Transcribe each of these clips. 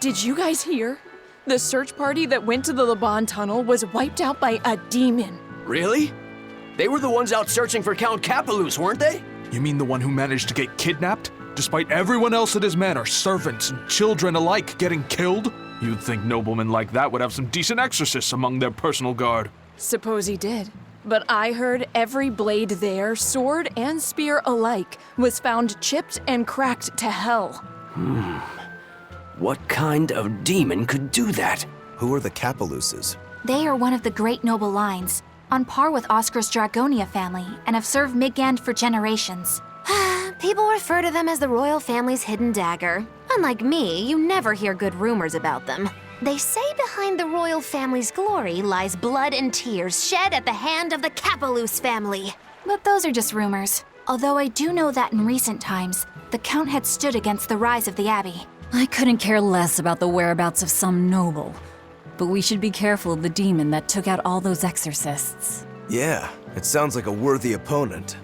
Did you guys hear? The search party that went to the Laban tunnel was wiped out by a demon. Really? They were the ones out searching for Count Capelus, weren't they? You mean the one who managed to get kidnapped? Despite everyone else at his manor, servants and children alike, getting killed? You'd think noblemen like that would have some decent exorcists among their personal guard. Suppose he did. But I heard every blade there, sword and spear alike, was found chipped and cracked to hell. What kind of demon could do that? Who are the Capeluses? They are one of the great noble lines, on par with Oscar's Dragonia family, and have served Midgand for generations. People refer to them as the royal family's hidden dagger. Unlike me, you never hear good rumors about them. They say behind the royal family's glory lies blood and tears shed at the hand of the Capelus family. But those are just rumors. Although I do know that in recent times, the Count had stood against the rise of the Abbey. I couldn't care less about the whereabouts of some noble. But we should be careful of the demon that took out all those exorcists. Yeah, it sounds like a worthy opponent.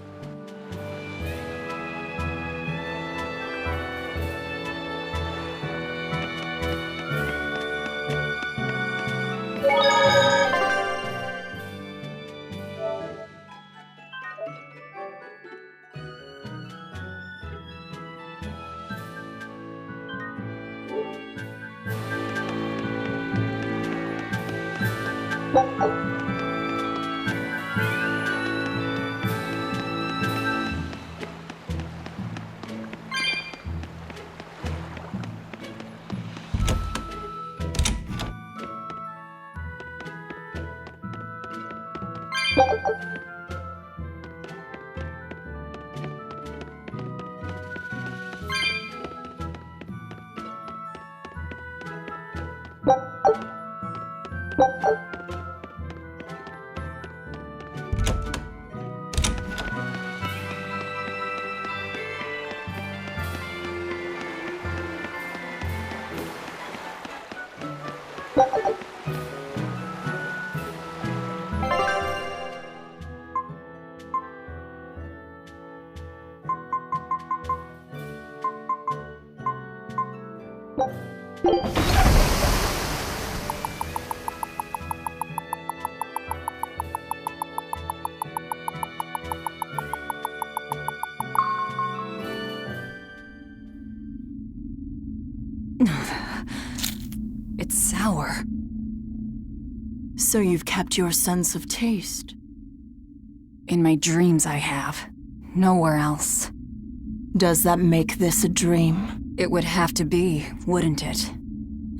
It's sour. So you've kept your sense of taste. In my dreams I have. Nowhere else. Does that make this a dream? It would have to be, wouldn't it?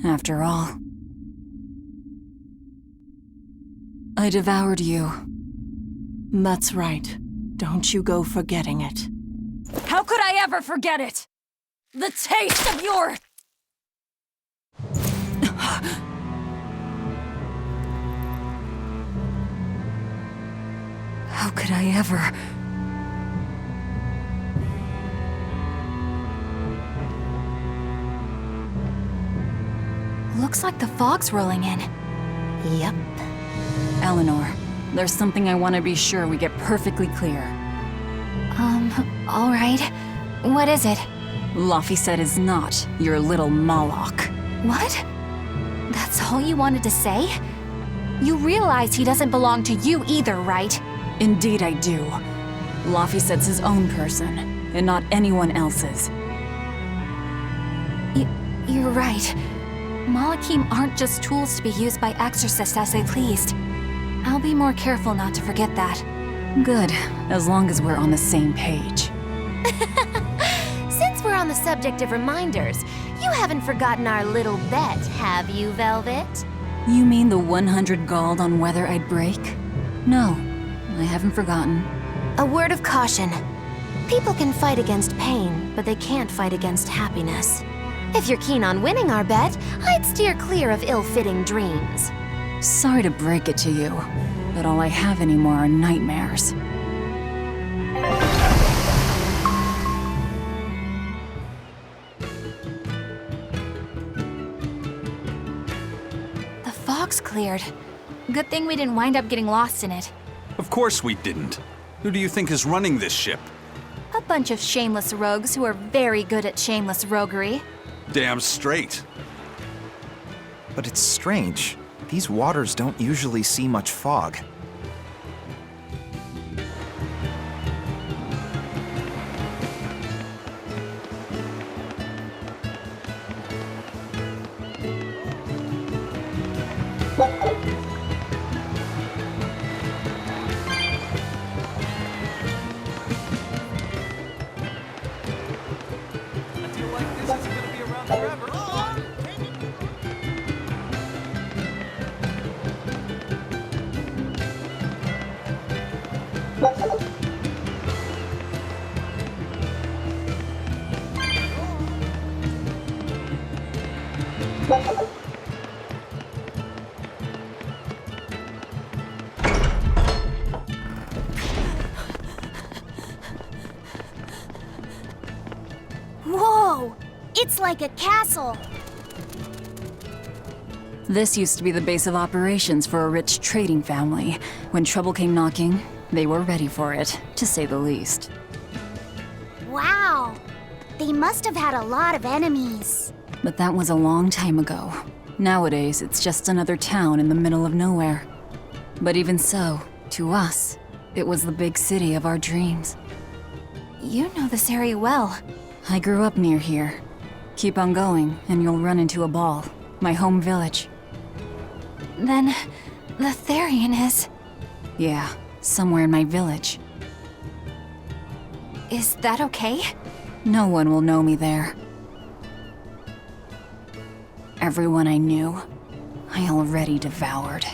After all. I devoured you. That's right. Don't you go forgetting it. How could I ever forget it? The taste of your... How could I ever... Looks like the fog's rolling in. Yep. Eleanor, there's something I want to be sure we get perfectly clear. All right. What is it? Laphicet is not your little Moloch. What? That's all you wanted to say? You realize he doesn't belong to you either, right? Indeed I do. Laphicet's his own person, and not anyone else's. You're right. Malachim aren't just tools to be used by exorcists as they pleased. I'll be more careful not to forget that. Good, as long as we're on the same page. Since we're on the subject of reminders, you haven't forgotten our little bet, have you, Velvet? You mean the 100 gold on whether I'd break? No, I haven't forgotten. A word of caution. People can fight against pain, but they can't fight against happiness. If you're keen on winning our bet, I'd steer clear of ill-fitting dreams. Sorry to break it to you, but all I have anymore are nightmares. The fog's cleared. Good thing we didn't wind up getting lost in it. Of course we didn't. Who do you think is running this ship? A bunch of shameless rogues who are very good at shameless roguery. Damn straight. But it's strange. These waters don't usually see much fog. Whoa! It's like a castle! This used to be the base of operations for a rich trading family. When trouble came knocking, they were ready for it, to say the least. Wow! They must have had a lot of enemies. But that was a long time ago. Nowadays, it's just another town in the middle of nowhere. But even so, to us, it was the big city of our dreams. You know this area well. I grew up near here. Keep on going, and you'll run into a ball. My home village. Then, the Therian is... Yeah, somewhere in my village. Is that okay? No one will know me there. Everyone I knew, I already devoured.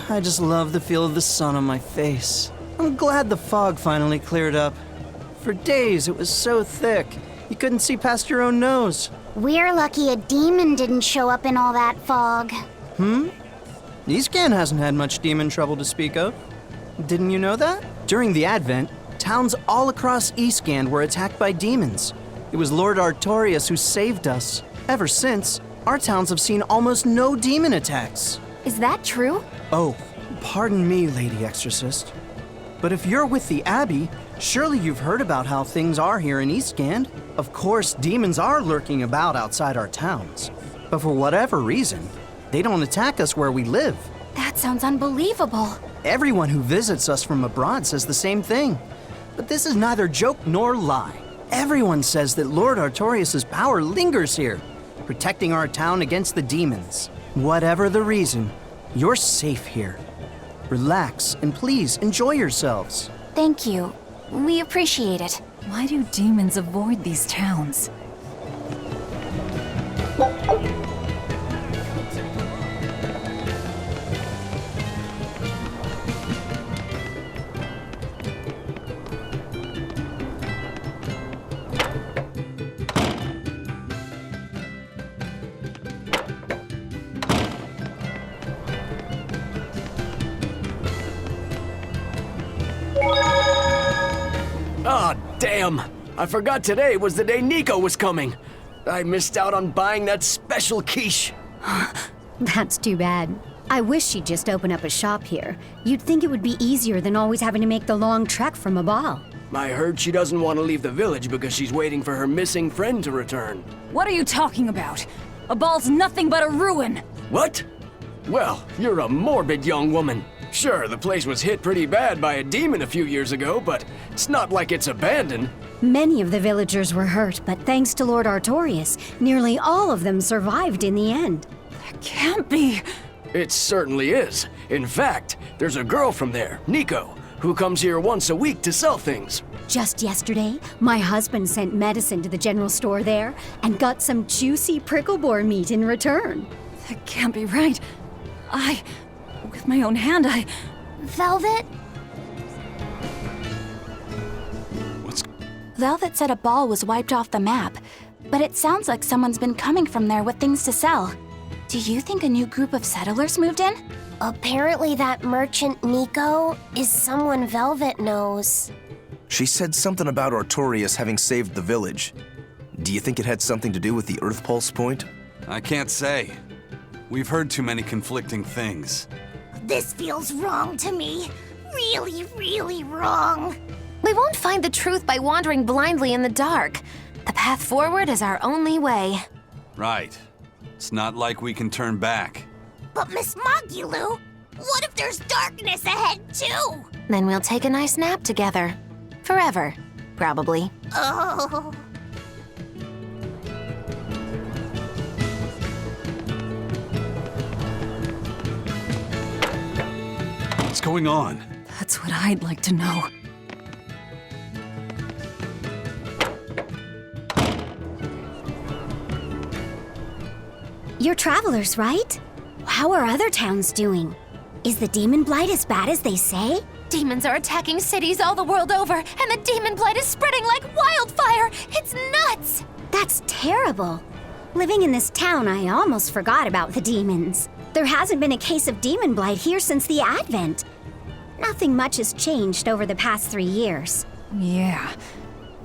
I just love the feel of the sun on my face. I'm glad the fog finally cleared up. For days it was so thick, you couldn't see past your own nose. We're lucky a demon didn't show up in all that fog. Eastgan hasn't had much demon trouble to speak of. Didn't you know that? During the Advent, towns all across Eastgan were attacked by demons. It was Lord Artorius who saved us. Ever since, our towns have seen almost no demon attacks. Is that true? Oh, pardon me, Lady Exorcist. But if you're with the Abbey, surely you've heard about how things are here in Eastgand. Of course, demons are lurking about outside our towns. But for whatever reason, they don't attack us where we live. That sounds unbelievable. Everyone who visits us from abroad says the same thing. But this is neither joke nor lie. Everyone says that Lord Artorius' power lingers here, protecting our town against the demons. Whatever the reason, you're safe here. Relax and please enjoy yourselves. Thank you. We appreciate it. Why do demons avoid these towns? Ah, damn! I forgot today was the day Nico was coming. I missed out on buying that special quiche. That's too bad. I wish she'd just open up a shop here. You'd think it would be easier than always having to make the long trek from a ball. I heard she doesn't want to leave the village because she's waiting for her missing friend to return. What are you talking about? A ball's nothing but a ruin! What? Well, you're a morbid young woman. Sure, the place was hit pretty bad by a demon a few years ago, but it's not like it's abandoned. Many of the villagers were hurt, but thanks to Lord Artorius, nearly all of them survived in the end. That can't be! It certainly is. In fact, there's a girl from there, Nico, who comes here once a week to sell things. Just yesterday, my husband sent medicine to the general store there and got some juicy prickle boar meat in return. That can't be right. With my own hand, Velvet? Velvet said a ball was wiped off the map, but it sounds like someone's been coming from there with things to sell. Do you think a new group of settlers moved in? Apparently that merchant Nico is someone Velvet knows. She said something about Artorius having saved the village. Do you think it had something to do with the Earth Pulse point? I can't say. We've heard too many conflicting things. This feels wrong to me. Really, really wrong. We won't find the truth by wandering blindly in the dark. The path forward is our only way. Right. It's not like we can turn back. But Miss Mogulu, what if there's darkness ahead too? Then we'll take a nice nap together. Forever, probably. Oh. What's going on? That's what I'd like to know. You're travelers, right? How are other towns doing? Is the demon blight as bad as they say? Demons are attacking cities all the world over, and the demon blight is spreading like wildfire! It's nuts! That's terrible. Living in this town, I almost forgot about the demons. There hasn't been a case of demon blight here since the Advent. Nothing much has changed over the past 3 years. Yeah.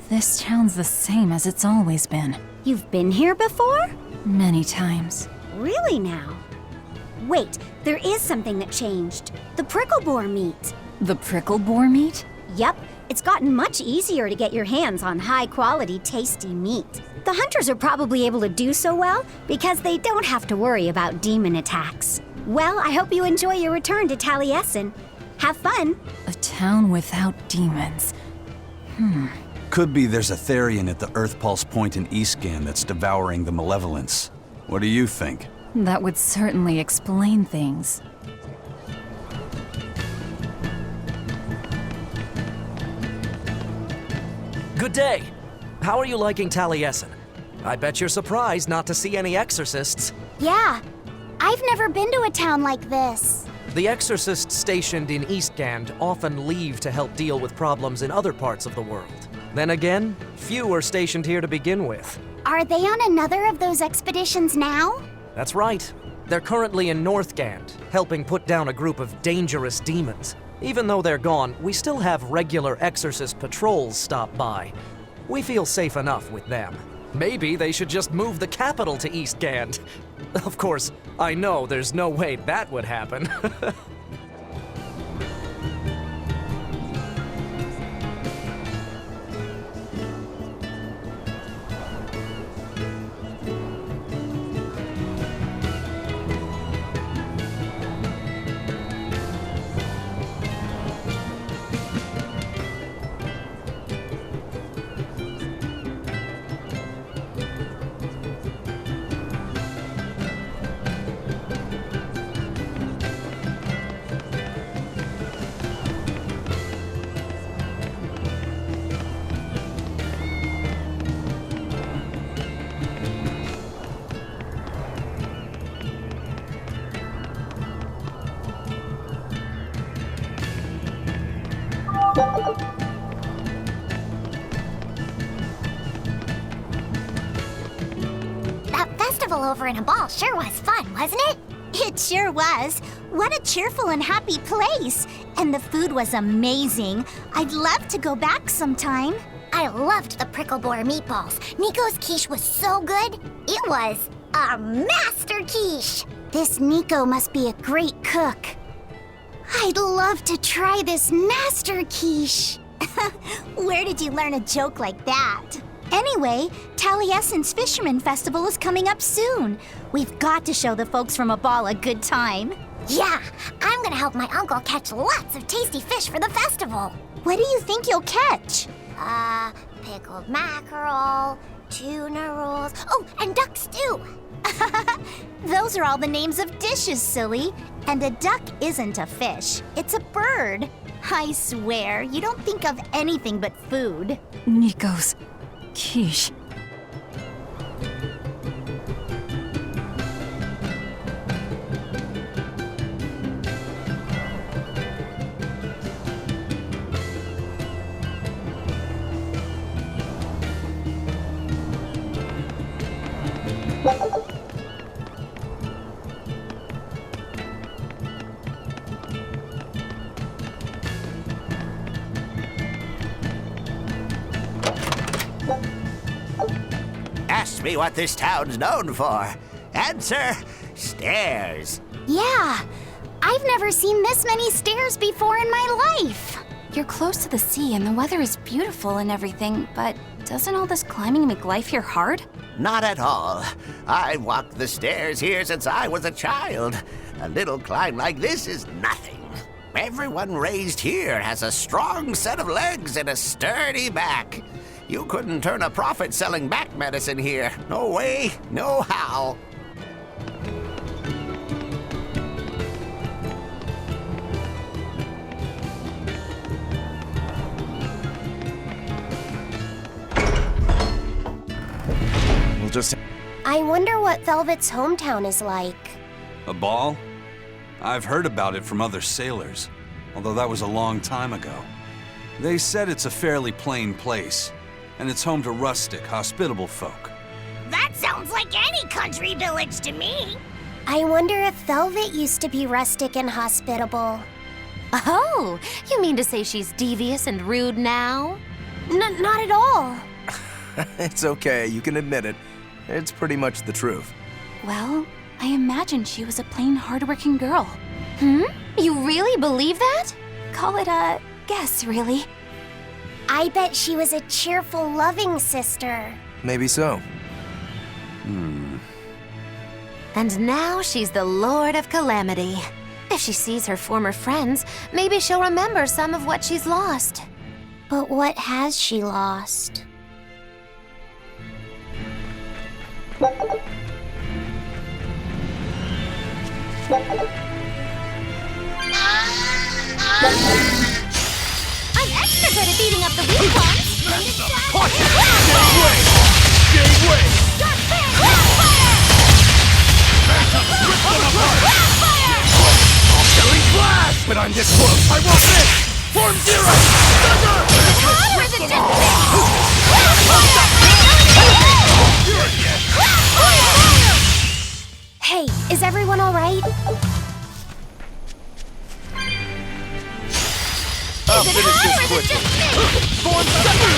This town's the same as it's always been. You've been here before? Many times. Really now? Wait, there is something that changed. The prickle boar meat. The prickle boar meat? Yep, it's gotten much easier to get your hands on high-quality, tasty meat. The hunters are probably able to do so well because they don't have to worry about demon attacks. Well, I hope you enjoy your return to Taliesin. Have fun! A town without demons. Could be there's a Therian at the Earth Pulse point in Eastgan that's devouring the malevolence. What do you think? That would certainly explain things. Good day. How are you liking Taliesin? I bet you're surprised not to see any exorcists. Yeah, I've never been to a town like this. The exorcists stationed in Eastgand often leave to help deal with problems in other parts of the world. Then again, few are stationed here to begin with. Are they on another of those expeditions now? That's right. They're currently in Northgand, helping put down a group of dangerous demons. Even though they're gone, we still have regular exorcist patrols stop by. We feel safe enough with them. Maybe they should just move the capital to Eastgand. Of course, I know there's no way that would happen. That festival over in a ball sure was fun, wasn't it? It sure was. What a cheerful and happy place. And the food was amazing. I'd love to go back sometime. I loved the prickle boar meatballs. Nico's quiche was so good. It was a master quiche. This Nico must be a great cook. I'd love to try this master quiche. Where did you learn a joke like that? Anyway, Taliesin's Fisherman Festival is coming up soon. We've got to show the folks from Abal a good time. Yeah, I'm gonna help my uncle catch lots of tasty fish for the festival. What do you think you'll catch? Pickled mackerel, tuna rolls, oh, and duck stew. Those are all the names of dishes, silly. And a duck isn't a fish, it's a bird. I swear, you don't think of anything but food. Nico's quiche. Ask me what this town's known for. Answer, stairs. Yeah, I've never seen this many stairs before in my life. You're close to the sea and the weather is beautiful and everything, but doesn't all this climbing make life here hard? Not at all. I've walked the stairs here since I was a child. A little climb like this is nothing. Everyone raised here has a strong set of legs and a sturdy back. You couldn't turn a profit selling back medicine here. No way, no how. We'll just... I wonder what Velvet's hometown is like. A ball? I've heard about it from other sailors, although that was a long time ago. They said it's a fairly plain place, and it's home to rustic, hospitable folk. That sounds like any country village to me. I wonder if Velvet used to be rustic and hospitable. Oh, you mean to say she's devious and rude now? Not at all. It's okay, you can admit it. It's pretty much the truth. Well, I imagined she was a plain, hardworking girl. You really believe that? Call it a guess, really. I bet she was a cheerful, loving sister. Maybe so. And now she's the Lord of Calamity. If she sees her former friends, maybe she'll remember some of what she's lost. But what has she lost? I'm extra good at beating up the weak ones. Killing flash! But I'm this close, I won't miss! Form zero! Thunder! Or is it just Hey, is everyone all right? I'll finish this quickly. Form thunder!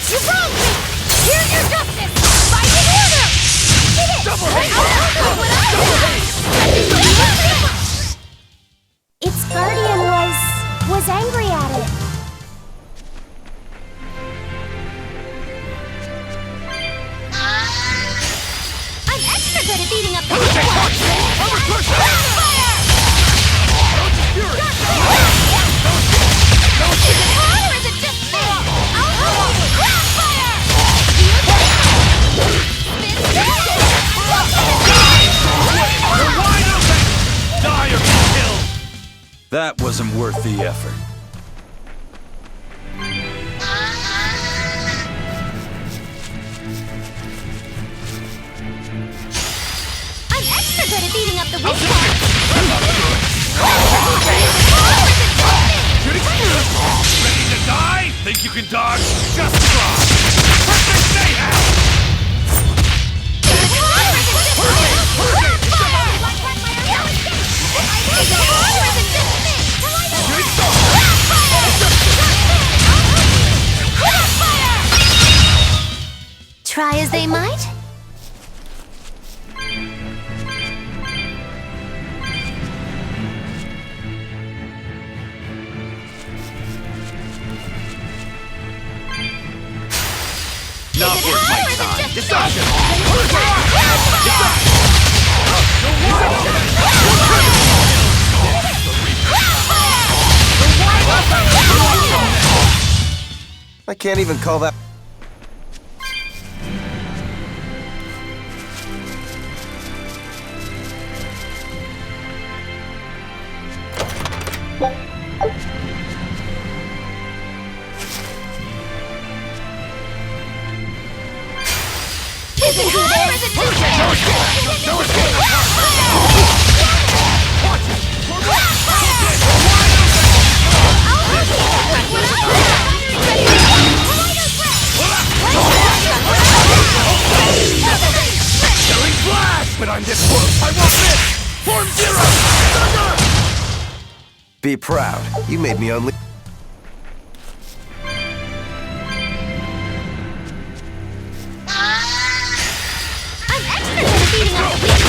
You broke me! Here's your justice! Fight in order! Get it! Its guardian was angry at it. I'm extra good at beating up the weak ones. Or is it just me? That wasn't worth the effort. I'm extra good at beating up the weak ones. Ready to die? Think you can dodge? Just try! Perfect mayhem! Try as they might? Not worth my time. Deception! I can't even call that... But I'm this close, I won't miss! Form zero! Thunder! Be proud. You made me unleash. I'm expert at defeating all the weak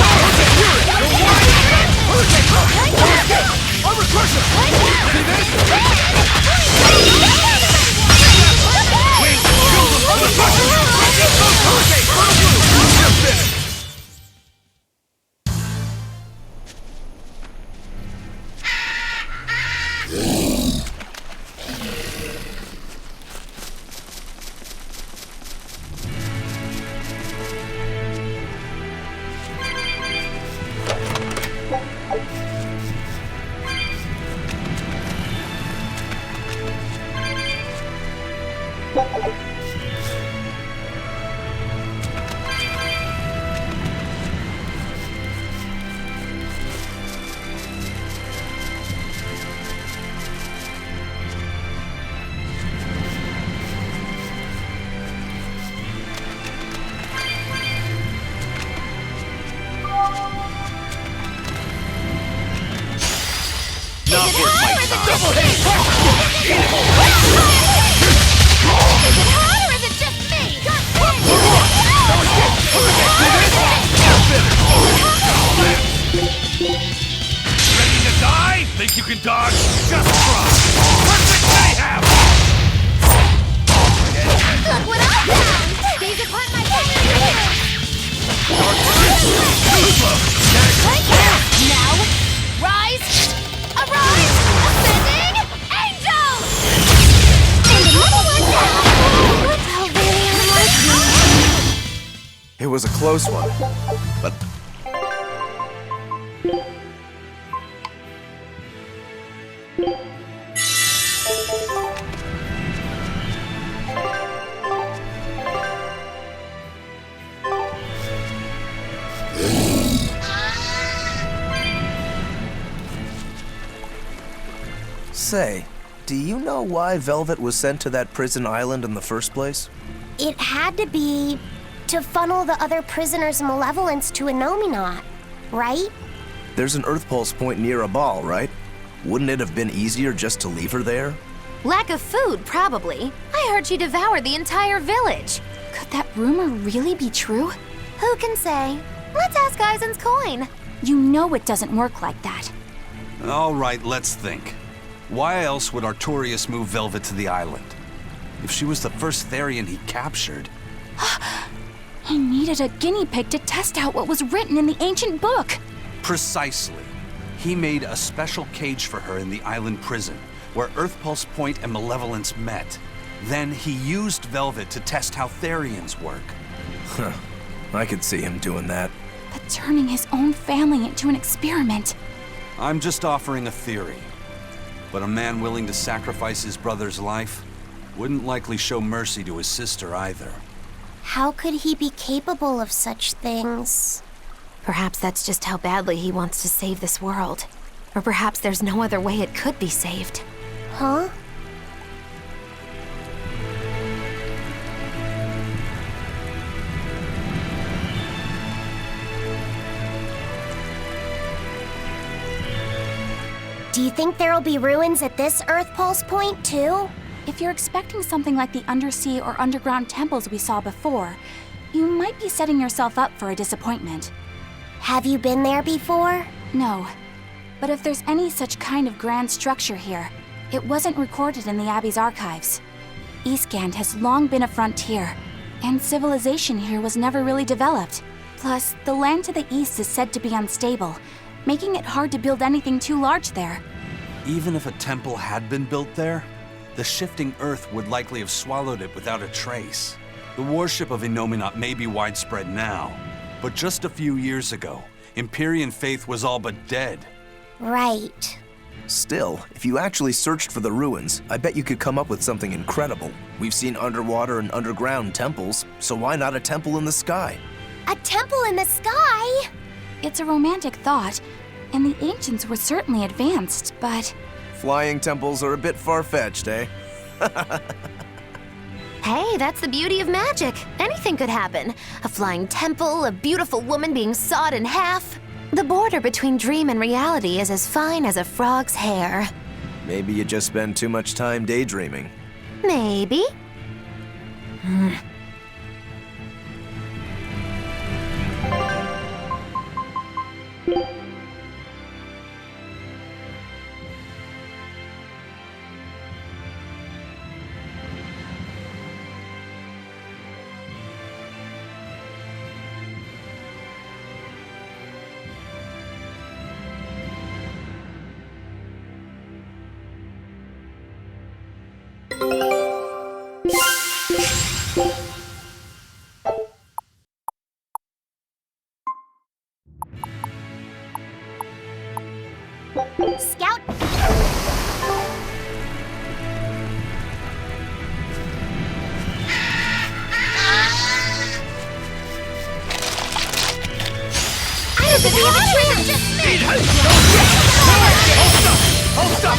Think you can dodge? Just try! Perfect mayhem! Look what I found! These apart my fingers! Now, rise! Arise! Ascending angels! And another one down! Look how very unlike me! It was a close one, but say, do you know why Velvet was sent to that prison island in the first place? It had to be to funnel the other prisoners' malevolence to Innominat, right? There's an Earth Pulse point near Abal, right? Wouldn't it have been easier just to leave her there? Lack of food, probably. I heard she devoured the entire village. Could that rumor really be true? Who can say? Let's ask Eisen's coin. You know it doesn't work like that. All right, let's think. Why else would Artorius move Velvet to the island? If she was the first Therian he captured... He needed a guinea pig to test out what was written in the ancient book. Precisely. He made a special cage for her in the island prison, where Earth Pulse Point and Malevolence met. Then he used Velvet to test how Therians work. Huh. I could see him doing that. But turning his own family into an experiment. I'm just offering a theory. But a man willing to sacrifice his brother's life wouldn't likely show mercy to his sister either. How could he be capable of such things? Perhaps that's just how badly he wants to save this world. Or perhaps there's no other way it could be saved. Huh? Do you think there'll be ruins at this Earth Pulse point, too? If you're expecting something like the undersea or underground temples we saw before, you might be setting yourself up for a disappointment. Have you been there before? No. But if there's any such kind of grand structure here, it wasn't recorded in the Abbey's archives. Eastgand has long been a frontier, and civilization here was never really developed. Plus, the land to the east is said to be unstable, making it hard to build anything too large there. Even if a temple had been built there, the shifting earth would likely have swallowed it without a trace. The worship of Innominat may be widespread now, but just a few years ago, Empyrean faith was all but dead. Right. Still, if you actually searched for the ruins, I bet you could come up with something incredible. We've seen underwater and underground temples, so why not a temple in the sky? A temple in the sky? It's a romantic thought, and the ancients were certainly advanced, but... Flying temples are a bit far-fetched, eh? Hey, that's the beauty of magic. Anything could happen. A flying temple, a beautiful woman being sawed in half. The border between dream and reality is as fine as a frog's hair. Maybe you just spend too much time daydreaming. Maybe. Scout. I don't think we have a chance! Hold up!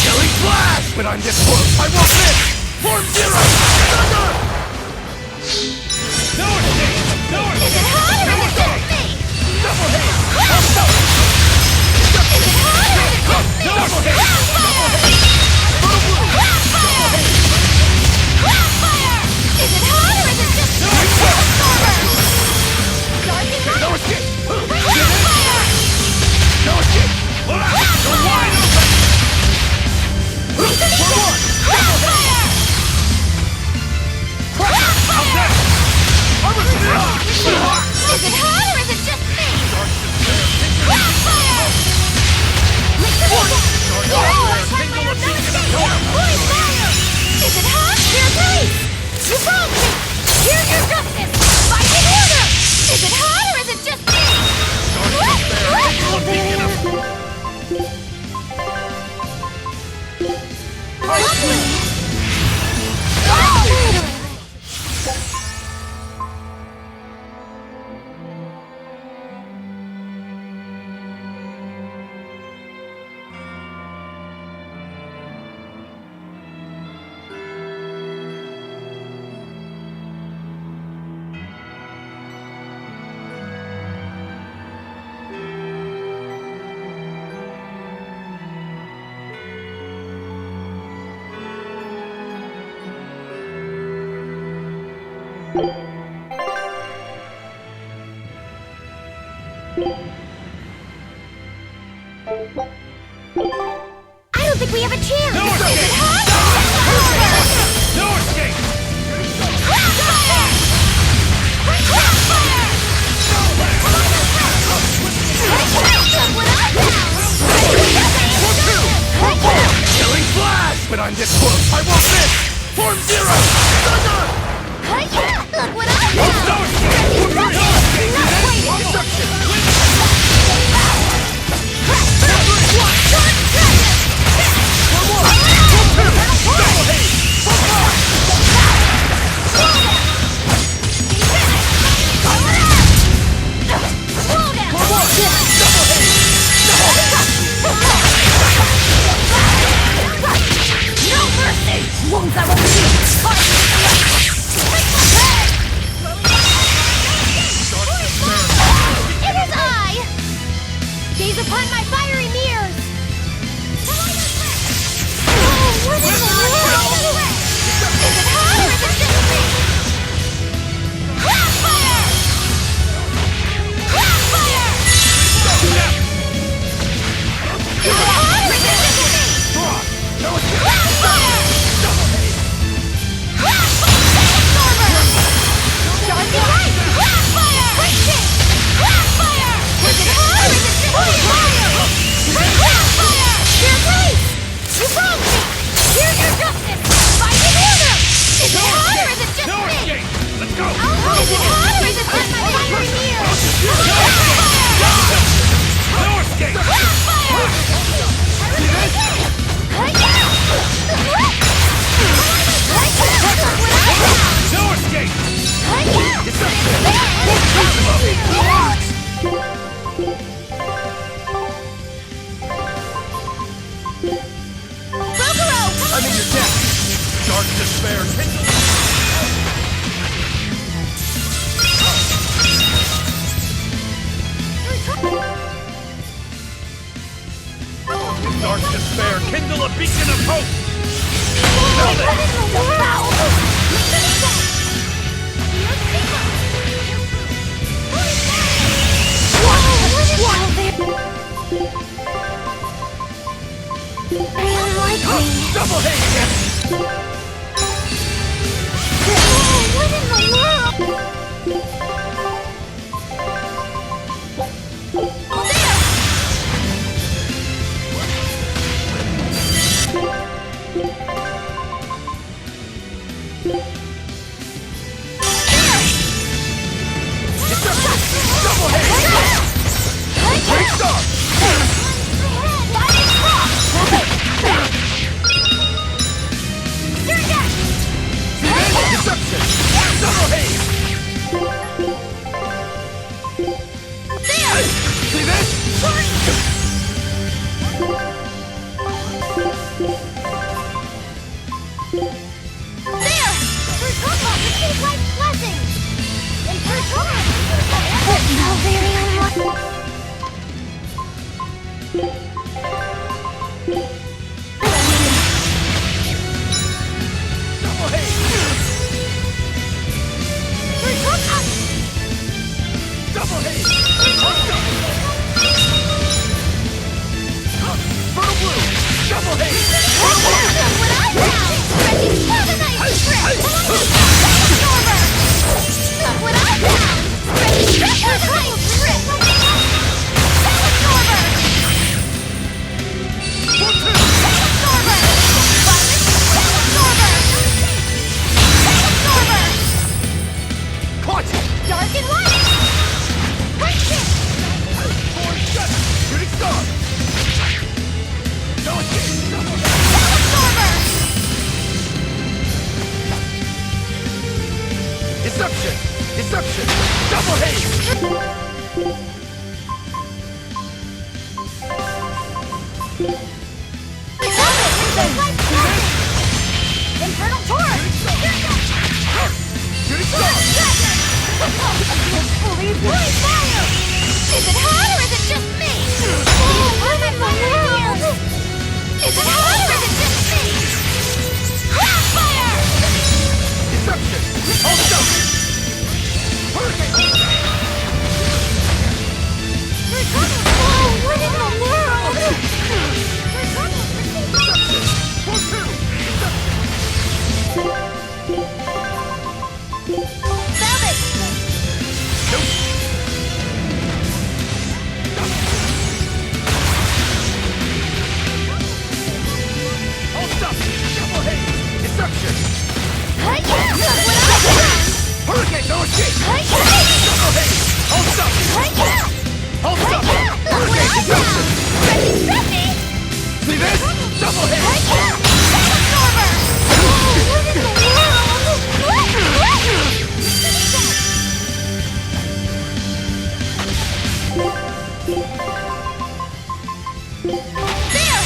Killing flash! But on this one, I won't miss! Form zero! Thunder! No escape! No escape! Is it hot or is it just me? Double hit! Is it hot or is it just me? Double hit! Crossfire! Is it hot or is it just me? No escape! Crossfire! No escape! You're wide open! Crossfire! Crossfire! Is it hot or is it just me? Crossfire! Is it hot? Here, please! You found me! Here's your justice! Fight in order! Is it hot or is it just me? I don't think we have a chance! No escape! Is it hot? No escape! Crossfire! Crossfire! Look what I found! Killing flash! But on this one, I won't miss! Form zero! Thunder! Look what I found! No escape! Upon my fiery mirrors! What in the world? Is it hot or is it just me? Crossfire! Crossfire! Is it hot or is it just me? Crossfire! despair, kindle. Dark despair, kindle a beacon of hope! Build it! Double hate! What in the world? Double hate! Great start! Deception! Double hate! Hey, see this? There! Pertoma received life's blessings! And Pertoma! How very Double hate! Pertoma! Double hate! Fertile blue! Double hate! Look what I found! Stretching Paganite Strip! Absorber! Look what I found! Stretching Paganite Strip! Absorber! Absorber! Absorber! Absorber! Caught! Dark and light! Break it! Forward shut! Shooting star! Don't hit! Double hate! Absorber! Deception! Deception! Double hate! Infernal Torch! Shooting star! Fully bright fire! Is it hot or is it just me? What in the world? Is it hot or is it just me? Crossfire! Deception! Hold up! Hurricane! Oh, what in the world? Velvet! Hold up! Double hate! Deception! Look what I found! Hurricane! No escape! Double hate! Hold up! Hold up! Hurricane! Deception! Stretchy! See this? Double hit! Absorber! What in the world? There!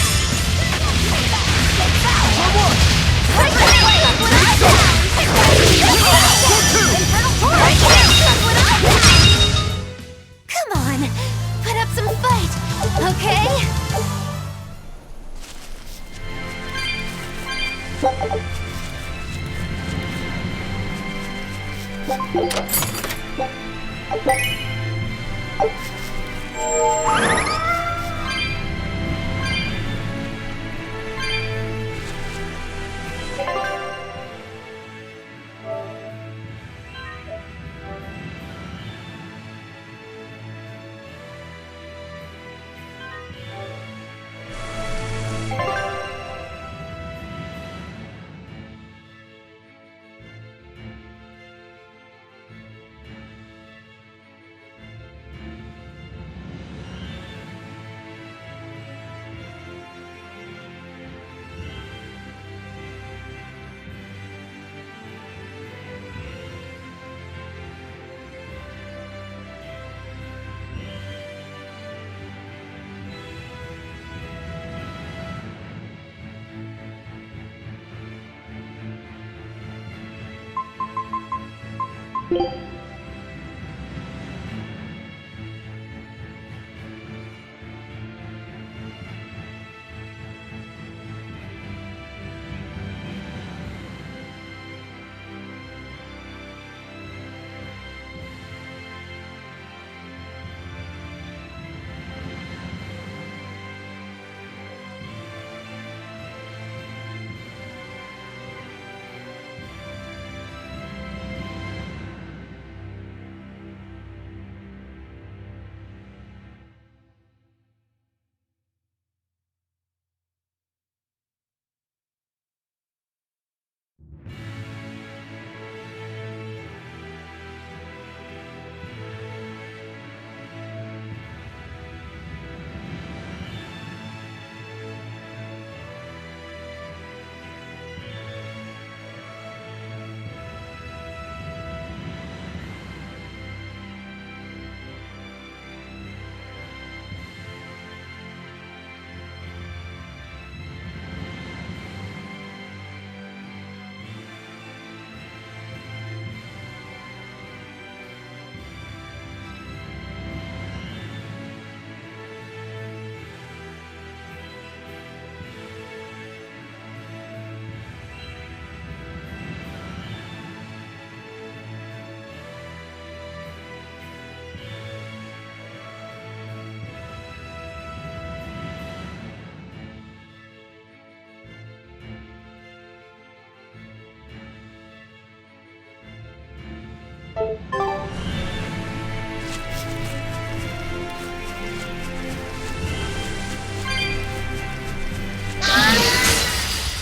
For one! Look what I found! Come on! Put up some fight, okay?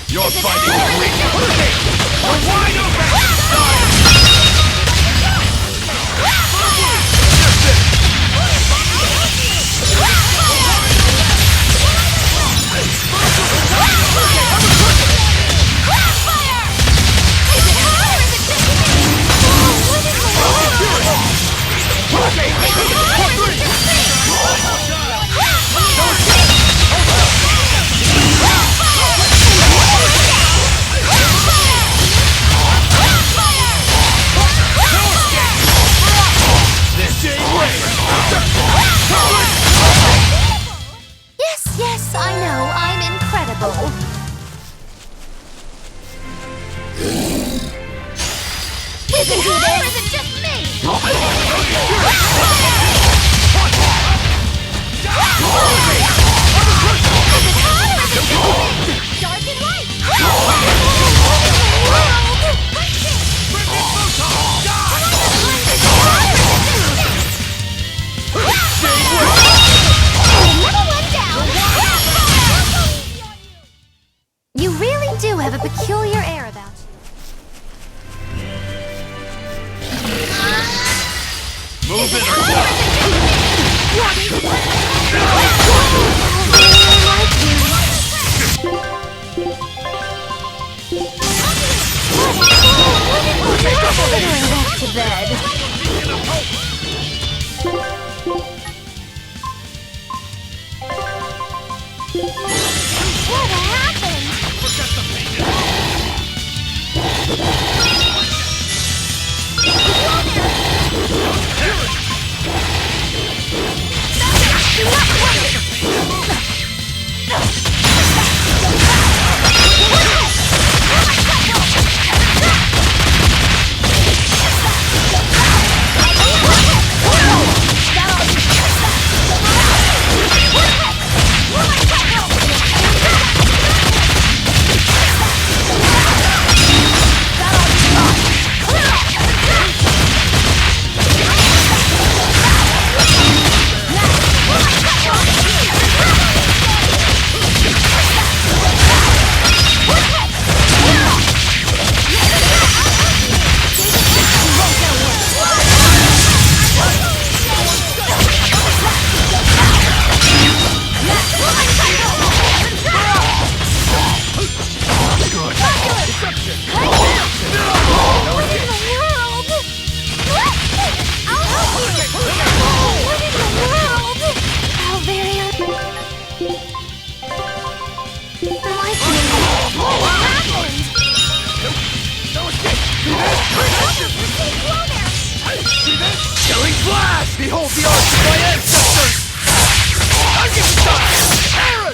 You're fighting a wide open! Yes, I know, I'm incredible. You can do this! Or is it just me? Dark and light! You really do have a peculiar air about you. Move it or Back to bed. What happened? See this? Killing flash! Behold the arts of my ancestors! I'll give you time! Aaron!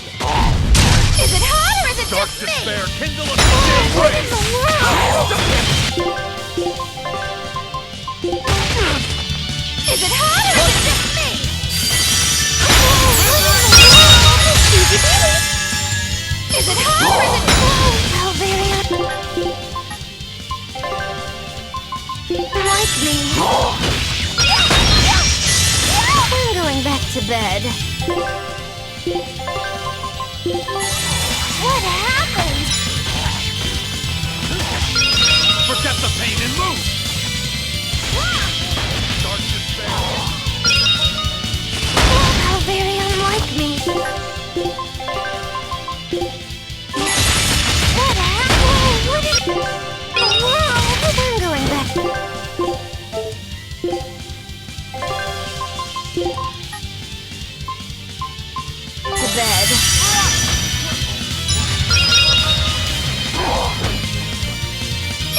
Is it hot or is it Dark just me? despair, kindle a flame! What in the world? Is it hot or is it just me? Easy peasy. Is it hot or is it cold? Valerian. Like me. I'm going back to bed. What happened? Forget the pain and move! Dark despair. How very unlike me. What happened? What in the world? I'm going back. To bed.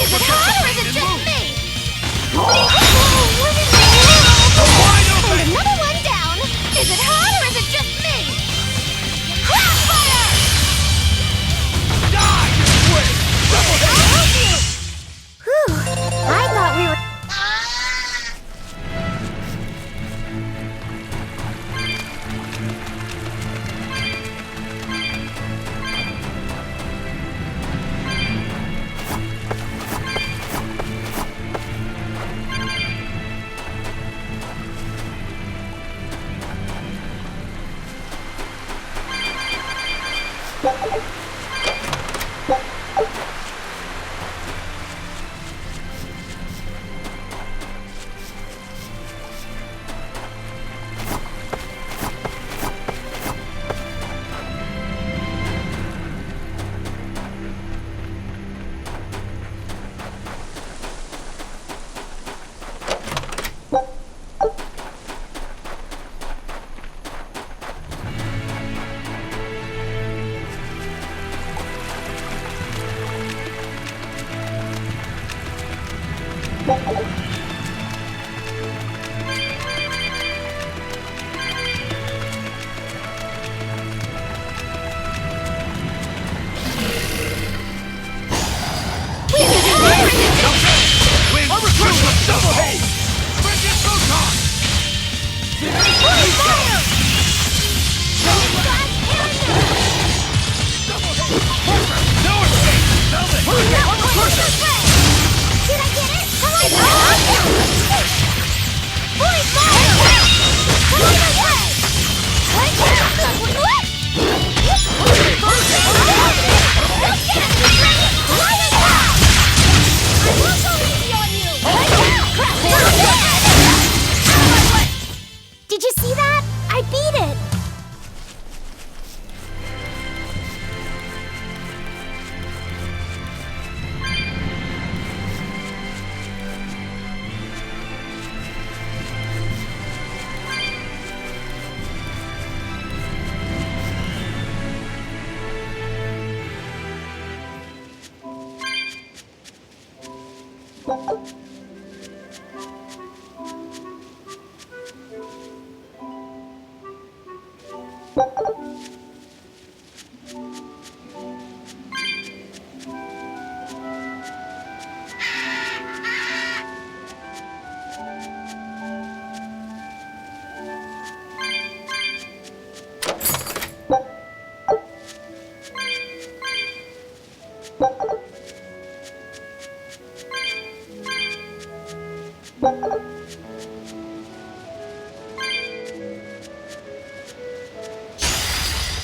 Is it hot or is it just me? What in the world? And another one down. Is it hot or is it just me? Crossfire! Die, you twig! I'll help you! Whew, I thought we were... Did you see that? I beat it!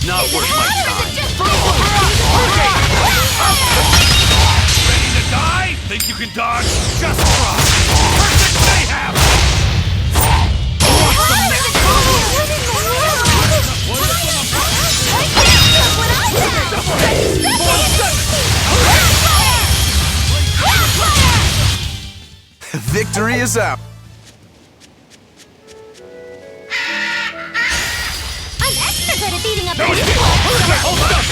Not worth my time. Ready to die? Think you can dodge? Just try. Perfect mayhem! Want some next Victory is out. I'm extra good at beating up No, enemies. hold up!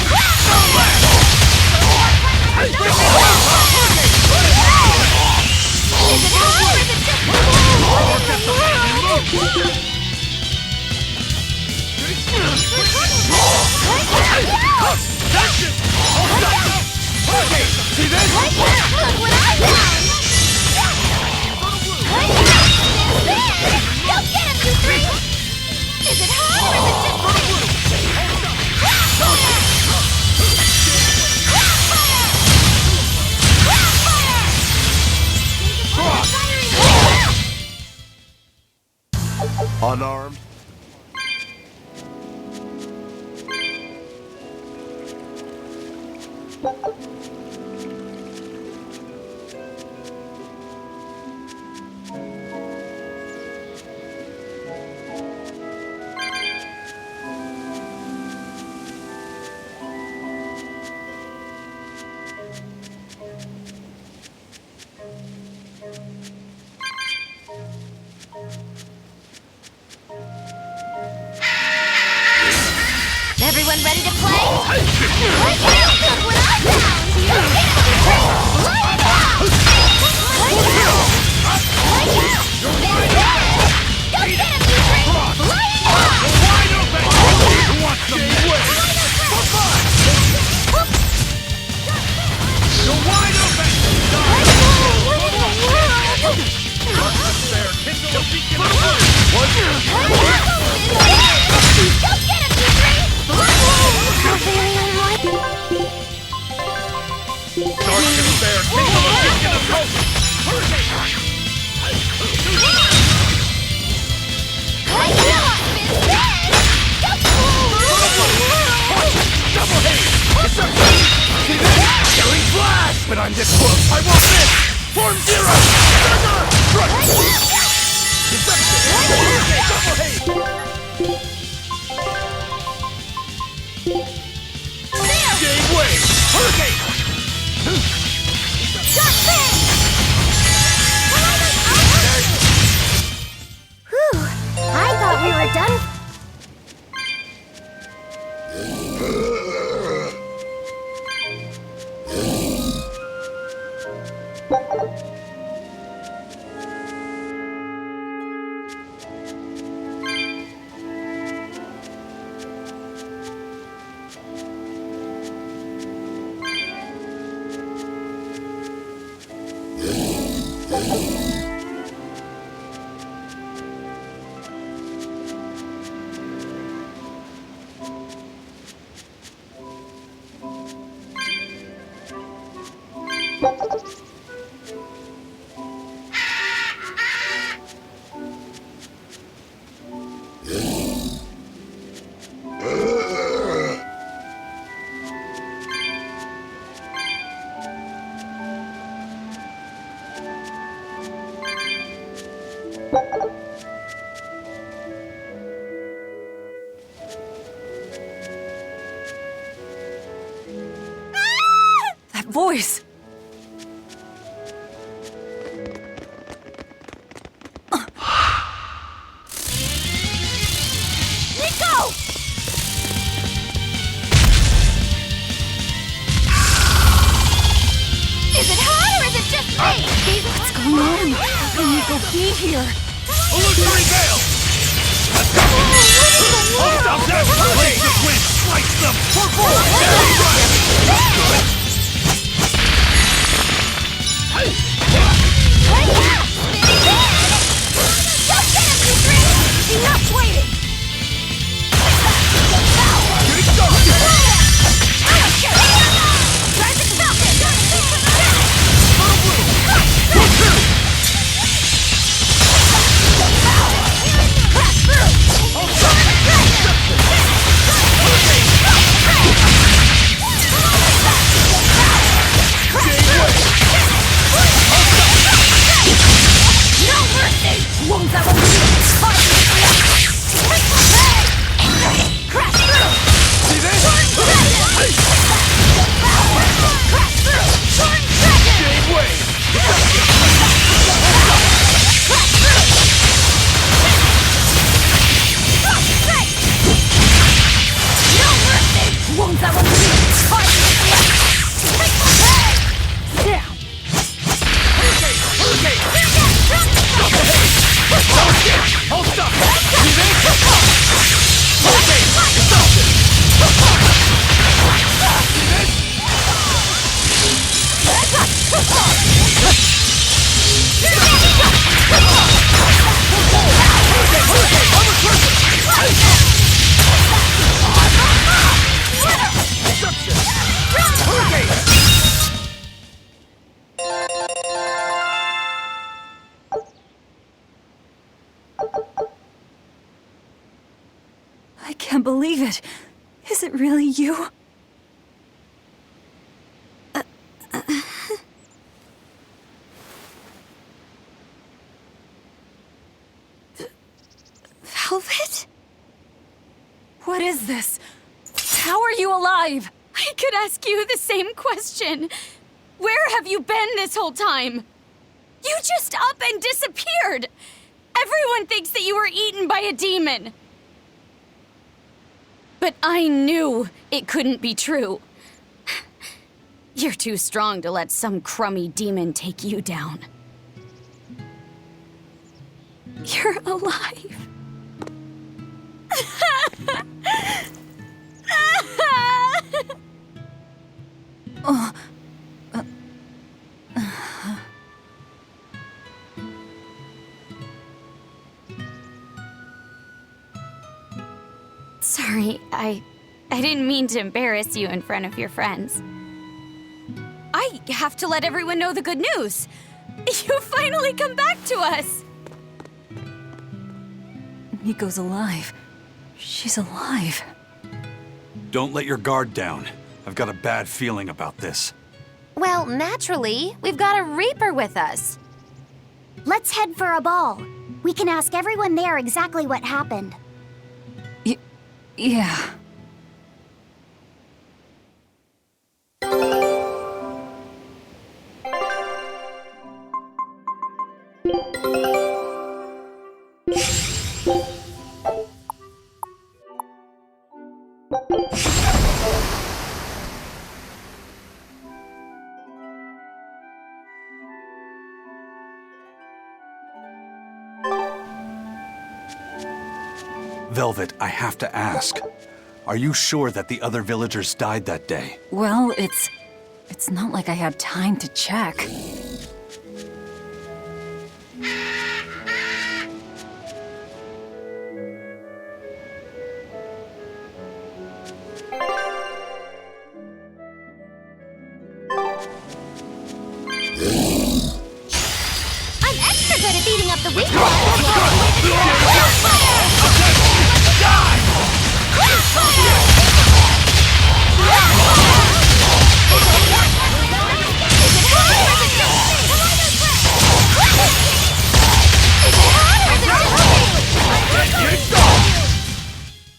Is it hot or is it just... See this? Look what I found! Go get him, you three! Is it hot or is it just Unarmed. Everyone ready to play? Look what I found! Light it up! Go get him, you three! Light it up! Wide open! Who wants some wood? You're wide open! What in the world? There, kindle a beacon of Go light! get him, you three! Darkness there, kindle a beacon of hope! Double haze! It's up! See this? Killing flash! But I'm this close, I won't miss! Form zero! It's up! Double haze! Game wave! Hurricane! Whew, I thought we were done. That voice! Nico! Is it hot or is it just me? What's going on? How can Nico be here? Illusory veil! Let's go! Hold down that! Blaze of wind! Slice them! For four! Enough waiting! believe it. Is it really you? Velvet? What is this? How are you alive? I could ask you the same question. Where have you been this whole time? You just up and disappeared! Everyone thinks that you were eaten by a demon. But I knew it couldn't be true. You're too strong to let some crummy demon take you down. You're alive. Sorry, I didn't mean to embarrass you in front of your friends. I have to let everyone know the good news. You finally come back to us! Nico's alive. She's alive. Don't let your guard down. I've got a bad feeling about this. Well, naturally, we've got a Reaper with us. Let's head for a ball. We can ask everyone there exactly what happened. Yeah. Velvet, I have to ask. Are you sure that the other villagers died that day? Well, it's not like I had time to check. I'm extra good at beating up the weak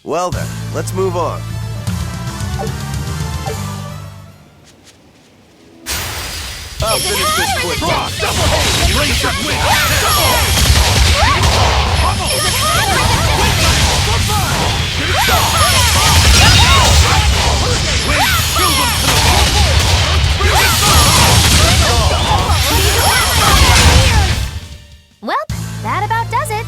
Well then, let's move on. I'll finish this quick. Raise your wing! Double Well, that about does it.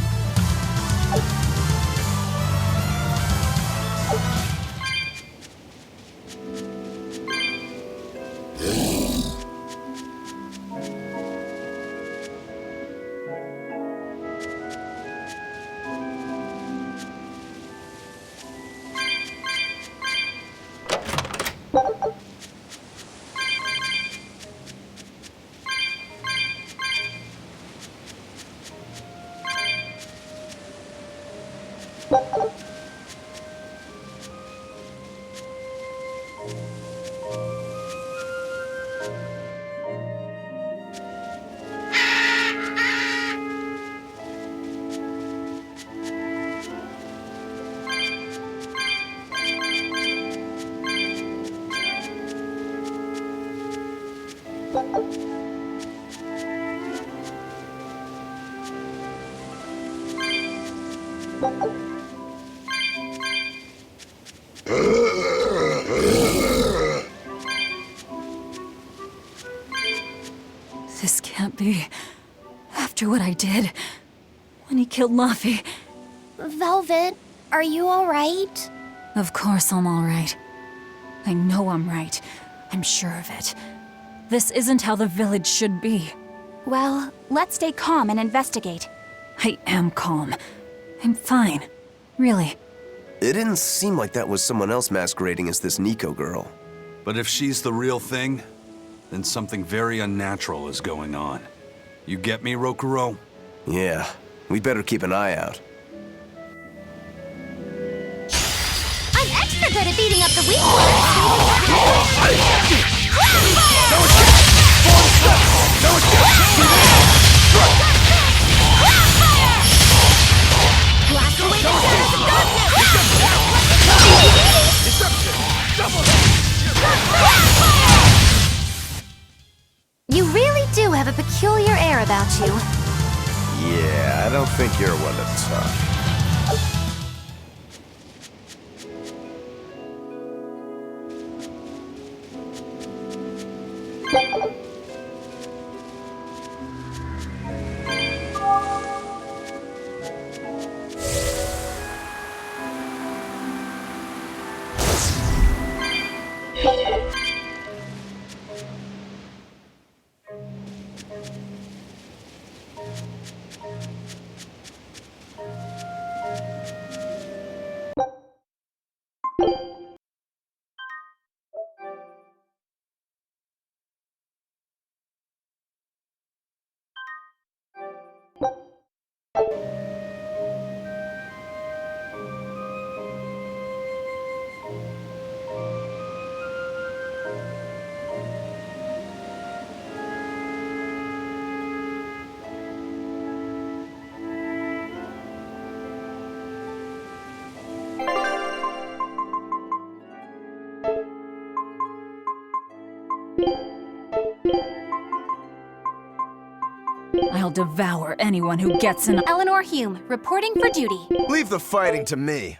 This can't be. After what I did, when he killed Laufey. Velvet, are you alright? Of course I'm alright. I know I'm right. I'm sure of it. This isn't how the village should be. Well, let's stay calm and investigate. I am calm. I'm fine. Really. It didn't seem like that was someone else masquerading as this Nico girl. But if she's the real thing, then something very unnatural is going on. You get me, Rokuro? Yeah, we better keep an eye out. You're good at beating up the weak ones. Blast away the shadows of darkness! You really do have a peculiar air about you. Yeah, I don't think you're one to talk. I'll devour anyone who gets in. Eleanor Hume, reporting for duty. Leave the fighting to me.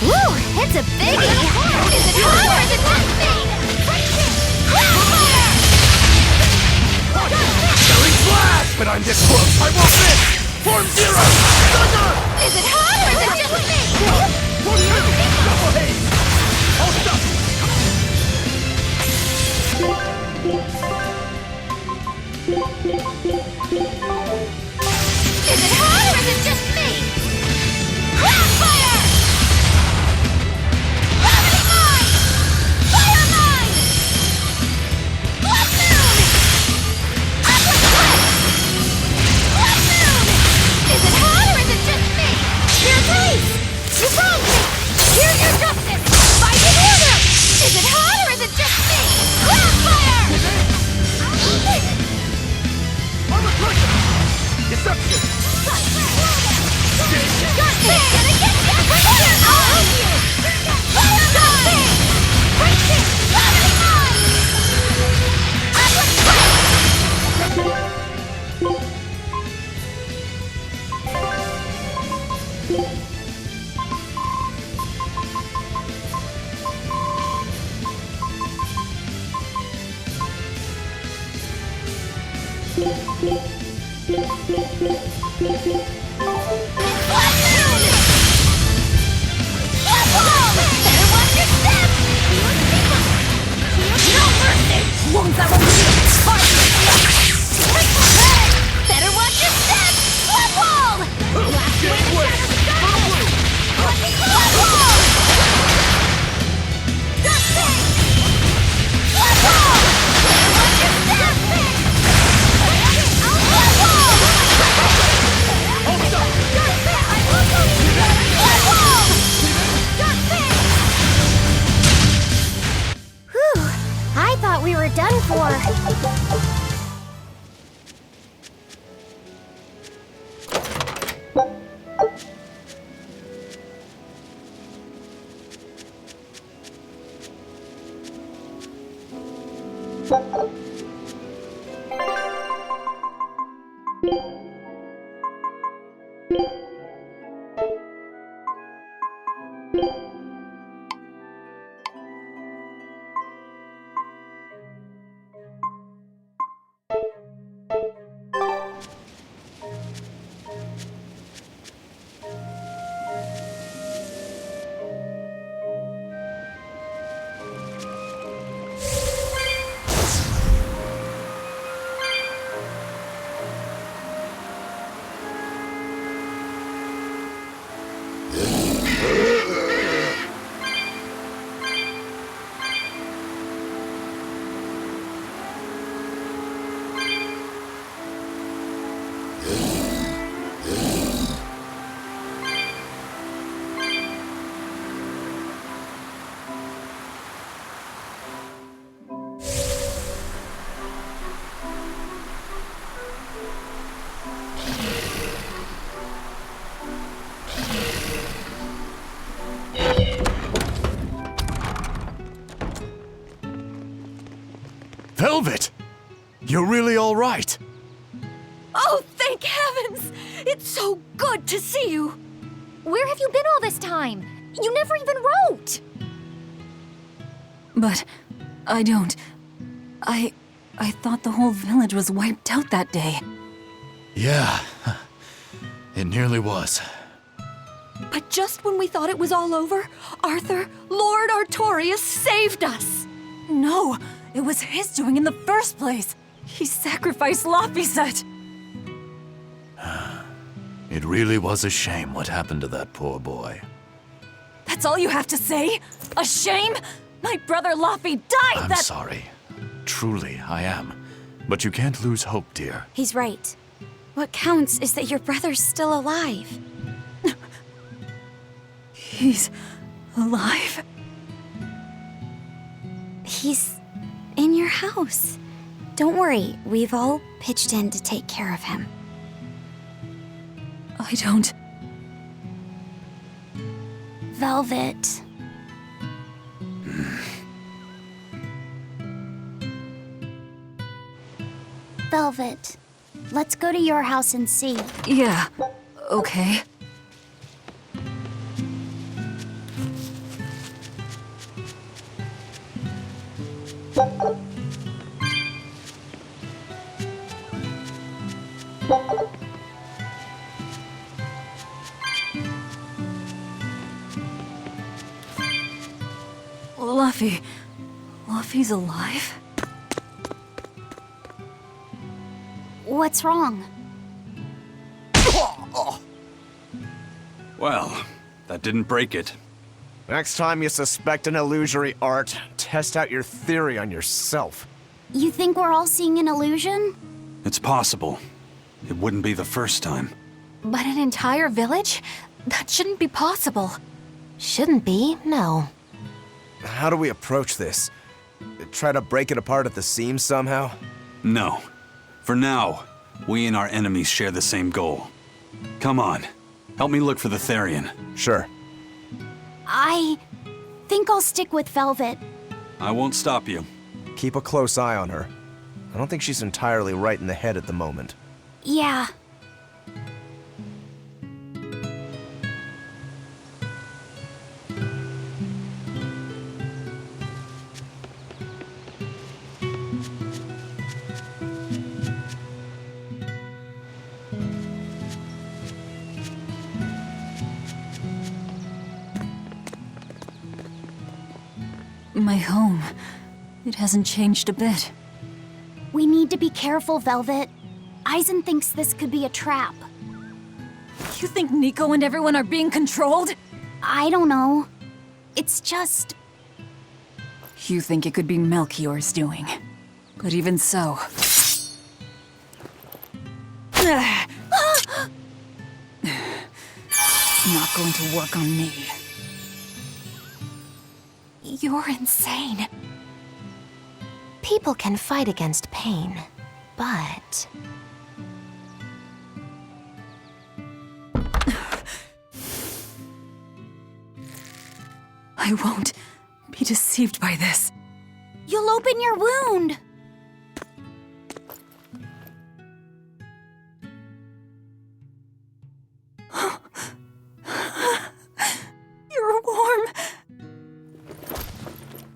Woo! It's a biggie! Is it hot or is it not made? Killing flash! But I'm this close, I won't miss! Form zero! Thunder! Is it hot or is it just me? Form two! Double haze! All stuff! Is it hot or is it just me? Crossfire! Gravity mine! Won't that one be hard? Better watch your step! Blood wall! Last wing shatter the sky! Blood wall! Dusting! Blood wall! Better watch your step! Blood wall! Dusting! Blood wall! Dusting! Whew, I thought we were done for. Velvet! You're really all right. Oh, thank heavens! It's so good to see you! Where have you been all this time? You never even wrote! But I don't. I thought the whole village was wiped out that day. Yeah, it nearly was. But just when we thought it was all over, Arthur, Lord Artorias saved us! No, it was his doing in the first place. He sacrificed Laphicet. It really was a shame what happened to that poor boy. That's all you have to say? A shame? My brother Laffy died I'm sorry. Truly, I am. But you can't lose hope, dear. He's right. What counts is that your brother's still alive. He's alive? He's in your house. Don't worry, we've all pitched in to take care of him. I don't... Velvet. Velvet, let's go to your house and see. Yeah, okay. Laffy. Laffy's alive? What's wrong? Well, that didn't break it. Next time you suspect an illusory art, test out your theory on yourself. You think we're all seeing an illusion? It's possible. It wouldn't be the first time. But an entire village? That shouldn't be possible. Shouldn't be, no. How do we approach this? Try to break it apart at the seams somehow? No. For now, we and our enemies share the same goal. Come on. Help me look for the Therian. Sure. I think I'll stick with Velvet. I won't stop you. Keep a close eye on her. I don't think she's entirely right in the head at the moment. Yeah. My home. It hasn't changed a bit. We need to be careful, Velvet. Eisen thinks this could be a trap. You think Nico and everyone are being controlled? I don't know. It's just... You think it could be Melchior's doing. But even so... Not going to work on me. You're insane. People can fight against pain, but... I won't be deceived by this. You'll open your wound! You're warm.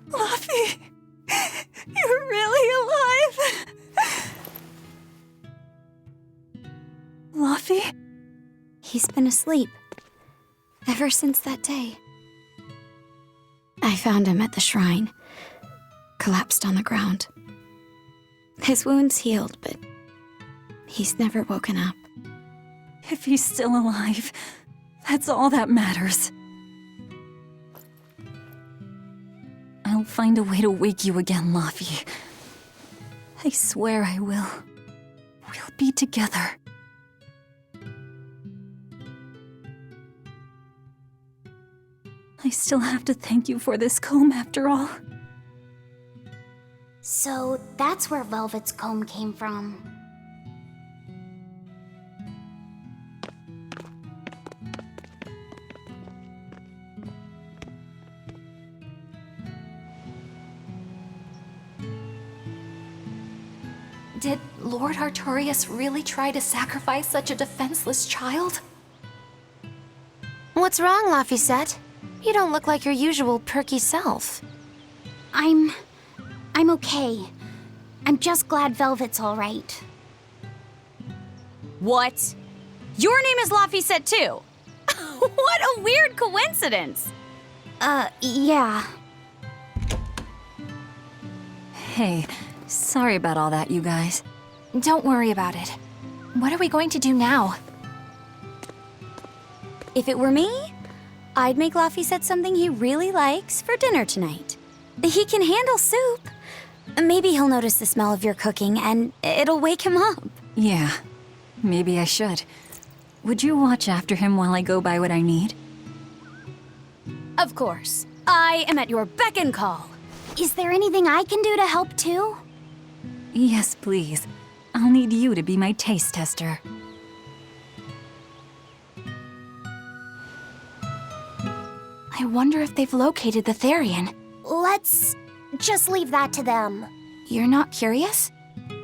Luffy, you're really alive. Luffy? He's been asleep. Ever since that day. I found him at the shrine. Collapsed on the ground. His wounds healed, but he's never woken up. If he's still alive, that's all that matters. I'll find a way to wake you again, Luffy. I swear I will. We'll be together. I still have to thank you for this comb after all. So that's where Velvet's comb came from. Did Lord Artorias really try to sacrifice such a defenseless child? What's wrong, Laphicet? You don't look like your usual perky self. I'm okay. I'm just glad Velvet's all right. What? Your name is Laphicet too? What a weird coincidence! Yeah. Hey, sorry about all that, you guys. Don't worry about it. What are we going to do now? If it were me, I'd make Laphicet something he really likes for dinner tonight. He can handle soup. Maybe he'll notice the smell of your cooking and it'll wake him up. Yeah, maybe I should. Would you watch after him while I go buy what I need? Of course. I am at your beck and call. Is there anything I can do to help too? Yes, please. I'll need you to be my taste tester. I wonder if they've located the Therian. Let's just leave that to them. You're not curious?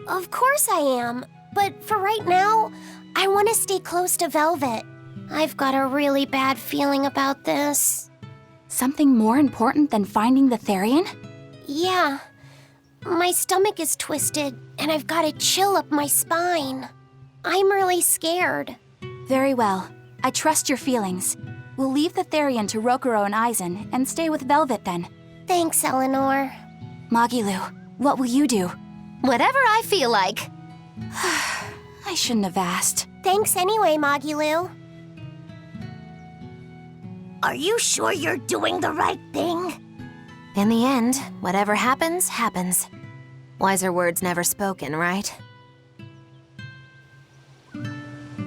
Of course I am. But for right now, I want to stay close to Velvet. I've got a really bad feeling about this. Something more important than finding the Therian? Yeah. My stomach is twisted, and I've got a chill up my spine. I'm really scared. Very well. I trust your feelings. We'll leave the Therian to Rokurou and Eisen, and stay with Velvet then. Thanks, Eleanor. Magilu, what will you do? Whatever I feel like. I shouldn't have asked. Thanks anyway, Magilu. Are you sure you're doing the right thing? In the end, whatever happens, happens. Wiser words never spoken, right?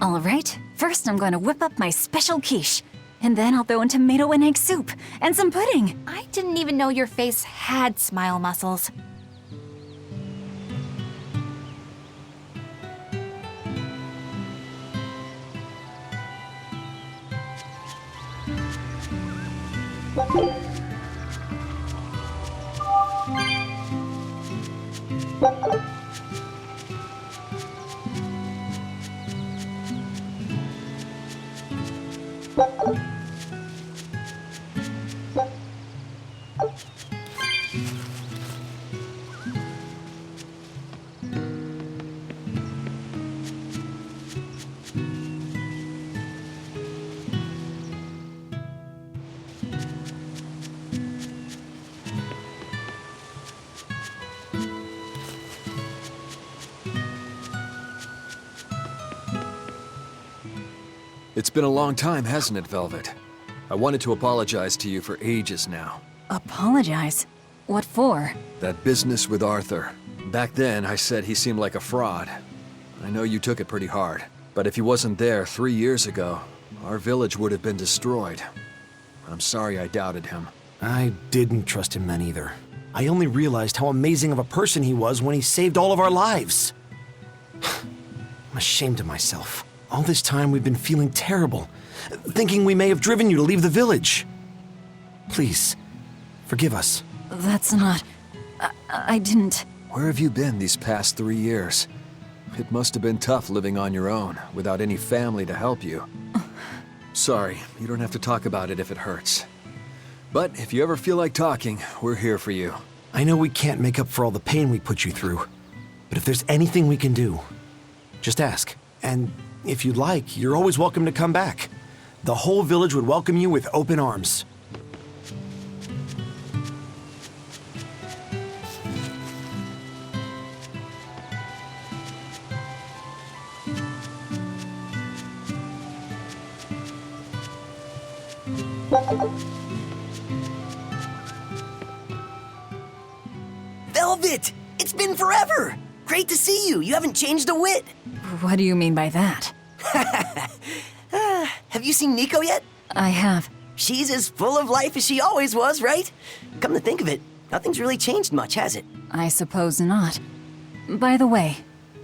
All right, first I'm going to whip up my special quiche. And then I'll throw in tomato and egg soup, and some pudding. I didn't even know your face had smile muscles. It's been a long time, hasn't it, Velvet? I wanted to apologize to you for ages now. Apologize? What for? That business with Arthur. Back then, I said he seemed like a fraud. I know you took it pretty hard, but if he wasn't there 3 years ago, our village would have been destroyed. I'm sorry I doubted him. I didn't trust him then either. I only realized how amazing of a person he was when he saved all of our lives. I'm ashamed of myself. All this time we've been feeling terrible, thinking we may have driven you to leave the village. Please, forgive us. That's not... I didn't... Where have you been these past 3 years? It must have been tough living on your own, without any family to help you. Sorry, you don't have to talk about it if it hurts. But if you ever feel like talking, we're here for you. I know we can't make up for all the pain we put you through, but if there's anything we can do, just ask. And if you'd like, you're always welcome to come back. The whole village would welcome you with open arms. Velvet! It's been forever! Great to see you. You haven't changed a whit. What do you mean by that? Have you seen Nico yet? I have. She's as full of life as she always was, right? Come to think of it, nothing's really changed much, has it? I suppose not. By the way,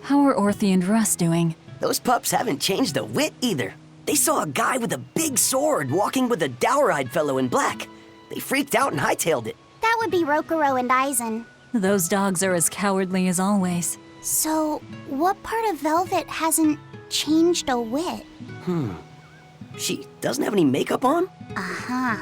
how are Orthy and Russ doing? Those pups haven't changed a whit either. They saw a guy with a big sword walking with a dour-eyed fellow in black. They freaked out and hightailed it. That would be Rokuro and Aizen. Those dogs are as cowardly as always. So, what part of Velvet hasn't changed a whit? She doesn't have any makeup on? Uh-huh.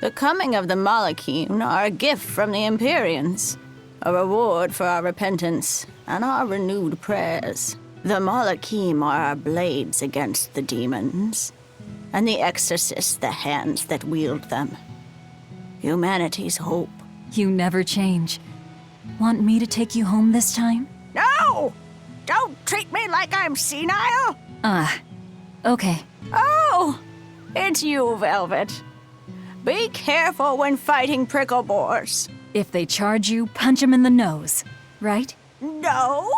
The coming of the Malachim are a gift from the Empyreans, a reward for our repentance and our renewed prayers. The Malachim are our blades against the demons, and the exorcists the hands that wield them. Humanity's hope. You never change. Want me to take you home this time? No! Don't treat me like I'm senile! Okay. Oh! It's you, Velvet. Be careful when fighting prickle boars. If they charge you, punch them in the nose, right? No!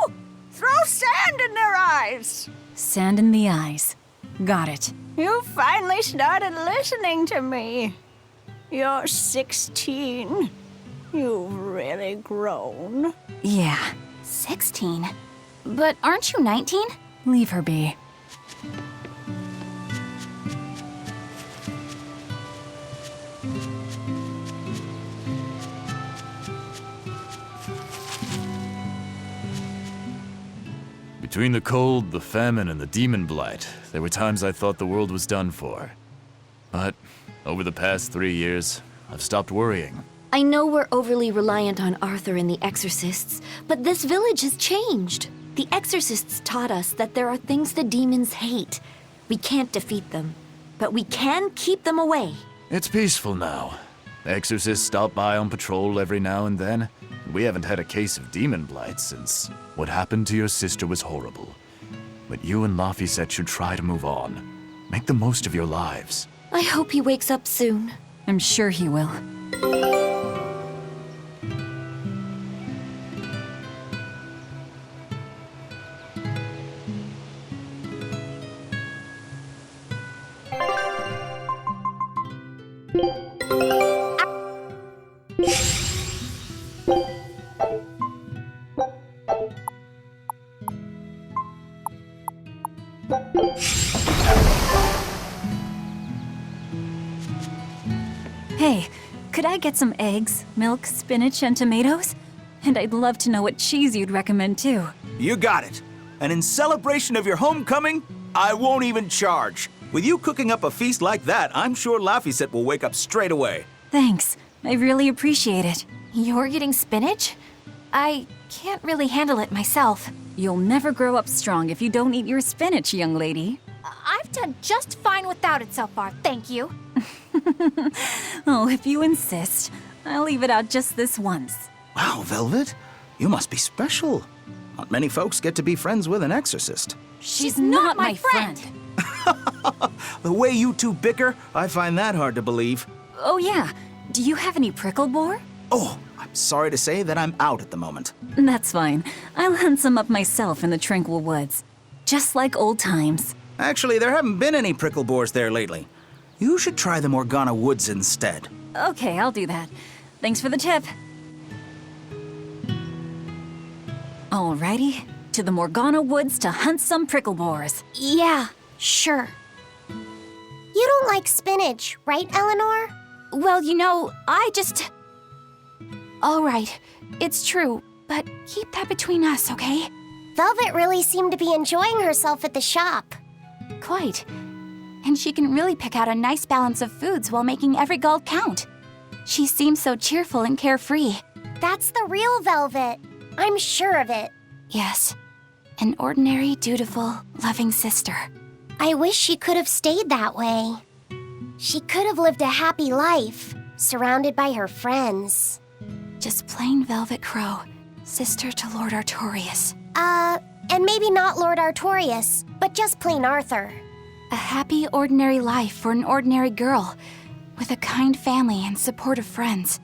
Throw sand in their eyes! Sand in the eyes. Got it. You finally started listening to me. You're 16. You've really grown. Yeah. 16? But aren't you 19? Leave her be. Between the cold, the famine, and the demon blight, there were times I thought the world was done for. But over the past 3 years, I've stopped worrying. I know we're overly reliant on Arthur and the exorcists, but this village has changed. The exorcists taught us that there are things the demons hate. We can't defeat them, but we can keep them away. It's peaceful now. Exorcists stop by on patrol every now and then. We haven't had a case of demon blight since what happened to your sister was horrible. But you and Laphicet should try to move on. Make the most of your lives. I hope he wakes up soon. I'm sure he will. Hey, could I get some eggs, milk, spinach, and tomatoes? And I'd love to know what cheese you'd recommend too. You got it. And in celebration of your homecoming, I won't even charge. With you cooking up a feast like that, I'm sure Laphicet will wake up straight away. Thanks. I really appreciate it. You're getting spinach? I can't really handle it myself. You'll never grow up strong if you don't eat your spinach, young lady. I've done just fine without it so far, thank you. Oh, if you insist. I'll leave it out just this once. Wow, Velvet, you must be special. Not many folks get to be friends with an exorcist. She's not my friend. The way you two bicker, I find that hard to believe. Oh yeah, do you have any prickle boar? Oh, I'm sorry to say that I'm out at the moment. That's fine. I'll hunt some up myself in the tranquil woods. Just like old times. Actually, there haven't been any prickle boars there lately. You should try the Morgana Woods instead. Okay, I'll do that. Thanks for the tip. Alrighty, to the Morgana Woods to hunt some prickle boars. Yeah, sure. You don't like spinach, right, Eleanor? Well, you know, I just... All right, it's true, but keep that between us, okay? Velvet really seemed to be enjoying herself at the shop. Quite. And she can really pick out a nice balance of foods while making every gulp count. She seems so cheerful and carefree. That's the real Velvet. I'm sure of it. Yes, an ordinary, dutiful, loving sister. I wish she could have stayed that way. She could have lived a happy life, surrounded by her friends. Just plain Velvet Crow, sister to Lord Artorias. And maybe not Lord Artorias, but just plain Arthur. A happy, ordinary life for an ordinary girl, with a kind family and supportive friends.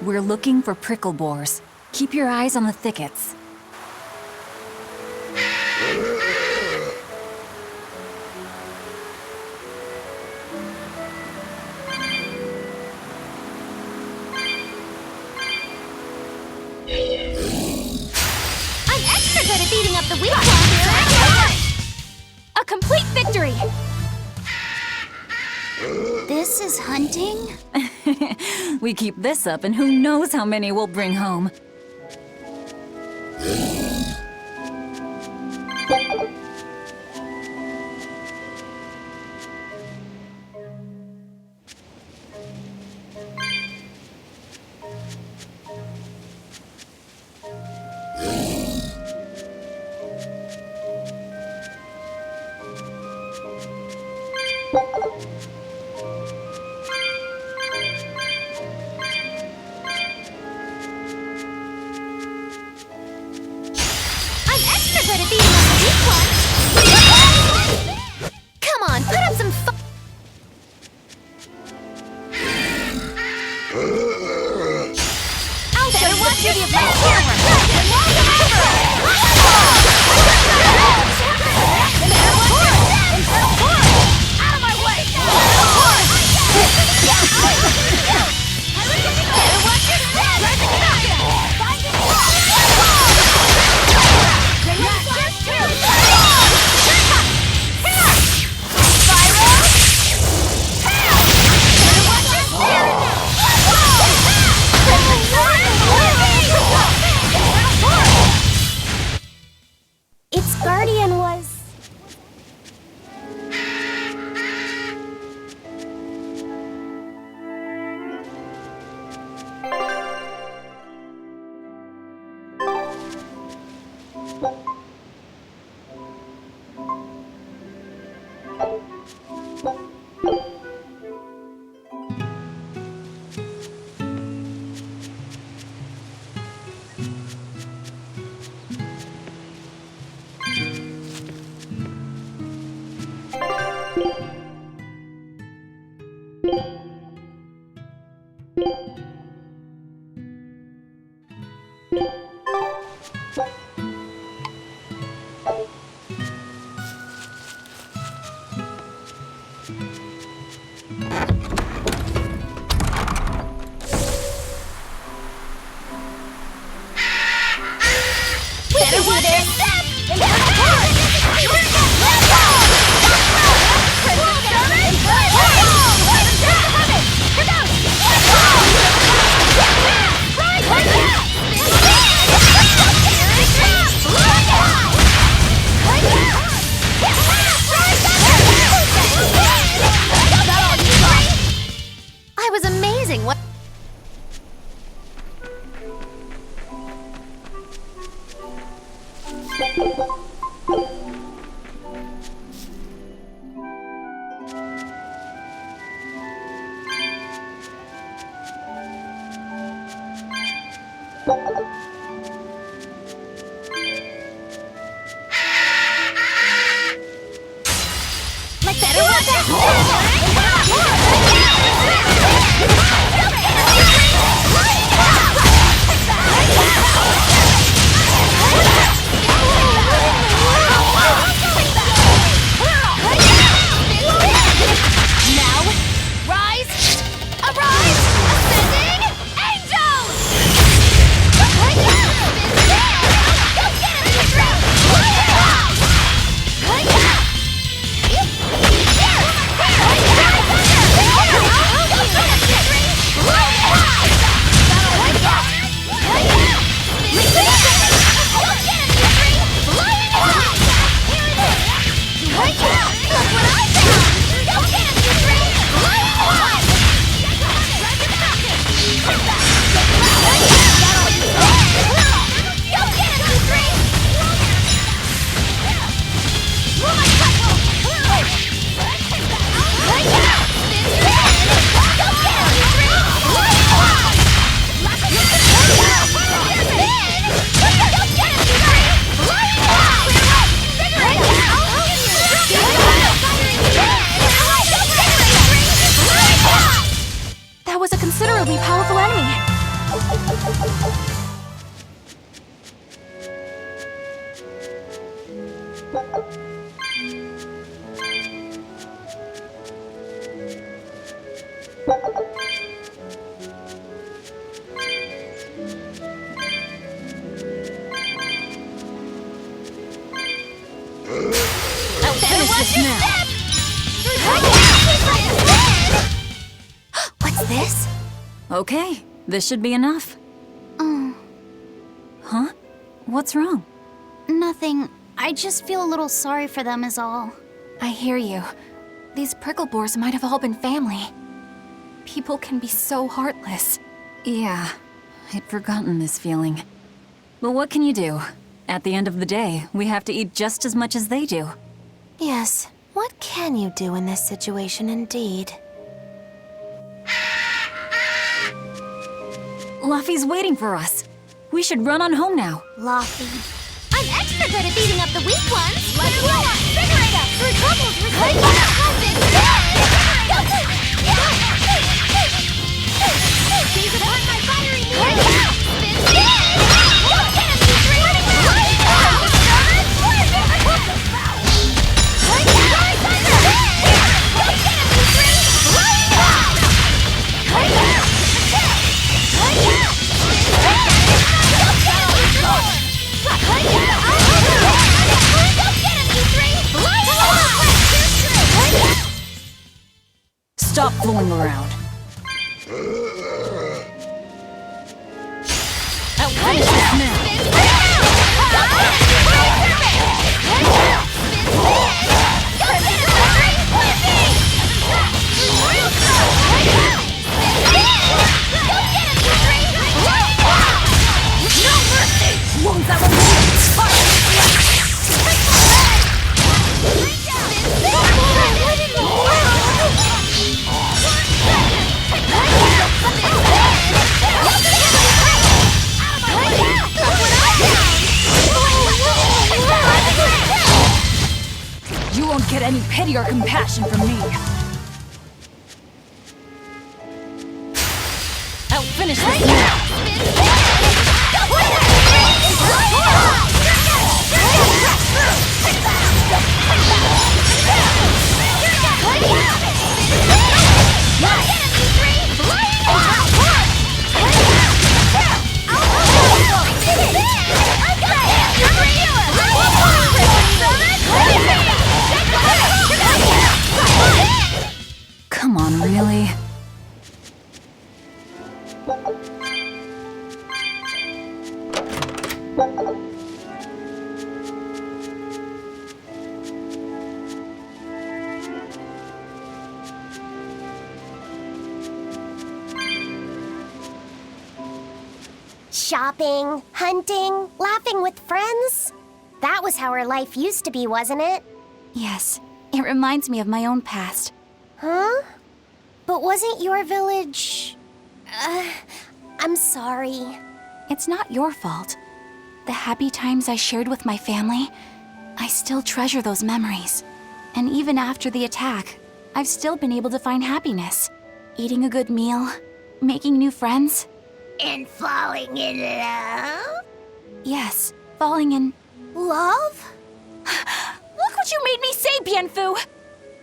We're looking for prickle boars. Keep your eyes on the thickets. I'm extra good at beating up the weak ones! A complete victory! This is hunting? We keep this up and who knows how many we'll bring home. Its guardian was... Better watch your step! Into the forest! Here we go! Let's go! Princess Charming! Let's go! Here goes! Let's go! Right! Here it comes! Let's go! I was amazing. What? Like better watch that! Now, rise, arise, ascending angels! Go get That was a considerably powerful enemy. What's this? Okay, this should be enough. Oh, Huh? What's wrong? nothing. I just feel a little sorry for them is all. I hear you. These prickle boars might have all been family. People can be so heartless. Yeah, I'd forgotten this feeling. But what can you do? At the end of the day, we have to eat just as much as they do. Yes. What can you do in this situation, indeed? Luffy's waiting for us. We should run on home now. Luffy. I'm extra good at beating up the weak ones. Let's go! Invigorate us! Your troubles recite These upon my fiery Stop fooling around. I'll finish this now. You won't get any pity or compassion from me. I'll finish this now. Shopping, hunting, laughing with friends. That was how our life used to be, wasn't it? Yes, it reminds me of my own past. Huh? But wasn't your village... I'm sorry. It's not your fault. The happy times I shared with my family, I still treasure those memories. And even after the attack, I've still been able to find happiness. Eating a good meal, making new friends. And falling in love? Yes, falling in... Love? Look what you made me say, Bienfu!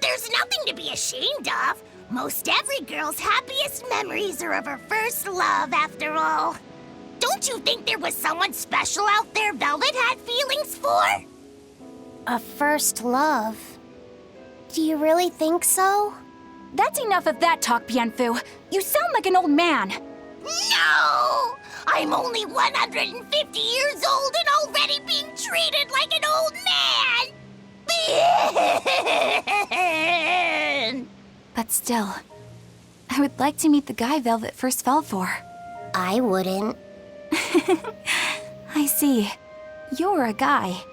There's nothing to be ashamed of. Most every girl's happiest memories are of her first love, after all. Don't you think there was someone special out there Velvet had feelings for? A first love? Do you really think so? That's enough of that talk, Bienfu. You sound like an old man. No! I'm only 150 years old and already being treated like an old man! But still, I would like to meet the guy Velvet first fell for. I wouldn't. I see. You're a guy.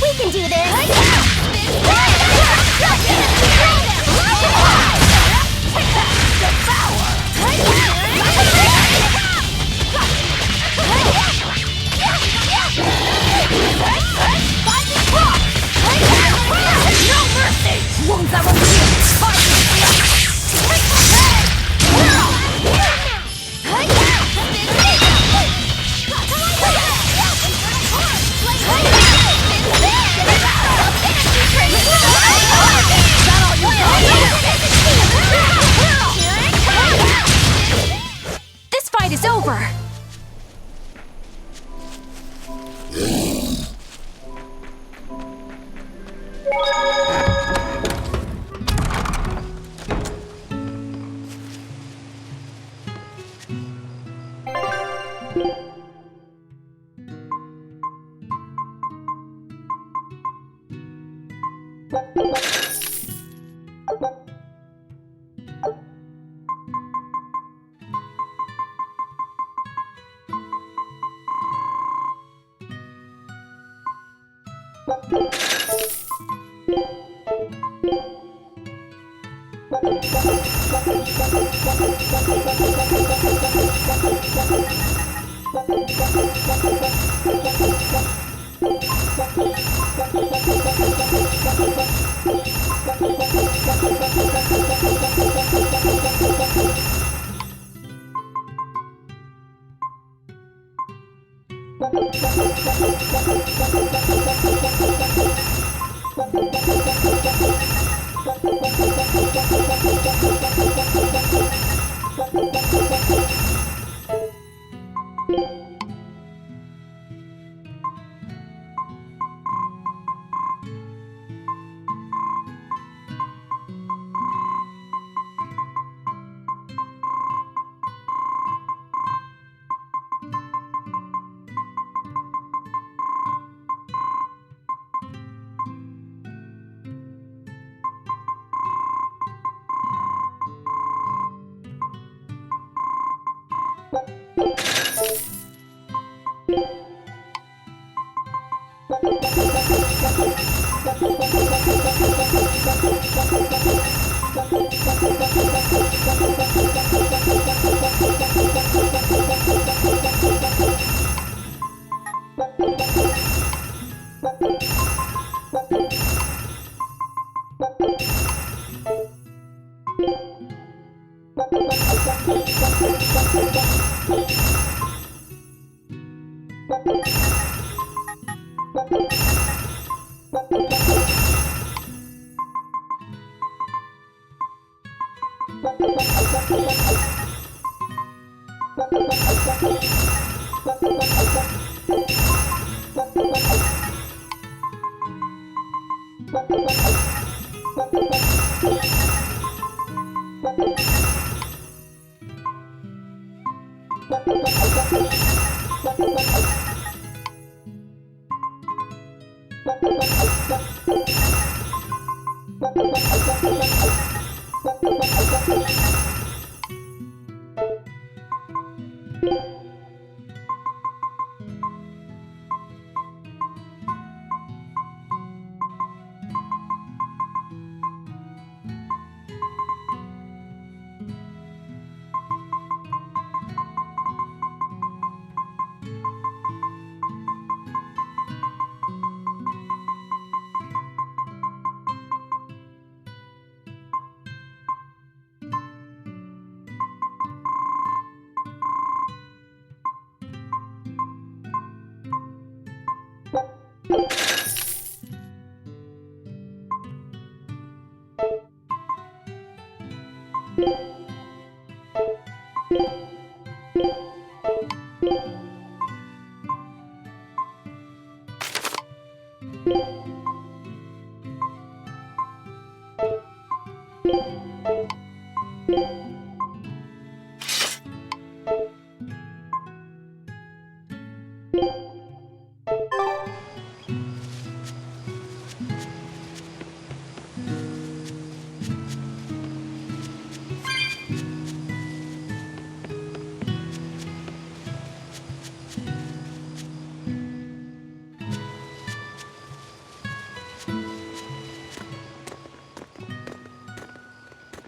We can do this! Wounds that will This fight is over!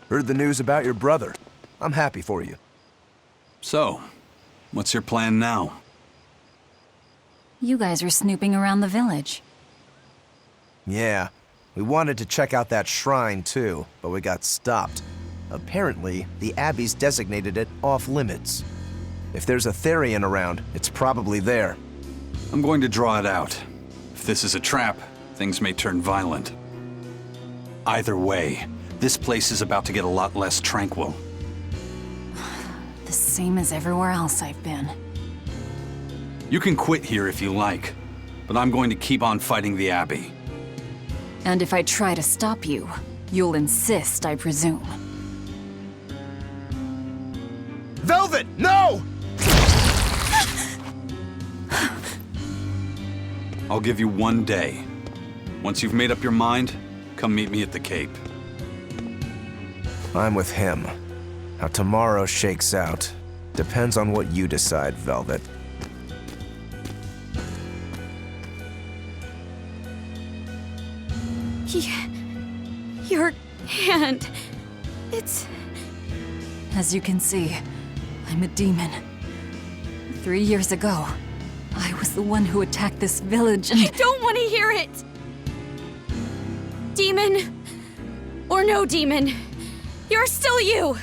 Heard the news about your brother. I'm happy for you. So, what's your plan now? You guys are snooping around the village. Yeah, we wanted to check out that shrine too, but we got stopped. Apparently, the Abbey's designated it off-limits. If there's a Therian around, it's probably there. I'm going to draw it out. If this is a trap, things may turn violent. Either way, this place is about to get a lot less tranquil. The same as everywhere else I've been. You can quit here if you like, but I'm going to keep on fighting the Abbey. And if I try to stop you, you'll insist, I presume. Velvet, no! I'll give you 1 day. Once you've made up your mind, come meet me at the Cape. I'm with him. How tomorrow shakes out depends on what you decide, Velvet. Your hand. It's... As you can see, I'm a demon. 3 years ago, I was the one who attacked this village and... I don't want to hear it! Demon, or no demon, you're still you!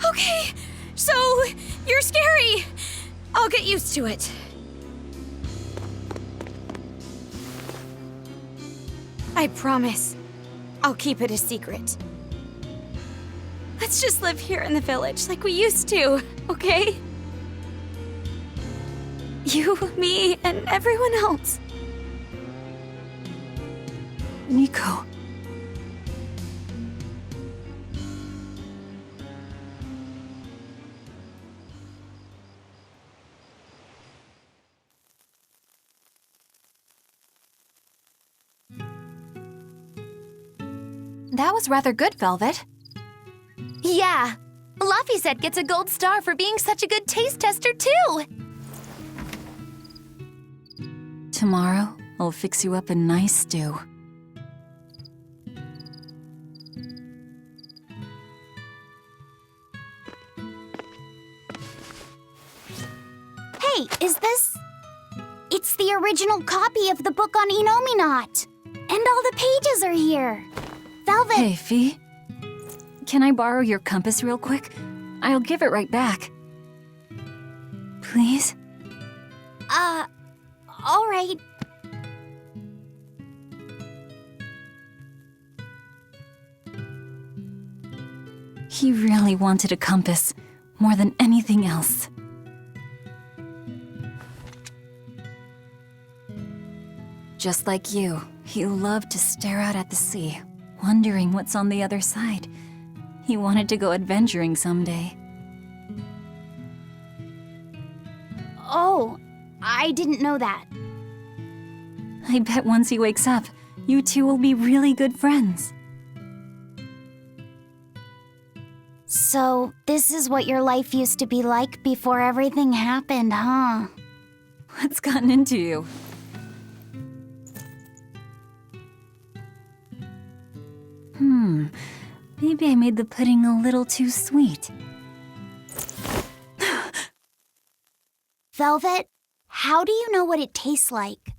Okay, so you're scary! I'll get used to it. I promise, I'll keep it a secret. Let's just live here in the village like we used to, okay? You, me, and everyone else. Nico. That was rather good, Velvet. Yeah. Laphicet gets a gold star for being such a good taste tester, too. Tomorrow, I'll fix you up a nice stew. Hey, is this... It's the original copy of the book on Enominat. And all the pages are here. Velvet... Hey, Fee. Can I borrow your compass real quick? I'll give it right back. Please? All right. He really wanted a compass, more than anything else. Just like you, he loved to stare out at the sea, wondering what's on the other side. He wanted to go adventuring someday. Oh, I didn't know that. I bet once he wakes up, you two will be really good friends. So, this is what your life used to be like before everything happened, huh? What's gotten into you? Maybe I made the pudding a little too sweet. Velvet, how do you know what it tastes like?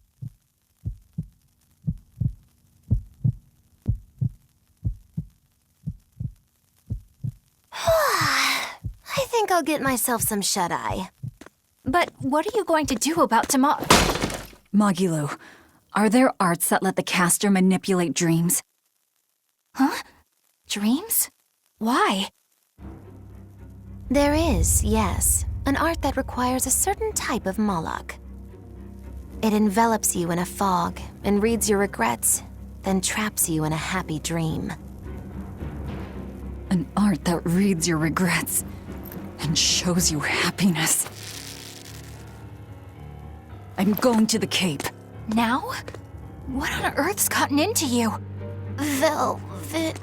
I think I'll get myself some shut-eye. But what are you going to do about Magilou, are there arts that let the caster manipulate dreams? Huh? Dreams? Why? There is, yes, an art that requires a certain type of Moloch. It envelops you in a fog and reads your regrets, then traps you in a happy dream. An art that reads your regrets and shows you happiness. I'm going to the Cape. Now? What on earth's gotten into you? Velvet.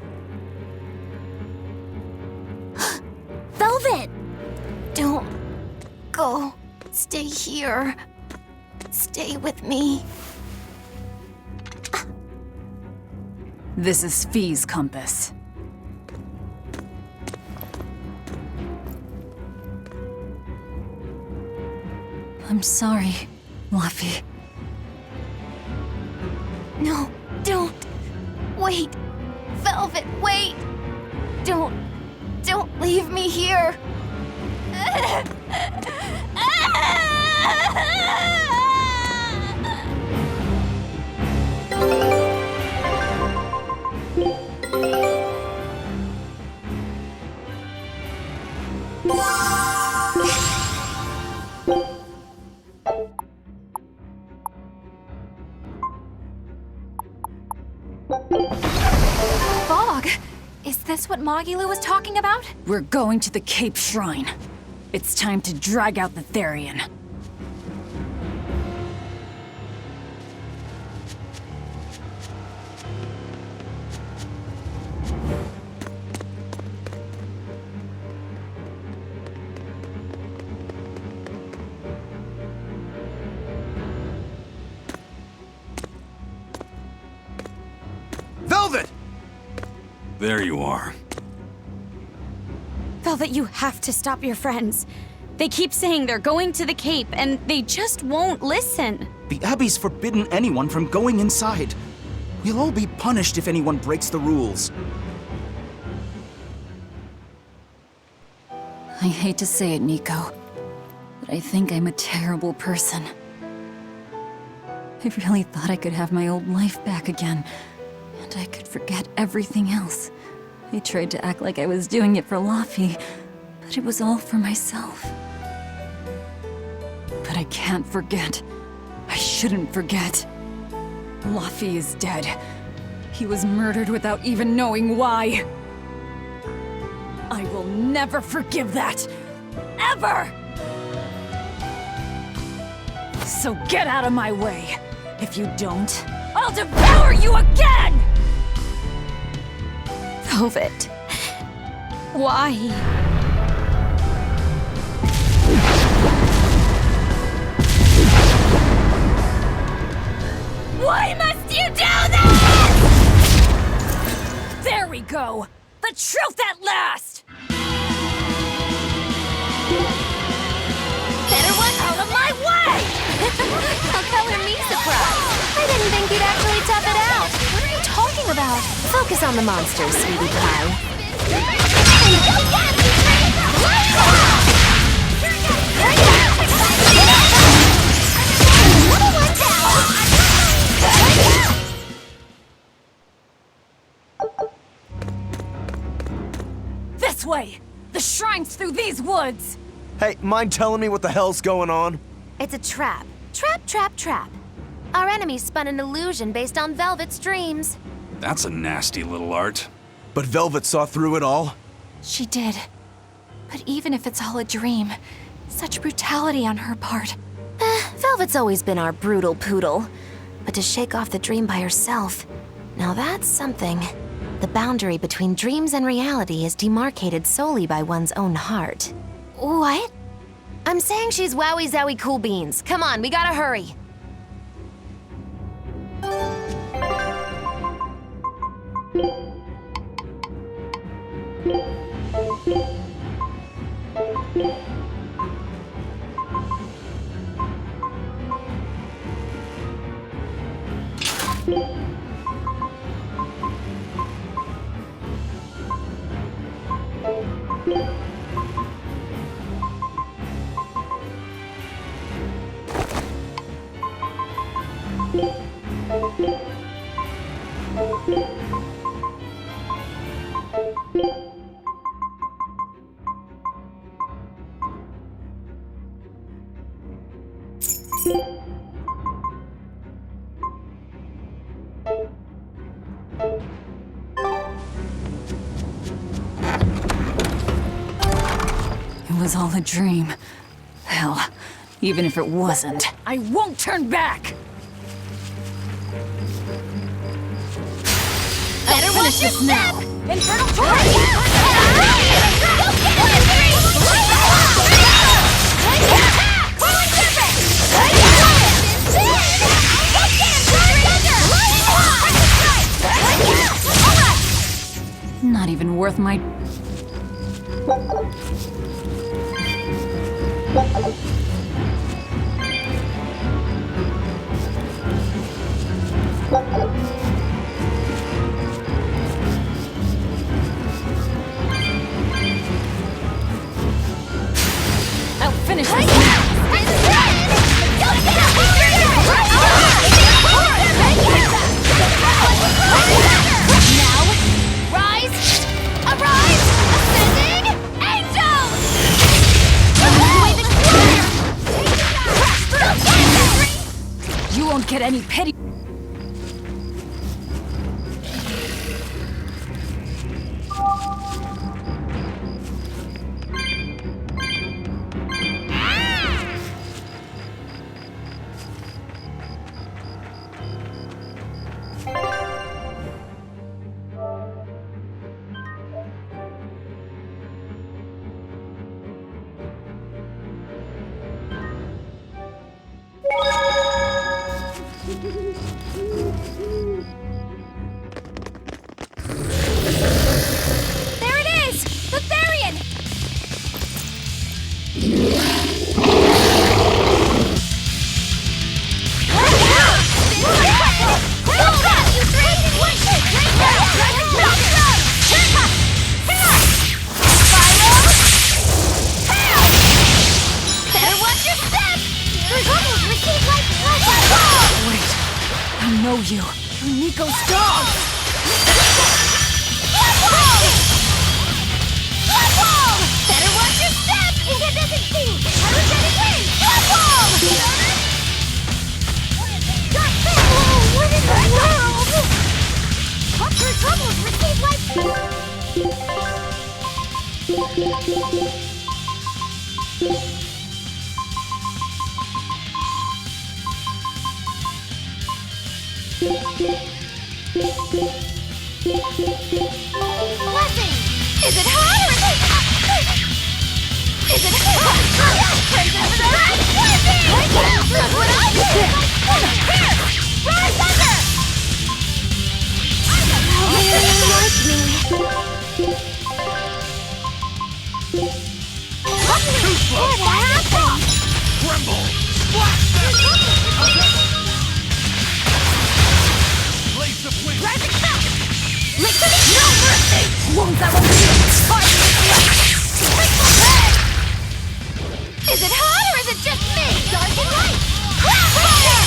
Velvet! Don't go. Stay here. Stay with me. This is Fee's compass. I'm sorry, Laffy. No, don't. Wait. Velvet, wait. Don't leave me here. Fog? Is this what Magilou was talking about? We're going to the Cape Shrine. It's time to drag out the Therian. Velvet! There you are. Velvet, you have to stop your friends. They keep saying they're going to the Cape, and they just won't listen. The Abbey's forbidden anyone from going inside. We'll all be punished if anyone breaks the rules. I hate to say it, Nico, but I think I'm a terrible person. I really thought I could have my old life back again, and I could forget everything else. I tried to act like I was doing it for Laffy, but it was all for myself. But I can't forget. I shouldn't forget. Laffy is dead. He was murdered without even knowing why. I will never forgive that. Ever! So get out of my way. If you don't, I'll devour you again! Velvet. Why? Why must you do this? There we go. The truth at last! Better one out of my way! How color me surprised. I didn't think you'd actually tough it out. What are you talking about? Focus on the monsters, sweetie pie. This way! The shrine's through these woods! Hey, mind telling me what the hell's going on? It's a trap. Trap, trap, trap. Our enemy spun an illusion based on Velvet's dreams. That's a nasty little art. But Velvet saw through it all? She did. But even if it's all a dream, such brutality on her part. Velvet's always been our brutal poodle. But to shake off the dream by herself, now that's something. The boundary between dreams and reality is demarcated solely by one's own heart. What? I'm saying she's wowie zowie cool beans. Come on, we gotta hurry. It was all a dream. Hell, even if it wasn't, I won't turn back! Better watch your step! Infernal Not even worth my... I'll finish this Now, rise, arise, ascending angels! You won't get any pity. There it is! The Therian! Better watch your step! Your bubbles receive like Wait, I know you. You're Nico's dog! Better watch your step! Incandescent King! Energetic Wind! Level! What in the world? Watch your troubles receive Blessing! Is it hot or is it hot? Princess Red Blessing! Look what I did! Here! Rise under! What happened? Tremble! Splash them! Blaze of wind! Rising Falcon! No mercy! Won't that one be Is it hot or is it just me? Dark and light! Crash fire!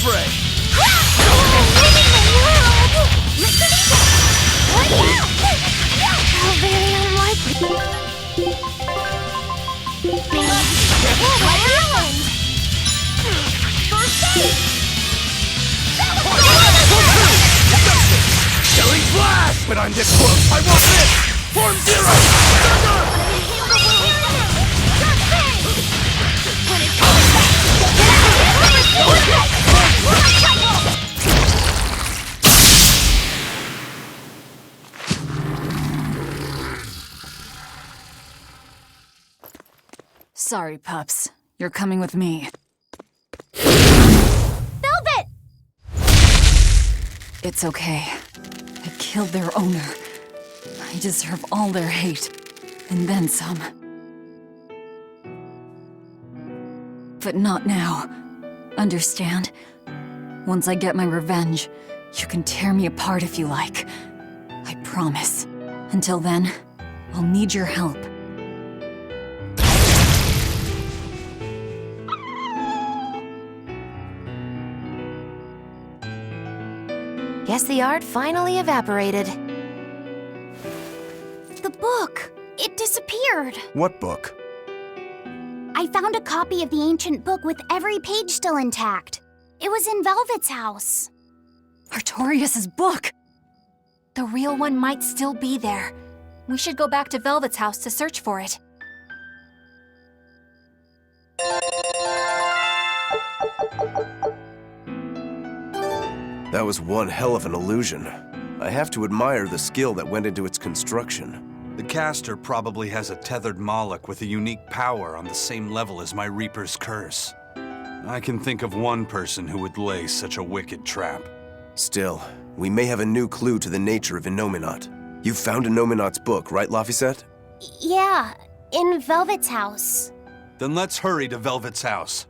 fray! How very unlikely. What happened? First aid! Killing flash! But I'm this close, I won't miss! Form zero! Sorry, pups. You're coming with me. Velvet! It's okay. I killed their owner. I deserve all their hate. And then some. But not now. Understand? Once I get my revenge, you can tear me apart if you like. I promise. Until then, I'll need your help. Guess the art finally evaporated. The book! It disappeared! What book? I found a copy of the ancient book with every page still intact. It was in Velvet's house. Artorias' book! The real one might still be there. We should go back to Velvet's house to search for it. That was one hell of an illusion. I have to admire the skill that went into its construction. The caster probably has a tethered Moloch with a unique power on the same level as my Reaper's curse. I can think of one person who would lay such a wicked trap. Still, we may have a new clue to the nature of Innominat. You found Innominat's book, right, Laphicet? Yeah, in Velvet's house. Then let's hurry to Velvet's house.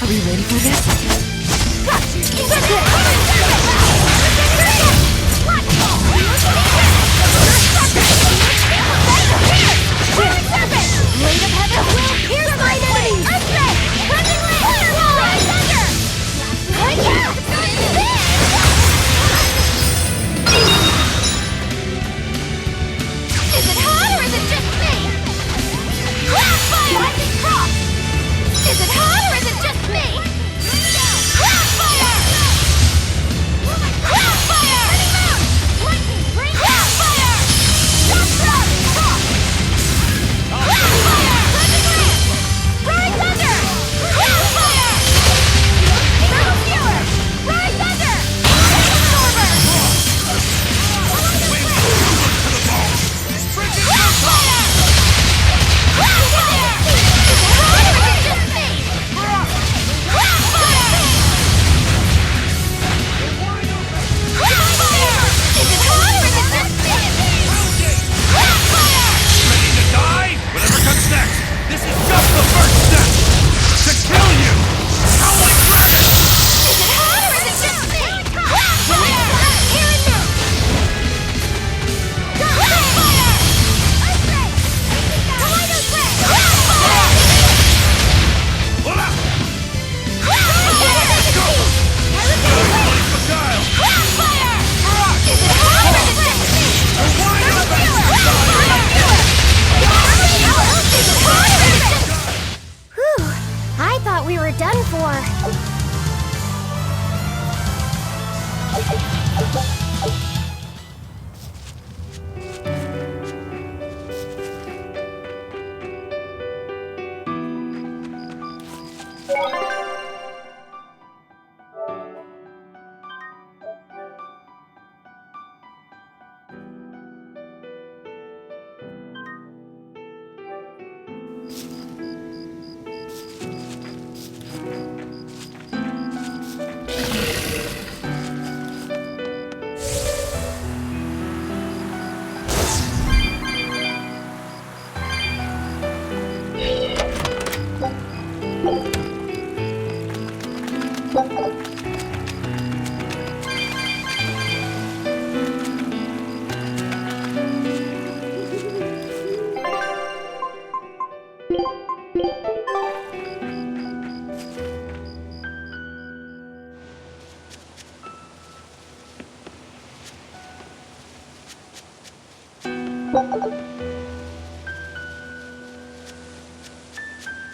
Are we ready for this? Blade of Heaven will pierce my enemies! Earthquake! Crushing Wave! Firewall! Rise Thunder! Break out! Is it hot or is it just me? Crossfire! Lightning Cross! Is it hot or is it just me? Crossfire!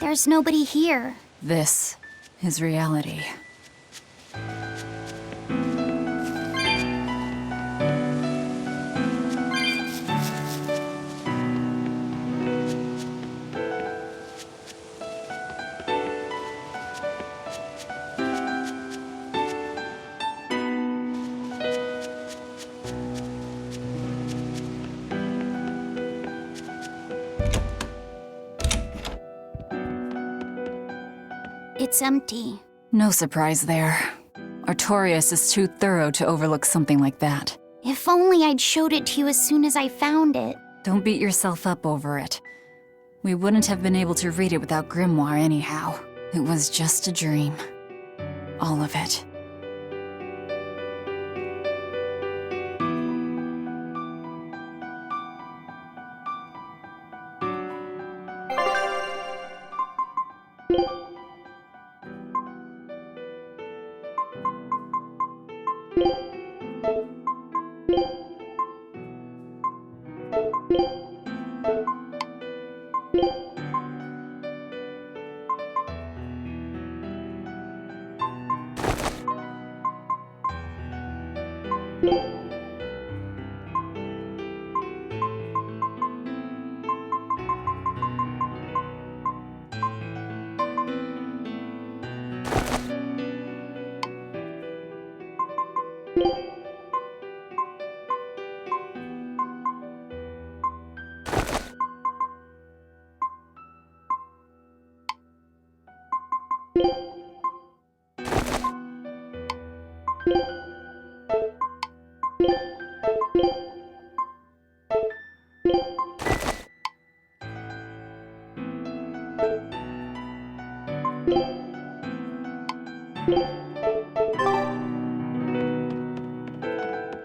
There's nobody here. This is reality. It's empty. No surprise there. Artorias is too thorough to overlook something like that. If only I'd showed it to you as soon as I found it. Don't beat yourself up over it. We wouldn't have been able to read it without Grimoire anyhow. It was just a dream. All of it.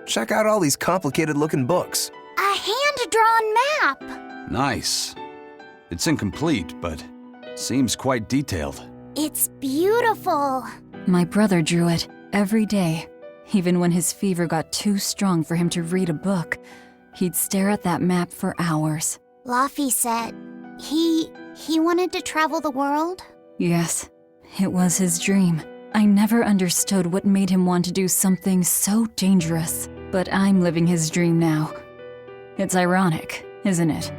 Check out all these complicated-looking books. A hand-drawn map! Nice. It's incomplete, but seems quite detailed. It's beautiful. My brother drew it every day. Even when his fever got too strong for him to read a book, he'd stare at that map for hours. Laufey said he wanted to travel the world? Yes, it was his dream. I never understood what made him want to do something so dangerous. But I'm living his dream now. It's ironic, isn't it?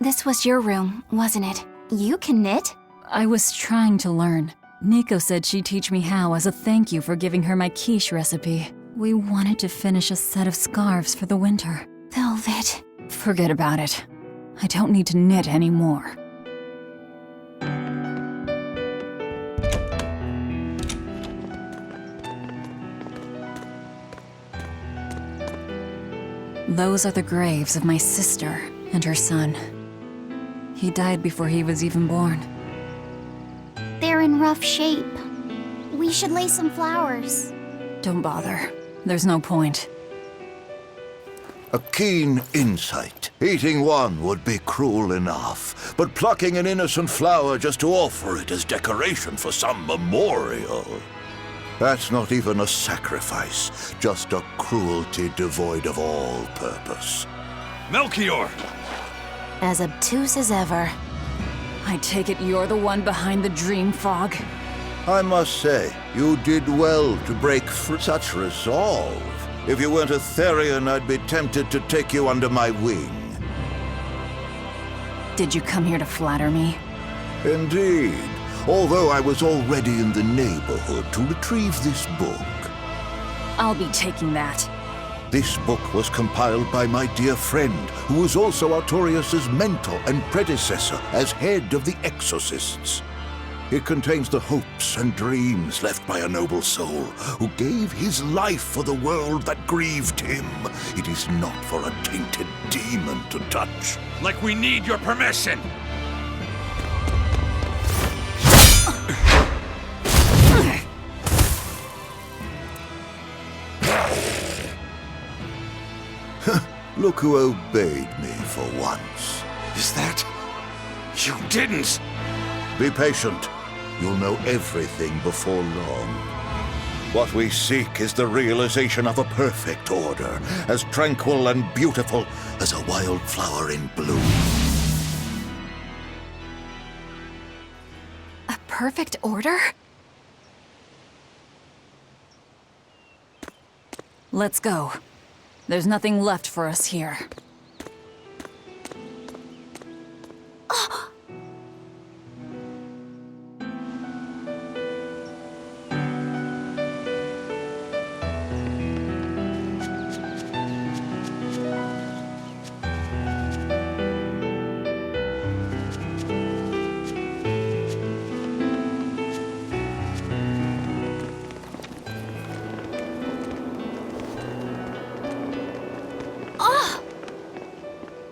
This was your room, wasn't it? You can knit. I was trying to learn. Nico said she'd teach me how as a thank you for giving her my quiche recipe. We wanted to finish a set of scarves for the winter. Velvet. Forget about it. I don't need to knit anymore. Those are the graves of my sister and her son. He died before he was even born. They're in rough shape. We should lay some flowers. Don't bother. There's no point. A keen insight. Eating one would be cruel enough, but plucking an innocent flower just to offer it as decoration for some memorial. That's not even a sacrifice, just a cruelty devoid of all purpose. Melchior! As obtuse as ever. I take it you're the one behind the dream fog? I must say, you did well to break through such resolve. If you weren't a Therian, I'd be tempted to take you under my wing. Did you come here to flatter me? Indeed. Although I was already in the neighborhood to retrieve this book. I'll be taking that. This book was compiled by my dear friend, who was also Artorias' mentor and predecessor as head of the Exorcists. It contains the hopes and dreams left by a noble soul who gave his life for the world that grieved him. It is not for a tainted demon to touch. Like we need your permission! Look who obeyed me for once. Is that... You didn't! Be patient. you'll know everything before long. What we seek is the realization of a perfect order, as tranquil and beautiful as a wildflower in bloom. A perfect order? Let's go. There's nothing left for us here.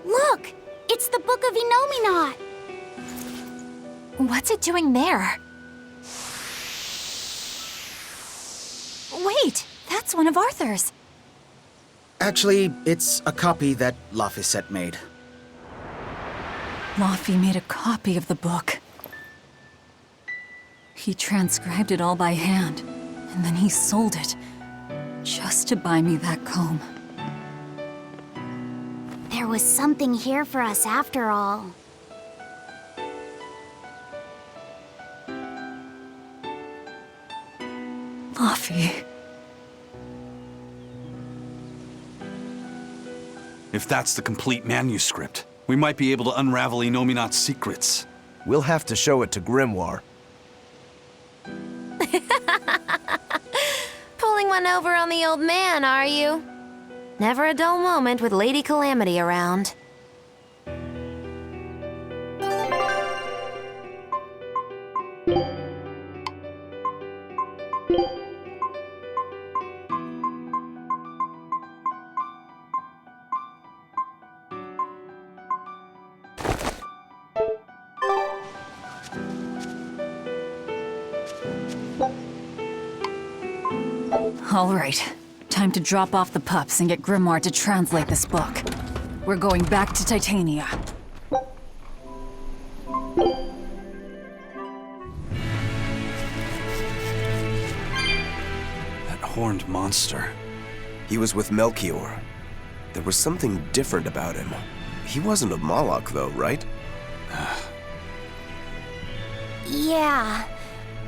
Look! It's the Book of Enominat! What's it doing there? Wait, that's one of Arthur's. Actually, it's a copy that Laphicet made. Laffy made a copy of the book. He transcribed it all by hand, and then he sold it, just to buy me that comb. There was something here for us after all. Laffy. If that's the complete manuscript, we might be able to unravel Enominat's secrets. We'll have to show it to Grimoire. Pulling one over on the old man, are you? Never a dull moment with Lady Calamity around. All right. Time to drop off the pups and get Grimoire to translate this book. We're going back to Titania. That horned monster. He was with Melchior. There was something different about him. He wasn't a Moloch, though, right? Yeah,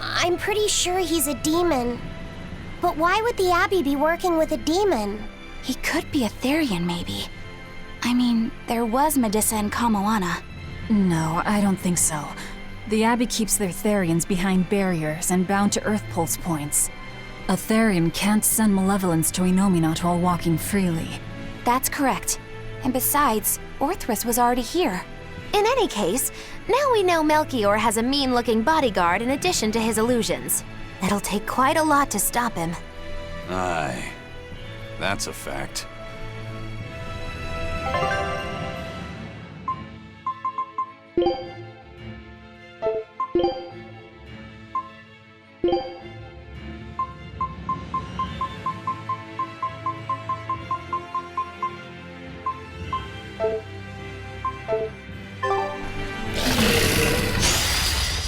I'm pretty sure he's a demon. But why would the Abbey be working with a demon? He could be a Therian, maybe. I mean, there was Medissa and Kamoana. No, I don't think so. The Abbey keeps their Therians behind barriers and bound to Earth Pulse points. A Therian can't send malevolence to Enominat while walking freely. That's correct. And besides, Orthrus was already here. In any case, now we know Melchior has a mean-looking bodyguard in addition to his illusions. It'll take quite a lot to stop him. Aye. That's a fact.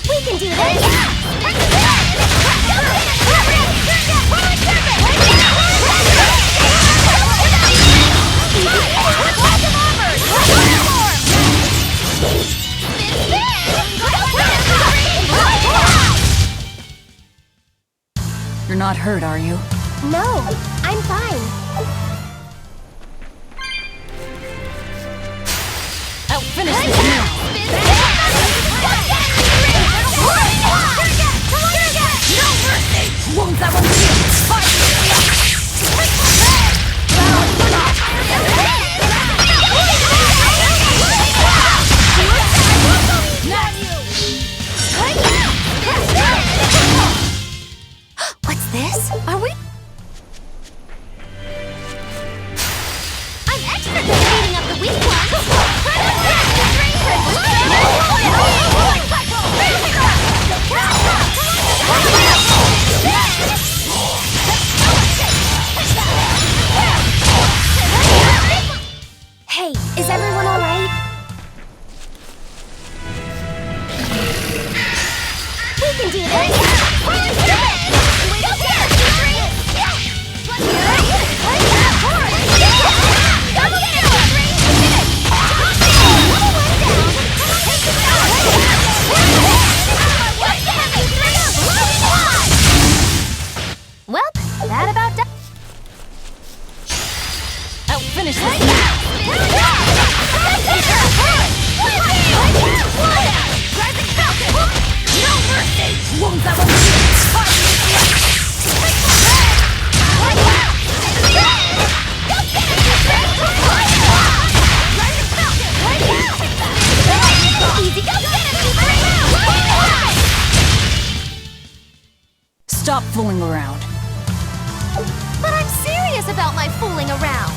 We can do this! You're not hurt, are you? No, I'm fine. I'll finish this now! No mercy! Won't that one see? What's this? Are we? I'm expert at beating up the weak ones. That about does. I'll finish this. No mercy! Won't that one Stop fooling around. But I'm serious about my fooling around.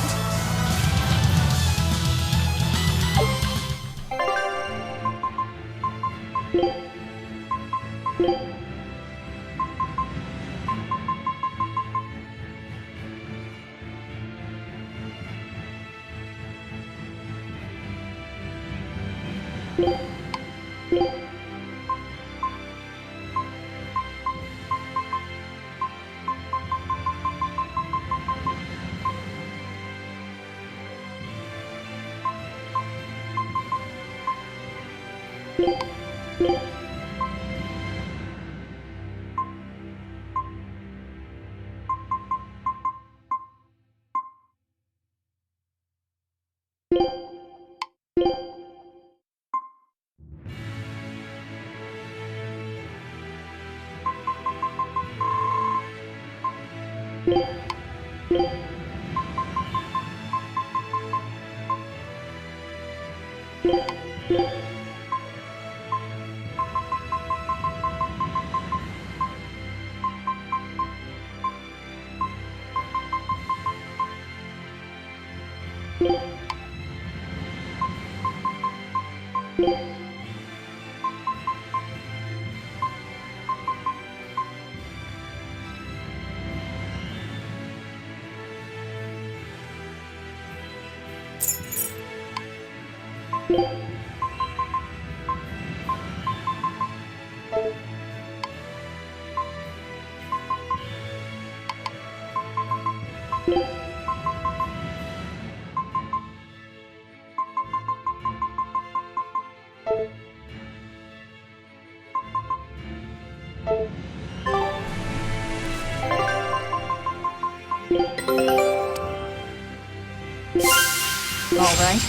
All right.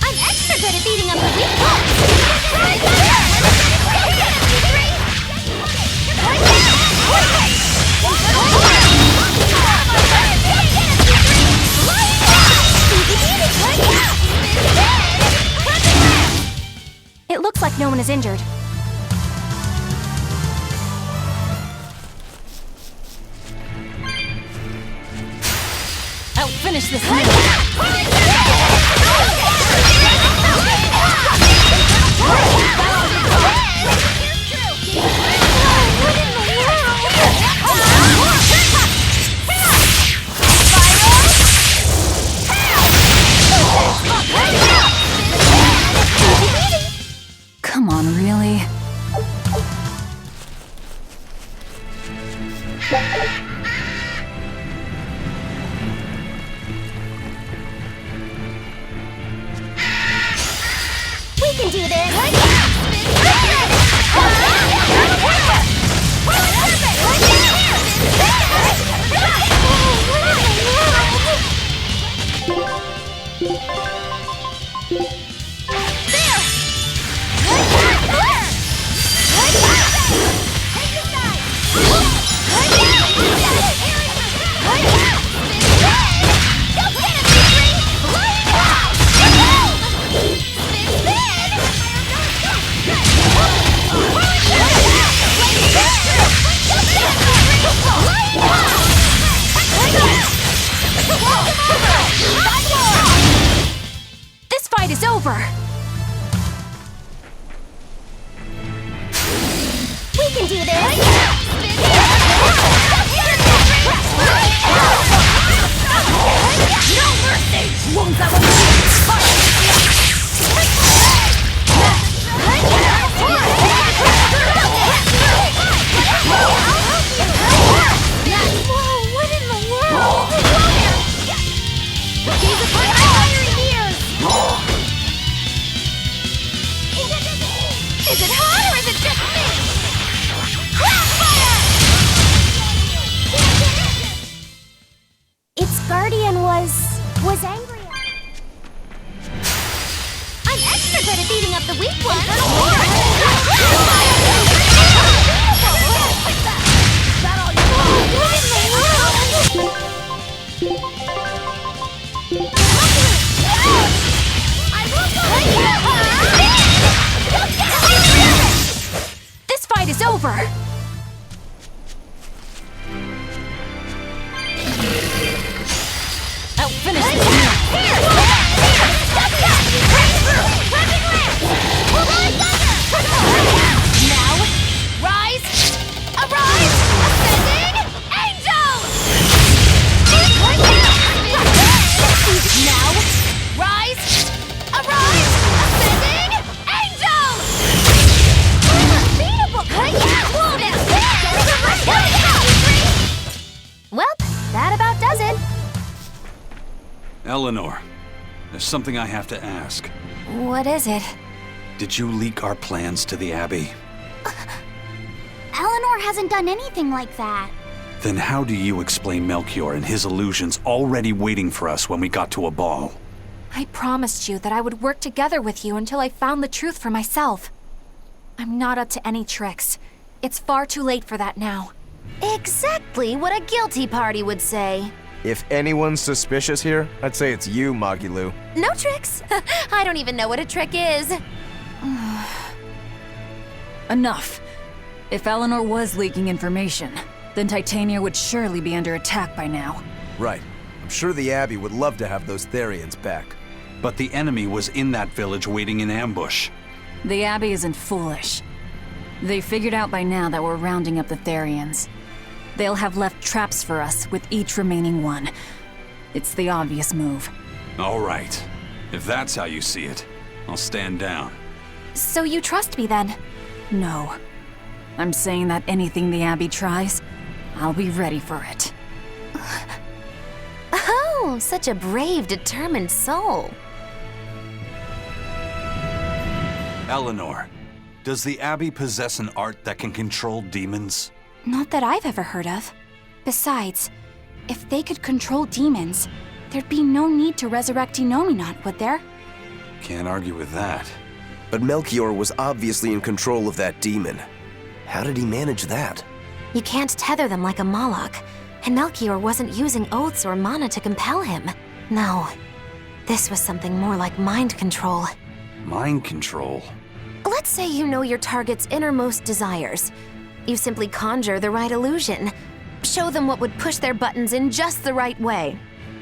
I'm extra good at beating up the weak points! It looks like no one is injured. I'll finish this. Come on, really? We can do this! This fight is over! We can do this! No mercy! Won't that one Whoa, what in the world? This fight is over! I'll finish this Now, rise! Arise! Ascending angel! Now, rise! Arise! Ascending angel! Well, that about does it. Eleanor, there's something I have to ask. What is it? Did you leak our plans to the Abbey? Eleanor hasn't done anything like that. Then how do you explain Melchior and his illusions already waiting for us when we got to a ball? I promised you that I would work together with you until I found the truth for myself. I'm not up to any tricks. It's far too late for that now. Exactly what a guilty party would say. If anyone's suspicious here, I'd say it's you, Magilu. No tricks. I don't even know what a trick is. Enough. If Eleanor was leaking information, then Titania would surely be under attack by now. Right. I'm sure the Abbey would love to have those Therians back. But the enemy was in that village waiting in ambush. The Abbey isn't foolish. They figured out by now that we're rounding up the Therians. They'll have left traps for us with each remaining one. It's the obvious move. All right. If that's how you see it, I'll stand down. So you trust me then? No. I'm saying that anything the Abbey tries, I'll be ready for it. Oh, such a brave, determined soul. Eleanor, does the Abbey possess an art that can control demons? Not that I've ever heard of. Besides, if they could control demons, there'd be no need to resurrect Innominat, would there? Can't argue with that. But Melchior was obviously in control of that demon. How did he manage that? You can't tether them like a Moloch, and Melchior wasn't using oaths or mana to compel him. No, this was something more like mind control. Mind control? Let's say you know your target's innermost desires. You simply conjure the right illusion. Show them what would push their buttons in just the right way.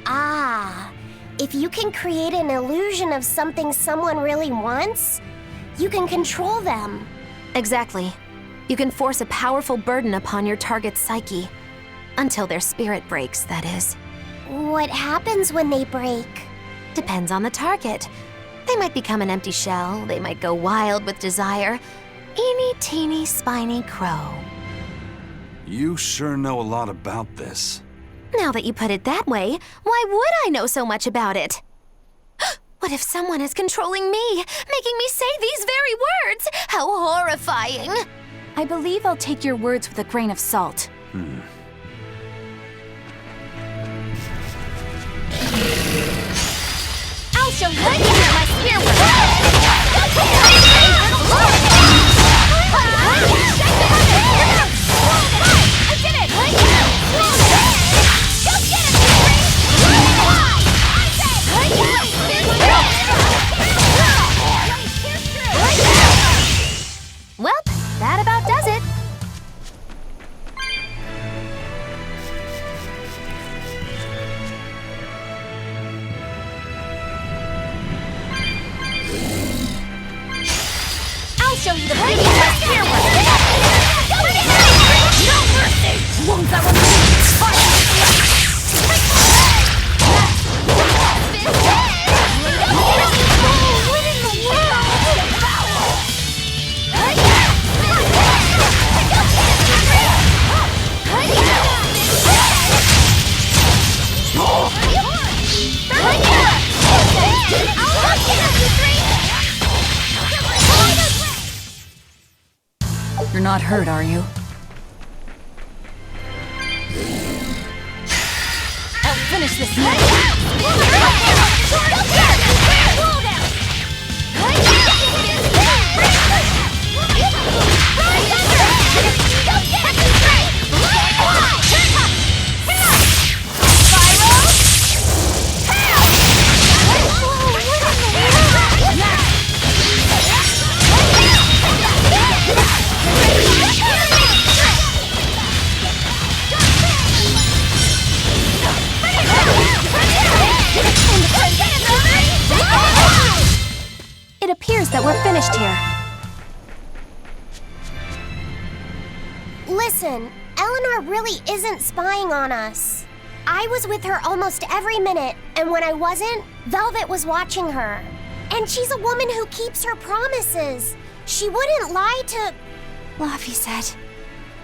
Ah, if you can create an illusion of something someone really wants, you can control them. Exactly. You can force a powerful burden upon your target's psyche. Until their spirit breaks, that is. What happens when they break? Depends on the target. They might become an empty shell, they might go wild with desire. Eeny teeny spiny crow. You sure know a lot about this. Now that you put it that way, why would I know so much about it? What if someone is controlling me, making me say these very words? How horrifying! I believe I'll take your words with a grain of salt. I'll show you my spear work! I did it! Go get it, well, that about does it. I'll show you the beauty of my spear work! No mercy! Wounds that will what in the You're not hurt, are you? I'll finish this that we're finished here. Listen, Eleanor really isn't spying on us. I was with her almost every minute, and when I wasn't, Velvet was watching her. And she's a woman who keeps her promises. She wouldn't lie to... Laphicet.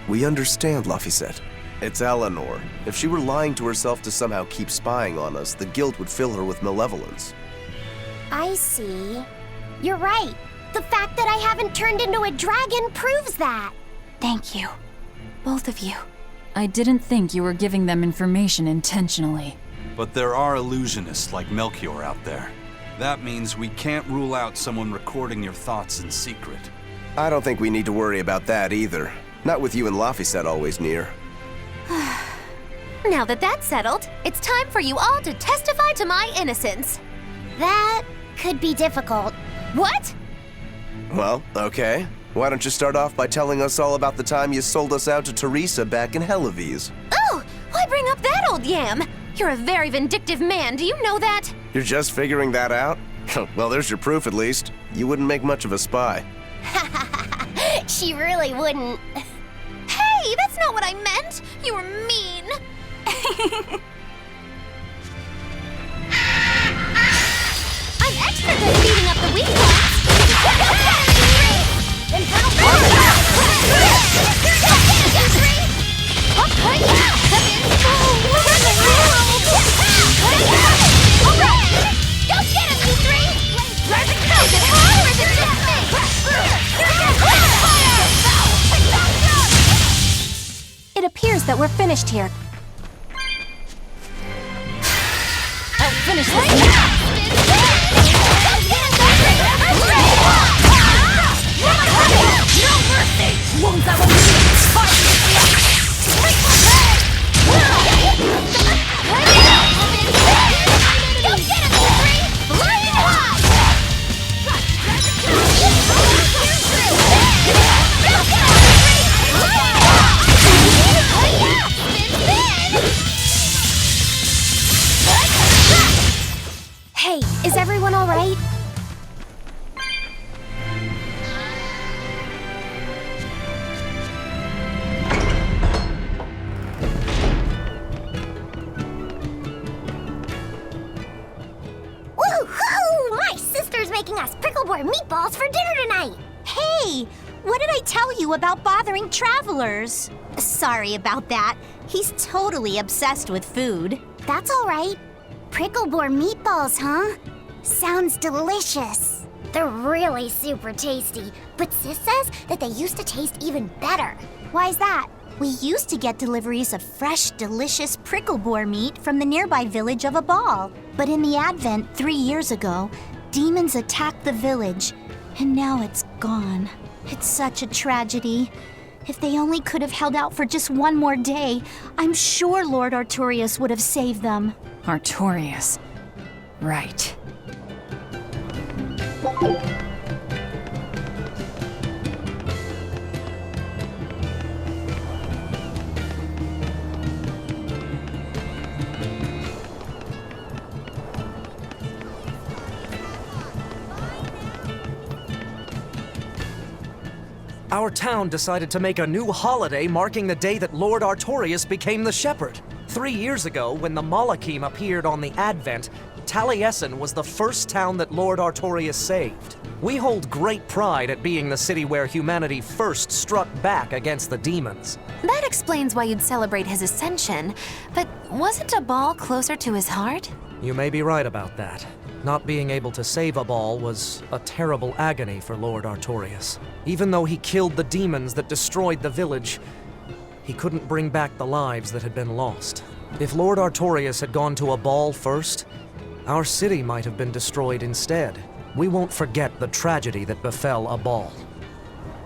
We understand, Laphicet. It's Eleanor. If she were lying to herself to somehow keep spying on us, the guilt would fill her with malevolence. I see. You're right. The fact that I haven't turned into a dragon proves that. Thank you. Both of you. I didn't think you were giving them information intentionally. But there are illusionists like Melchior out there. That means we can't rule out someone recording your thoughts in secret. I don't think we need to worry about that either. Not with you and Laphicet always near. Now that that's settled, it's time for you all to testify to my innocence. That could be difficult. What? Well, okay. Why don't you start off by telling us all about the time you sold us out to Teresa back in Helives? Oh, why bring up that old yam? You're a very vindictive man, do you know that? You're just figuring that out? Well, there's your proof at least. You wouldn't make much of a spy. She really wouldn't. Hey, that's not what I meant! You were mean! I'm extra good at beating up the weak ones! Infernal Go get him, you three! Rising Velvet, power is It appears that we're finished here. I'll finish this now! No mercy! Wounds I will Go get him, you three! Flying high! Hey, is everyone all right? Woohoo! My sister's making us pickleboard meatballs for dinner tonight! Hey! What did I tell you about bothering travelers? Sorry about that. He's totally obsessed with food. That's all right. Pickleboard meatballs, huh? Sounds delicious. They're really super tasty, but Sis says that they used to taste even better. Why's that? We used to get deliveries of fresh, delicious prickleboar meat from the nearby village of Abal. But in the Advent 3 years ago, demons attacked the village, and now it's gone. It's such a tragedy. If they only could have held out for just one more day, I'm sure Lord Artorius would have saved them. Artorius. Right. Our town decided to make a new holiday marking the day that Lord Artorius became the Shepherd. 3 years ago, when the Malachim appeared on the Advent, Taliesin was the first town that Lord Artorius saved. We hold great pride at being the city where humanity first struck back against the demons. That explains why you'd celebrate his ascension, but wasn't Abal closer to his heart? You may be right about that. Not being able to save Abal was a terrible agony for Lord Artorius. Even though he killed the demons that destroyed the village, he couldn't bring back the lives that had been lost. If Lord Artorius had gone to Abal first, our city might have been destroyed instead. We won't forget the tragedy that befell Abal.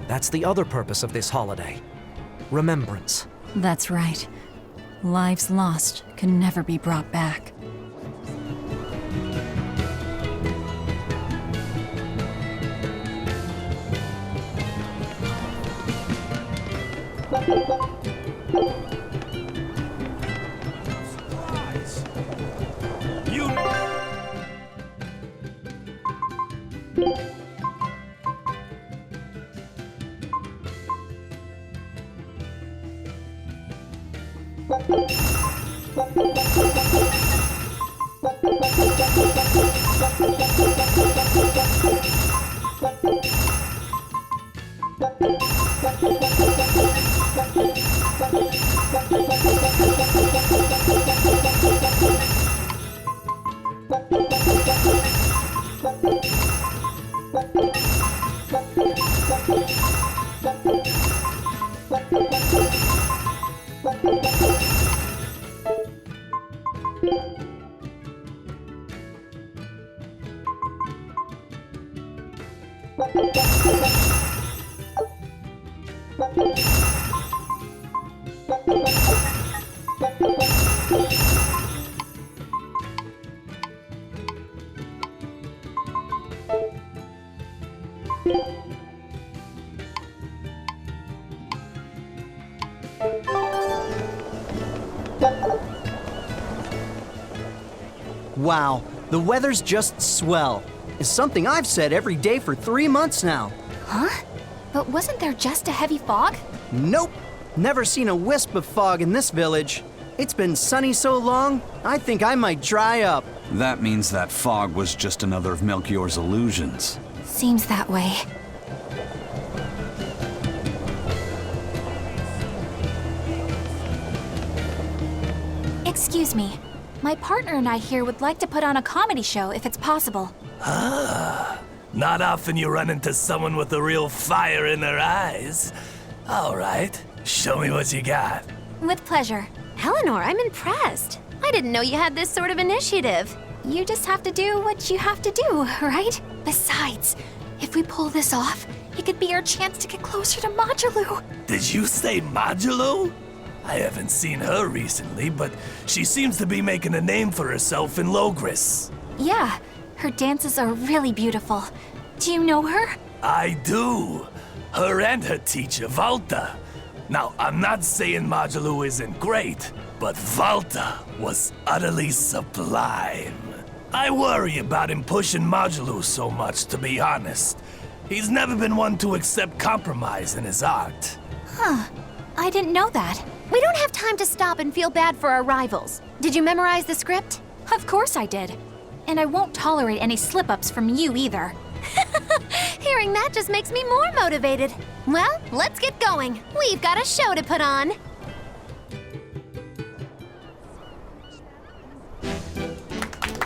That's the other purpose of this holiday. Remembrance. That's right. Lives lost can never be brought back. Wow, the weather's just swell. It's something I've said every day for 3 months now. Huh? But wasn't there just a heavy fog? Nope. Never seen a wisp of fog in this village. It's been sunny so long, I think I might dry up. That means that fog was just another of Melchior's illusions. Seems that way. Excuse me. My partner and I here would like to put on a comedy show if it's possible. Ah, not often you run into someone with a real fire in their eyes. All right, show me what you got. With pleasure. Eleanor, I'm impressed. I didn't know you had this sort of initiative. You just have to do what you have to do, right? Besides, if we pull this off, it could be our chance to get closer to Majulu. Did you say Majulu? I haven't seen her recently, but she seems to be making a name for herself in Logris. Yeah, her dances are really beautiful. Do you know her? I do. Her and her teacher, Valta. Now, I'm not saying Majulu isn't great, but Valta was utterly sublime. I worry about him pushing Majulu so much, to be honest. He's never been one to accept compromise in his art. Huh. I didn't know that. We don't have time to stop and feel bad for our rivals. Did you memorize the script? Of course I did. And I won't tolerate any slip-ups from you either. Hearing that just makes me more motivated. Well, let's get going. We've got a show to put on.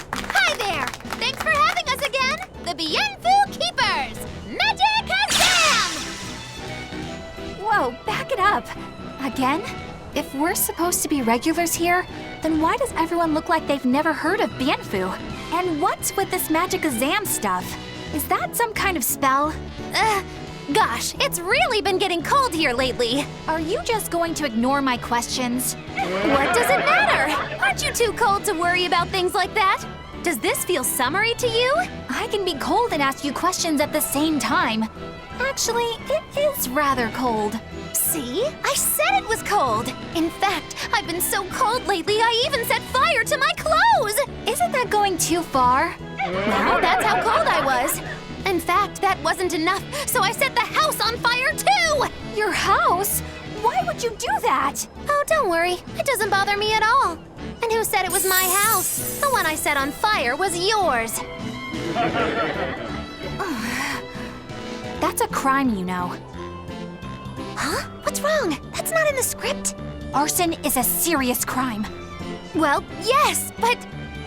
Hi there! Thanks for having us again! The Bienfu Keepers! Magicazam! Whoa, back it up. Again? If we're supposed to be regulars here, then why does everyone look like they've never heard of Bienfu? And what's with this Magicazam stuff? Is that some kind of spell? Gosh, it's really been getting cold here lately. Are you just going to ignore my questions? What does it matter? Aren't you too cold to worry about things like that? Does this feel summery to you? I can be cold and ask you questions at the same time. Actually, it is rather cold. See? I said it was cold. In fact, I've been so cold lately, I even set fire to my clothes. Isn't that going too far? Well, that's how cold I was. In fact, that wasn't enough, so I set the house on fire too! Your house? Why would you do that? Oh, don't worry. It doesn't bother me at all. And who said it was my house? The one I set on fire was yours. That's a crime, you know. Huh? What's wrong? That's not in the script. Arson is a serious crime. Well, yes, but...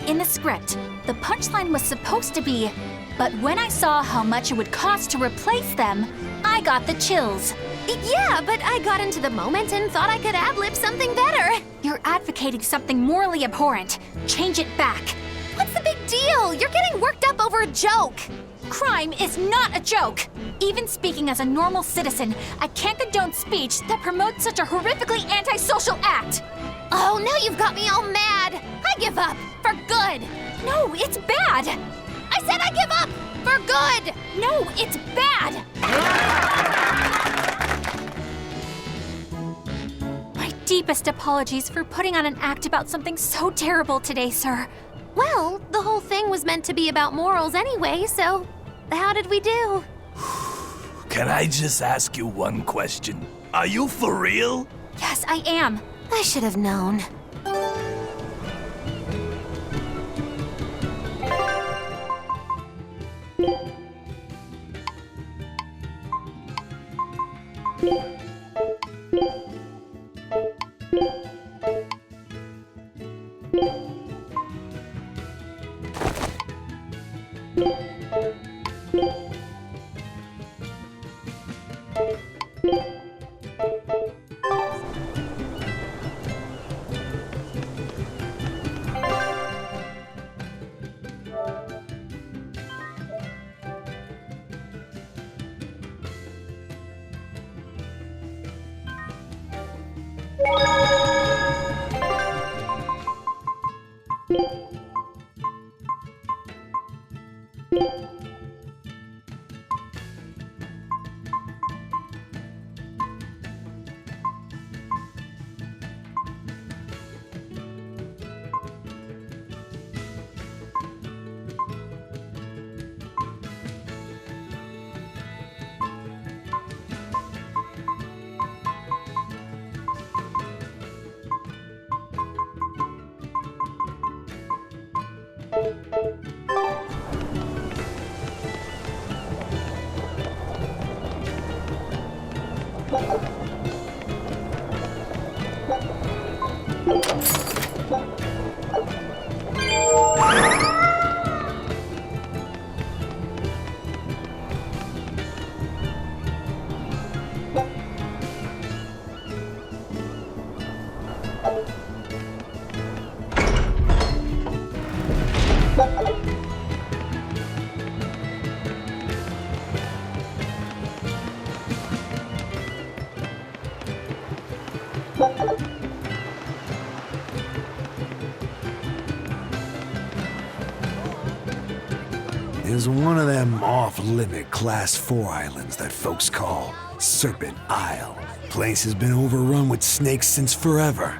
In the script, the punchline was supposed to be, but when I saw how much it would cost to replace them, I got the chills. Yeah, but I got into the moment and thought I could ad-lib something better. You're advocating something morally abhorrent. Change it back. What's the big deal? You're getting worked up over a joke. Crime is not a joke. Even speaking as a normal citizen, I can't condone speech that promotes such a horrifically antisocial act. Oh, now you've got me all mad. I give up. For good. No, it's bad. I said I give up. For good. No, it's bad. My deepest apologies for putting on an act about something so terrible today, sir. Well, the whole thing was meant to be about morals anyway, so how did we do? Can I just ask you one question? Are you for real? Yes, I am. I should have known. There's one of them off-limit Class 4 islands that folks call Serpent Isle. Place has been overrun with snakes since forever.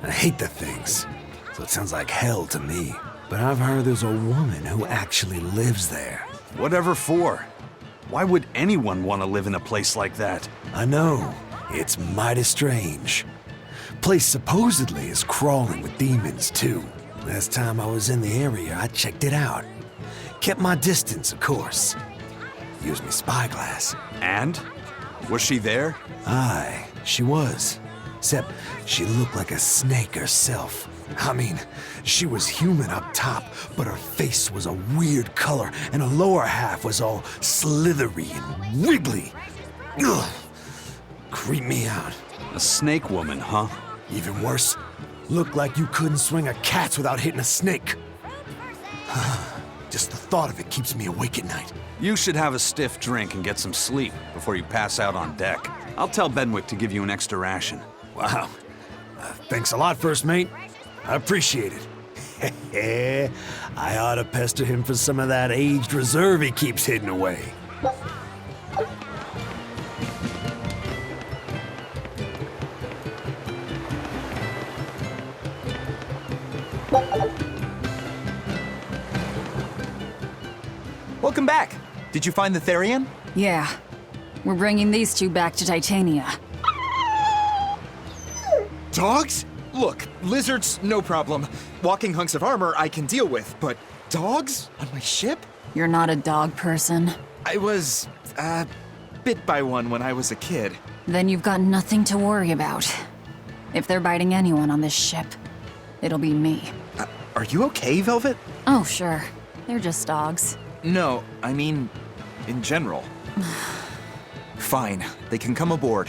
I hate the things, so it sounds like hell to me. But I've heard there's a woman who actually lives there. Whatever for? Why would anyone want to live in a place like that? I know. It's mighty strange. Place supposedly is crawling with demons, too. Last time I was in the area, I checked it out. Kept my distance, of course. Used me spyglass. And? Was she there? Aye, she was. Except she looked like a snake herself. I mean, she was human up top, but her face was a weird color, and her lower half was all slithery and wiggly. Ugh. Creeped me out. A snake woman, huh? Even worse, looked like you couldn't swing a cat's without hitting a snake. Just the thought of it keeps me awake at night. You should have a stiff drink and get some sleep before you pass out on deck. I'll tell Benwick to give you an extra ration. Wow. Thanks a lot, First Mate. I appreciate it. I ought to pester him for some of that aged reserve he keeps hidden away. Welcome back. Did you find the Therian? Yeah. We're bringing these two back to Titania. Dogs? Look, lizards, no problem. Walking hunks of armor I can deal with, but dogs? On my ship? You're not a dog person. I was, bit by one when I was a kid. Then you've got nothing to worry about. If they're biting anyone on this ship, it'll be me. Are you okay, Velvet? Oh, sure. They're just dogs. No, I mean, in general. Fine, they can come aboard.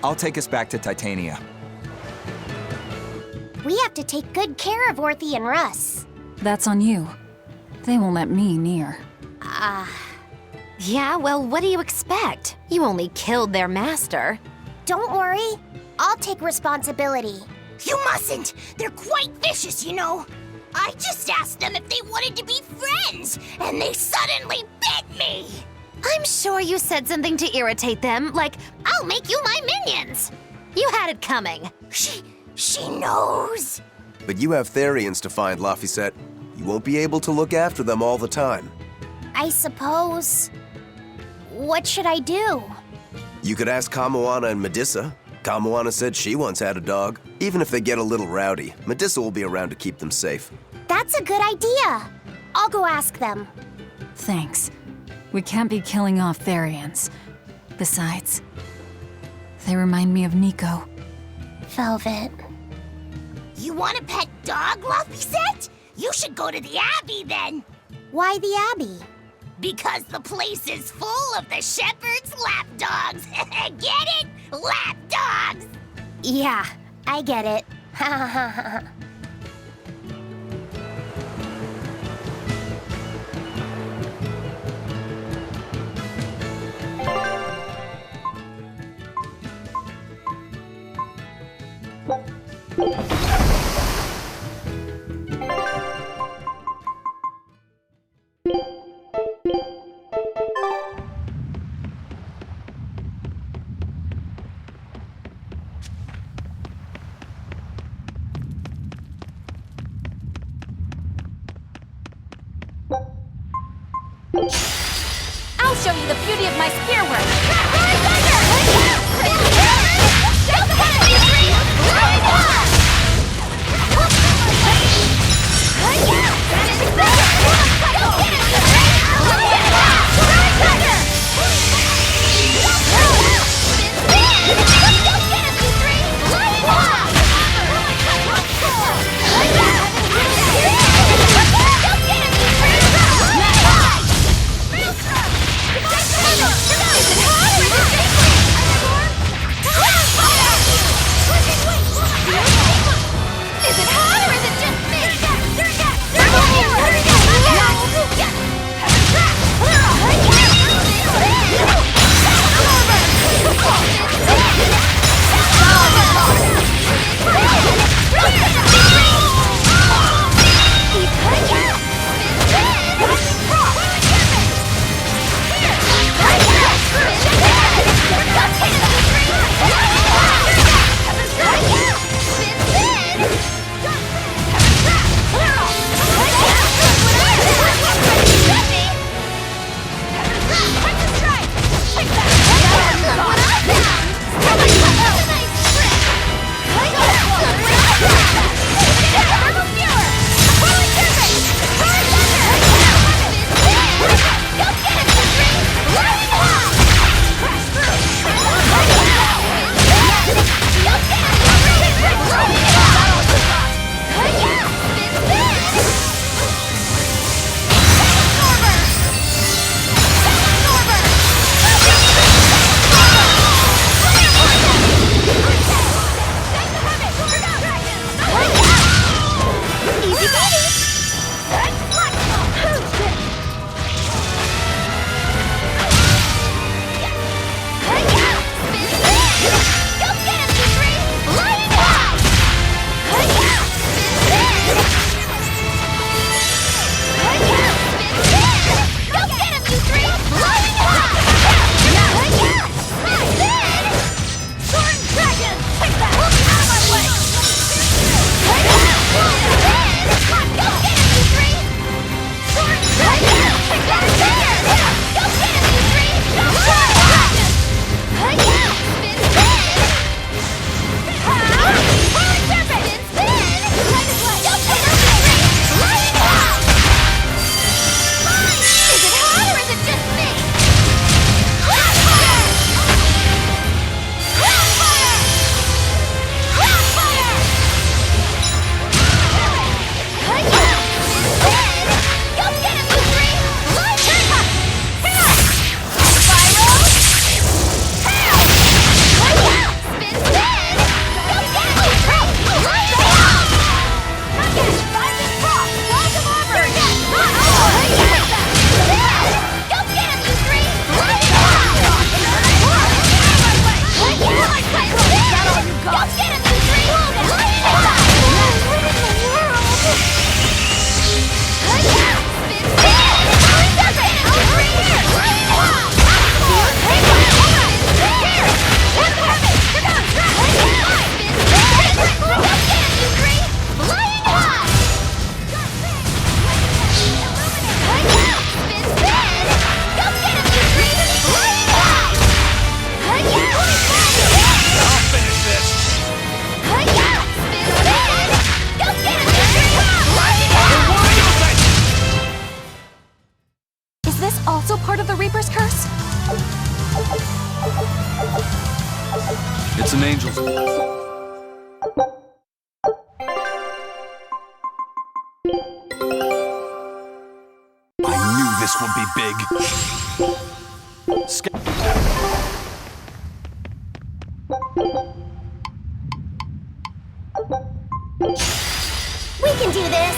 I'll take us back to Titania. We have to take good care of Orthy and Russ. That's on you. They won't let me near. Yeah, well, what do you expect? You only killed their master. Don't worry. I'll take responsibility. You mustn't! They're quite vicious, you know. I just asked them if they wanted to be friends, and they suddenly bit me! I'm sure you said something to irritate them, like, I'll make you my minions! You had it coming. She knows. But you have Therians to find, Laphicet. You won't be able to look after them all the time. I suppose... What should I do? You could ask Kamoana and Medissa. Kamwana said she once had a dog. Even if they get a little rowdy, Medissa will be around to keep them safe. That's a good idea. I'll go ask them. Thanks. We can't be killing off Therians. Besides, they remind me of Nico. Velvet. You want a pet dog, Laphicet? You should go to the Abbey then. Why the Abbey? Because the place is full of the shepherd's lapdogs. Get it? Lapdogs! Yeah, I get it. I'll show you the beauty of my spear work. also part of the Reaper's curse? It's an angel's. I knew this would be big. We can do this!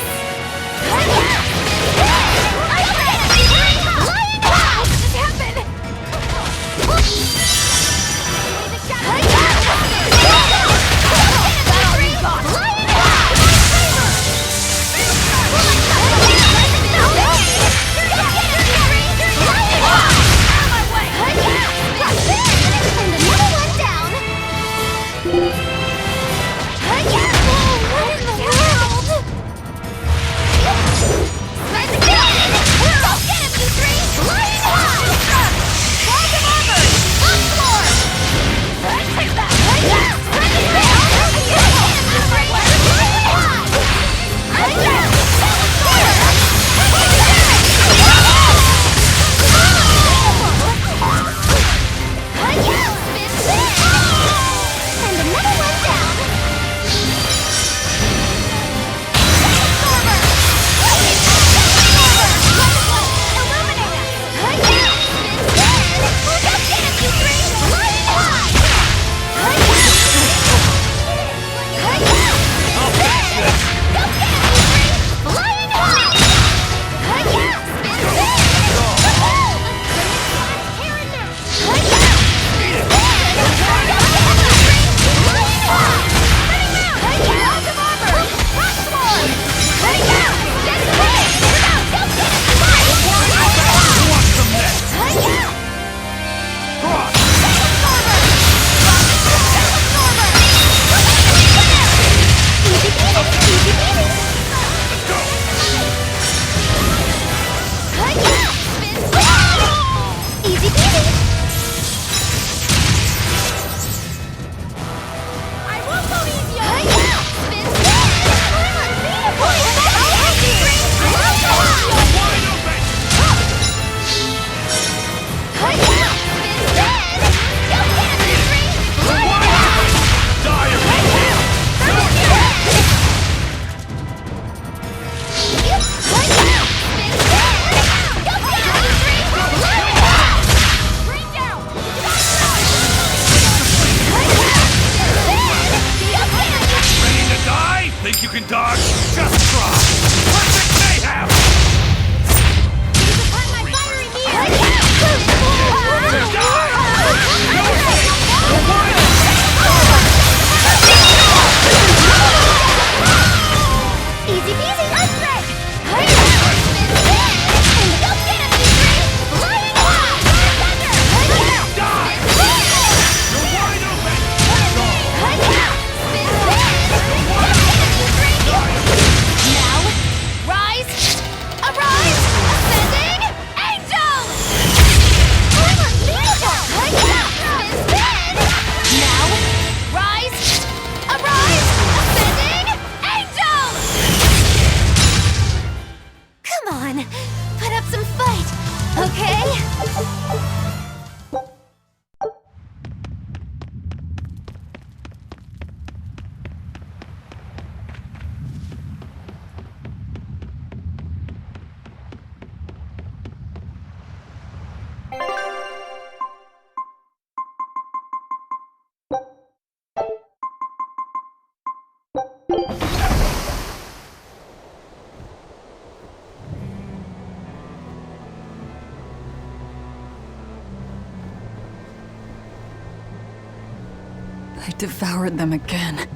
I devoured them again.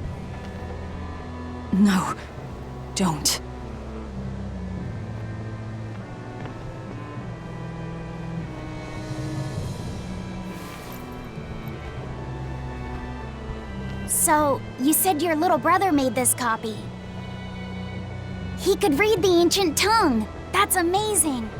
No, don't. So, you said your little brother made this copy. He could read the ancient tongue. That's amazing.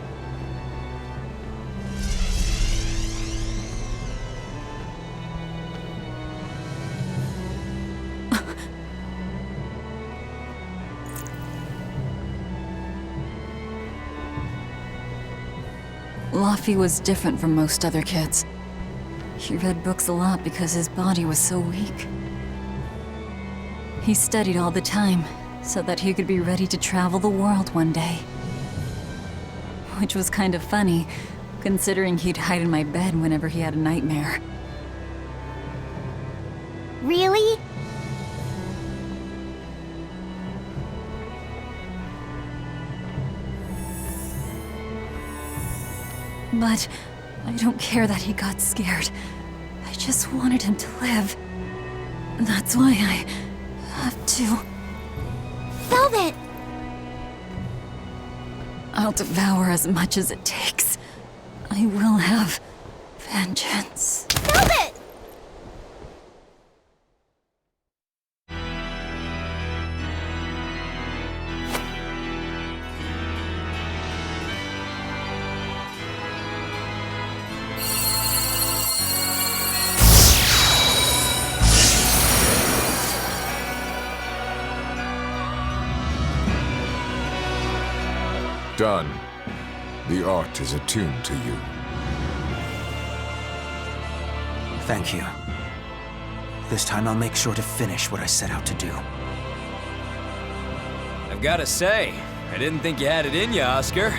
Laffy was different from most other kids. He read books a lot because his body was so weak. He studied all the time, so that he could be ready to travel the world one day. Which was kind of funny, considering he'd hide in my bed whenever he had a nightmare. Really? But I don't care that he got scared. I just wanted him to live. That's why I have to. Velvet! I'll devour as much as it takes. I will have vengeance. Velvet! Done. The art is attuned to you. Thank you. This time I'll make sure to finish what I set out to do. I've gotta say, I didn't think you had it in you, Oscar.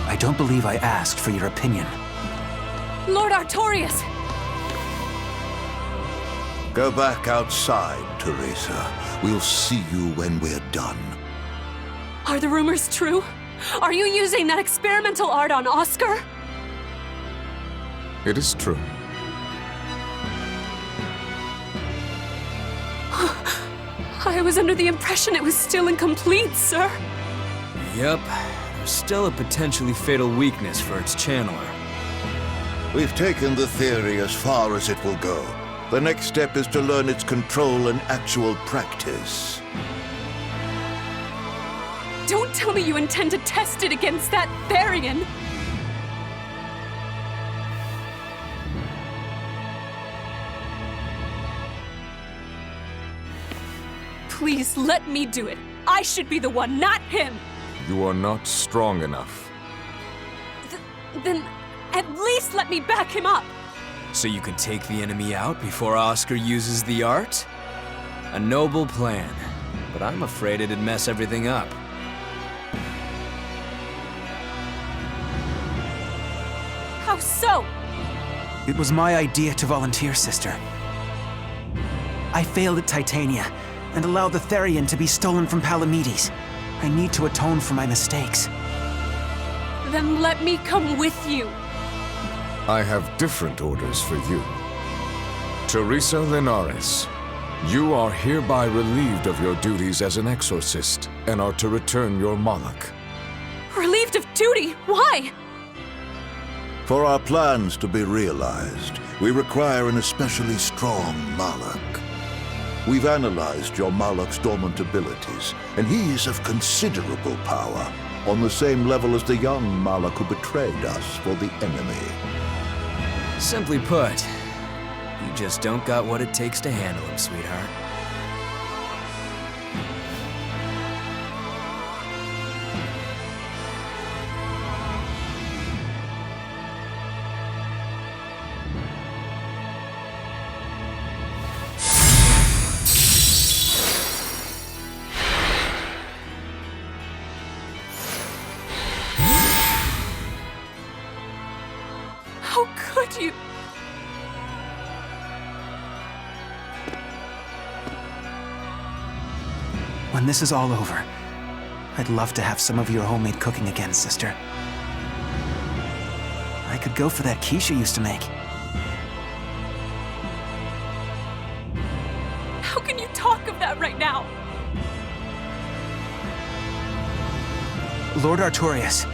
I don't believe I asked for your opinion. Lord Artorias! Go back outside, Teresa. We'll see you when we're done. Are the rumors true? Are you using that experimental art on Oscar? It is true. I was under the impression it was still incomplete, sir. Yup. There's still a potentially fatal weakness for its channeler. We've taken the theory as far as it will go. The next step is to learn its control and actual practice. Don't tell me you intend to test it against that Therian! Please, let me do it. I should be the one, not him! You are not strong enough. Then, at least let me back him up! So you can take the enemy out before Oscar uses the art? A noble plan, but I'm afraid it'd mess everything up. How so? It was my idea to volunteer, sister. I failed at Titania, and allowed the Therian to be stolen from Palamedes. I need to atone for my mistakes. Then let me come with you. I have different orders for you. Teresa Linares, you are hereby relieved of your duties as an exorcist and are to return your Malak. Relieved of duty? Why? For our plans to be realized, we require an especially strong Malak. We've analyzed your Malak's dormant abilities, and he is of considerable power, on the same level as the young Malak who betrayed us for the enemy. Simply put, you just don't got what it takes to handle him, sweetheart. How could you? When this is all over, I'd love to have some of your homemade cooking again, sister. I could go for that quiche you used to make. How can you talk of that right now? Lord Artorias.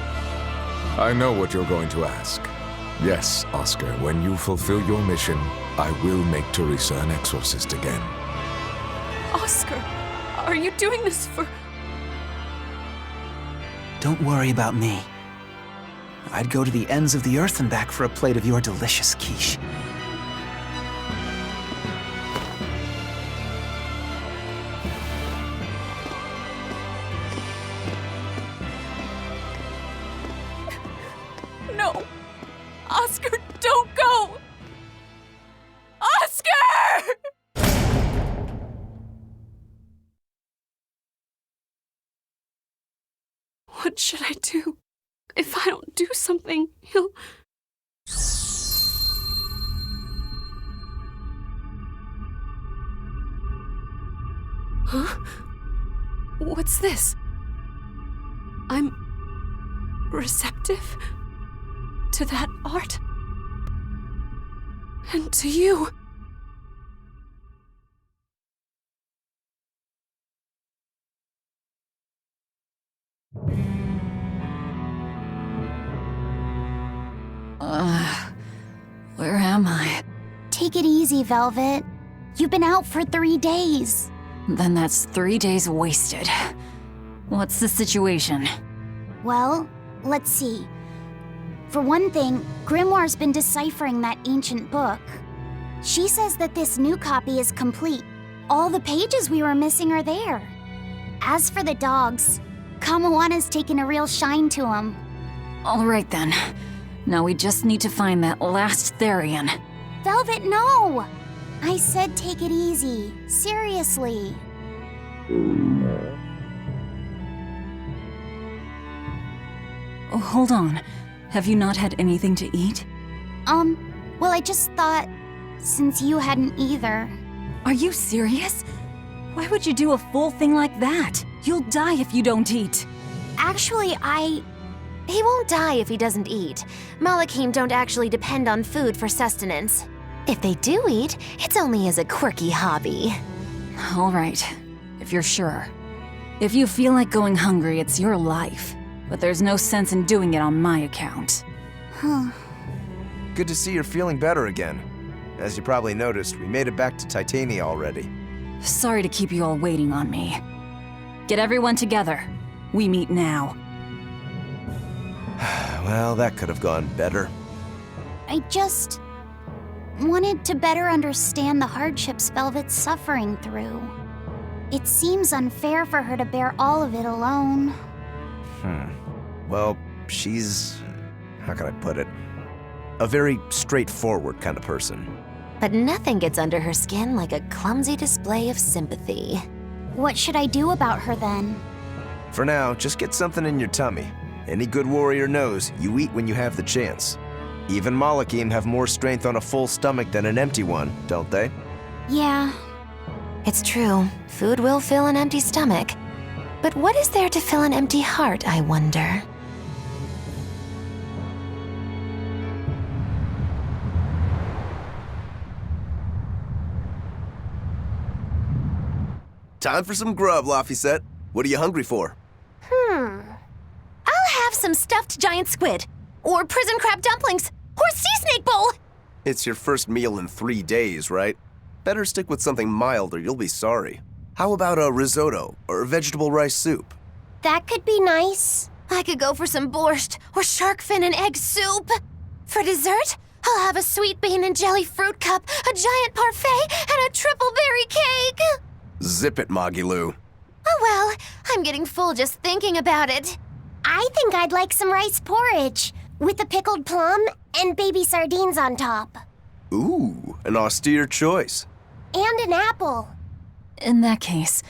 I know what you're going to ask. Yes, Oscar, when you fulfill your mission, I will make Teresa an exorcist again. Oscar, are you doing this for... Don't worry about me. I'd go to the ends of the earth and back for a plate of your delicious quiche. No! Oscar, don't go! Oscar! What should I do? If I don't do something, he'll... Huh? What's this? I'm receptive to that art and to you. Where am I? Take it easy, Velvet. You've been out for 3 days. Then that's 3 days wasted. What's the situation? Well, let's see. For one thing, Grimoire's been deciphering that ancient book. She says that this new copy is complete. All the pages we were missing are there. As for the dogs, Kamawaна's taken a real shine to them. All right then. Now we just need to find that last Therian. Velvet, no! I said take it easy. Seriously. Oh, hold on. Have you not had anything to eat? Well, I just thought, since you hadn't either. Are you serious? Why would you do a full thing like that? You'll die if you don't eat. Actually, He won't die if he doesn't eat. Malachim don't actually depend on food for sustenance. If they do eat, it's only as a quirky hobby. All right, if you're sure. If you feel like going hungry, it's your life. But there's no sense in doing it on my account. Good to see you're feeling better again. As you probably noticed, we made it back to Titania already. Sorry to keep you all waiting on me. Get everyone together. We meet now. Well, that could have gone better. I just wanted to better understand the hardships Velvet's suffering through. It seems unfair for her to bear all of it alone. Well, she's... how can I put it? A very straightforward kind of person. But nothing gets under her skin like a clumsy display of sympathy. What should I do about her then? For now, just get something in your tummy. Any good warrior knows you eat when you have the chance. Even Malachim have more strength on a full stomach than an empty one, don't they? Yeah. It's true. Food will fill an empty stomach. But what is there to fill an empty heart, I wonder? Time for some grub, Laphicet. What are you hungry for? I'll have some stuffed giant squid, or prison crab dumplings, or sea snake bowl! It's your first meal in 3 days, right? Better stick with something mild or you'll be sorry. How about a risotto or vegetable rice soup? That could be nice. I could go for some borscht or shark fin and egg soup. For dessert, I'll have a sweet bean and jelly fruit cup, a giant parfait, and a triple berry cake! Zip it, Magilou. Oh well, I'm getting full just thinking about it. I think I'd like some rice porridge with a pickled plum and baby sardines on top. Ooh, an austere choice. And an apple. In that case,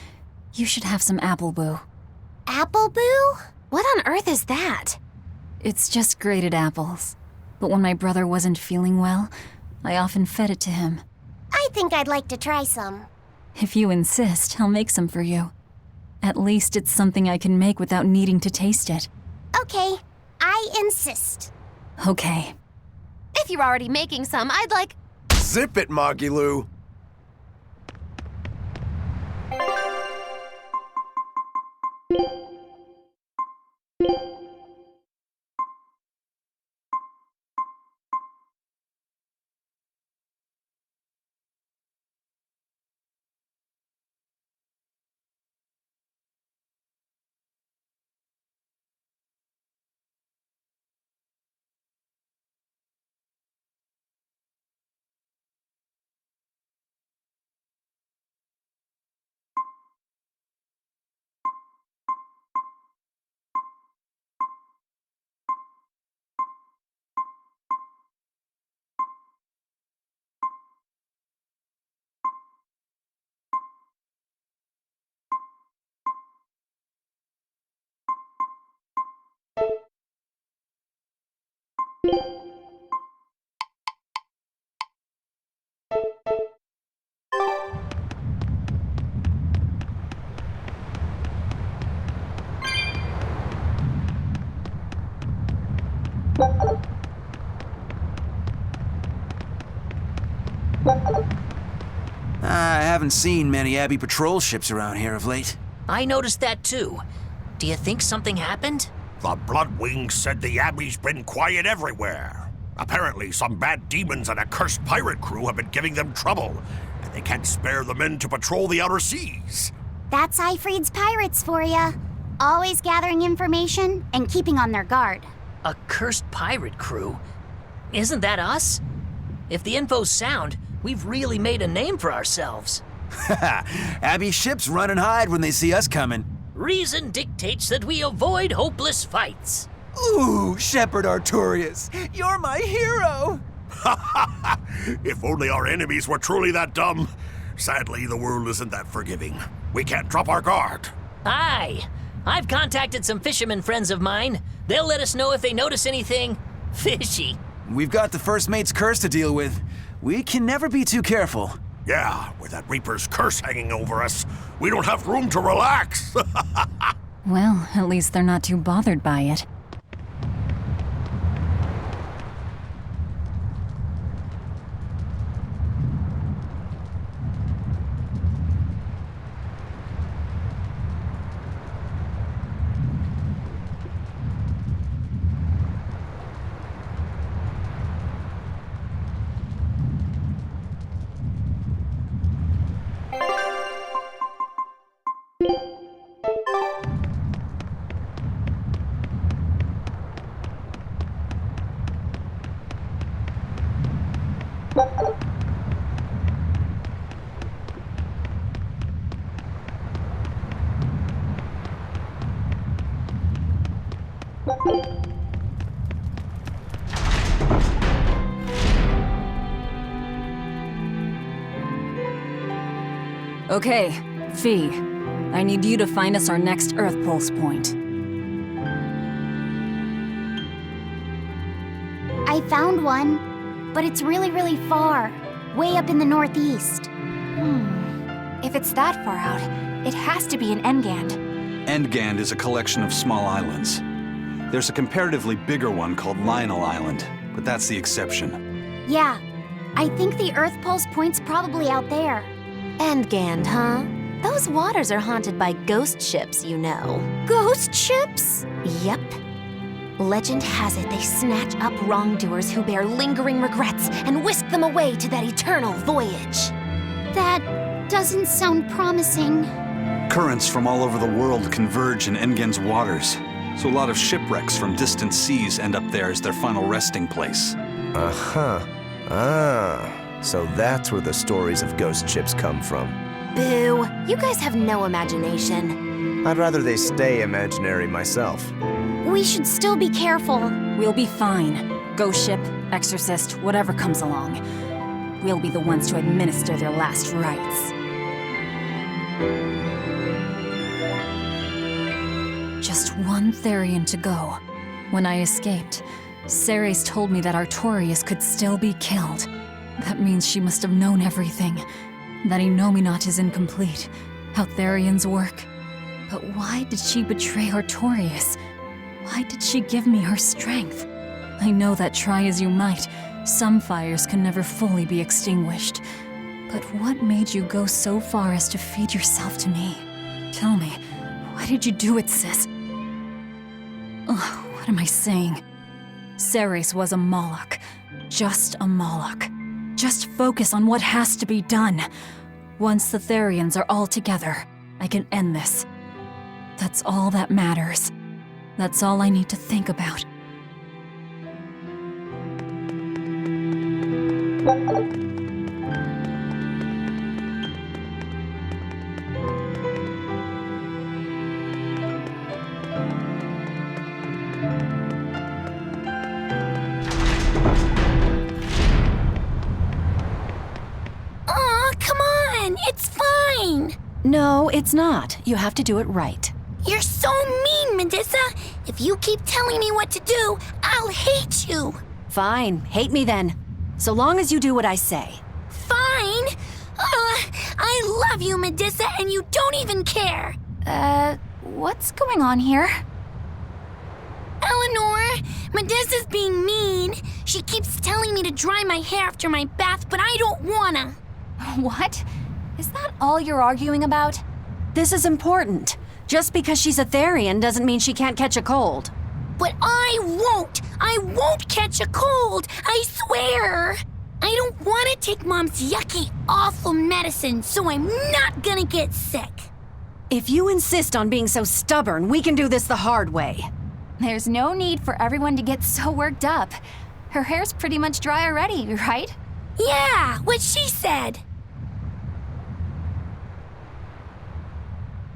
you should have some apple boo. Apple boo? What on earth is that? It's just grated apples. But when my brother wasn't feeling well, I often fed it to him. I think I'd like to try some. If you insist, I'll make some for you. At least it's something I can make without needing to taste it. Okay, I insist. Okay. If you're already making some, I'd like... Zip it, Magilou. I haven't seen many Abbey patrol ships around here of late. I noticed that too. Do you think something happened? The Bloodwings said the Abbey's been quiet everywhere. Apparently, some bad demons and a cursed pirate crew have been giving them trouble, and they can't spare the men to patrol the outer seas. That's Aifread's pirates for ya. Always gathering information and keeping on their guard. A cursed pirate crew? Isn't that us? If the info's sound, we've really made a name for ourselves. Abbey ships run and hide when they see us coming. Reason dictates that we avoid hopeless fights. Ooh, Shepherd Artorius, you're my hero! If only our enemies were truly that dumb. Sadly, the world isn't that forgiving. We can't drop our guard. Aye. I've contacted some fishermen friends of mine. They'll let us know if they notice anything fishy. We've got the First Mate's curse to deal with. We can never be too careful. Yeah, with that Reaper's curse hanging over us, we don't have room to relax. Well, at least they're not too bothered by it. Okay, Fee. I need you to find us our next Earth Pulse point. I found one, but it's really far. Way up in the northeast. If it's that far out, it has to be in Engand. Endgand is a collection of small islands. There's a comparatively bigger one called Lionel Island, but that's the exception. Yeah, I think the Earth Pulse point's probably out there. Endgand, huh? Those waters are haunted by ghost ships, you know. Ghost ships? Yep. Legend has it they snatch up wrongdoers who bear lingering regrets and whisk them away to that eternal voyage. That doesn't sound promising. Currents from all over the world converge in Engand's waters, so a lot of shipwrecks from distant seas end up there as their final resting place. Uh-huh. So that's where the stories of ghost ships come from. Boo! You guys have no imagination. I'd rather they stay imaginary myself. We should still be careful. We'll be fine. Ghost ship, exorcist, whatever comes along. We'll be the ones to administer their last rites. Just one Therian to go. When I escaped, Ceres told me that Artorius could still be killed. That means she must have known everything. That Innominat is incomplete. How Therians work. But why did she betray Artorius? Why did she give me her strength? I know that try as you might, some fires can never fully be extinguished. But what made you go so far as to feed yourself to me? Tell me, why did you do it, sis? Ugh, what am I saying? Ceres was a Moloch. Just a Moloch. Just focus on what has to be done. Once the Therians are all together, I can end this. That's all that matters. That's all I need to think about. Aw, come on! It's fine! No, it's not. You have to do it right. You're so mean, Medusa! If you keep telling me what to do, I'll hate you! Fine, hate me then. So long as you do what I say. Fine! I love you, Medusa, and you don't even care! What's going on here? Eleanor, Medusa's being mean. She keeps telling me to dry my hair after my bath, but I don't wanna. What? Is that all you're arguing about? This is important. Just because she's a Therian doesn't mean she can't catch a cold. But I won't! I won't catch a cold! I swear! I don't want to take Mom's yucky, awful medicine, so I'm not gonna get sick. If you insist on being so stubborn, we can do this the hard way. There's no need for everyone to get so worked up. Her hair's pretty much dry already, right? Yeah, what she said.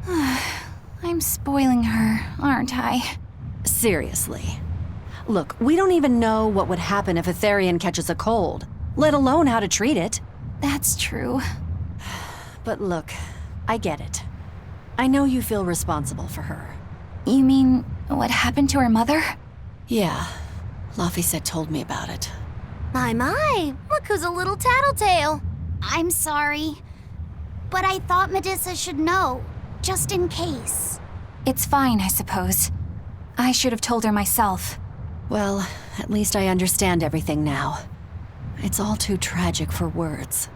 I'm spoiling her, aren't I? Seriously. Look, we don't even know what would happen if a Therian catches a cold, let alone how to treat it. That's true. But look, I get it. I know you feel responsible for her. You mean what happened to her mother? Yeah, Laphicet told me about it. My, look who's a little tattletale. I'm sorry, but I thought Medusa should know, just in case. It's fine, I suppose. I should have told her myself. Well, at least I understand everything now. It's all too tragic for words.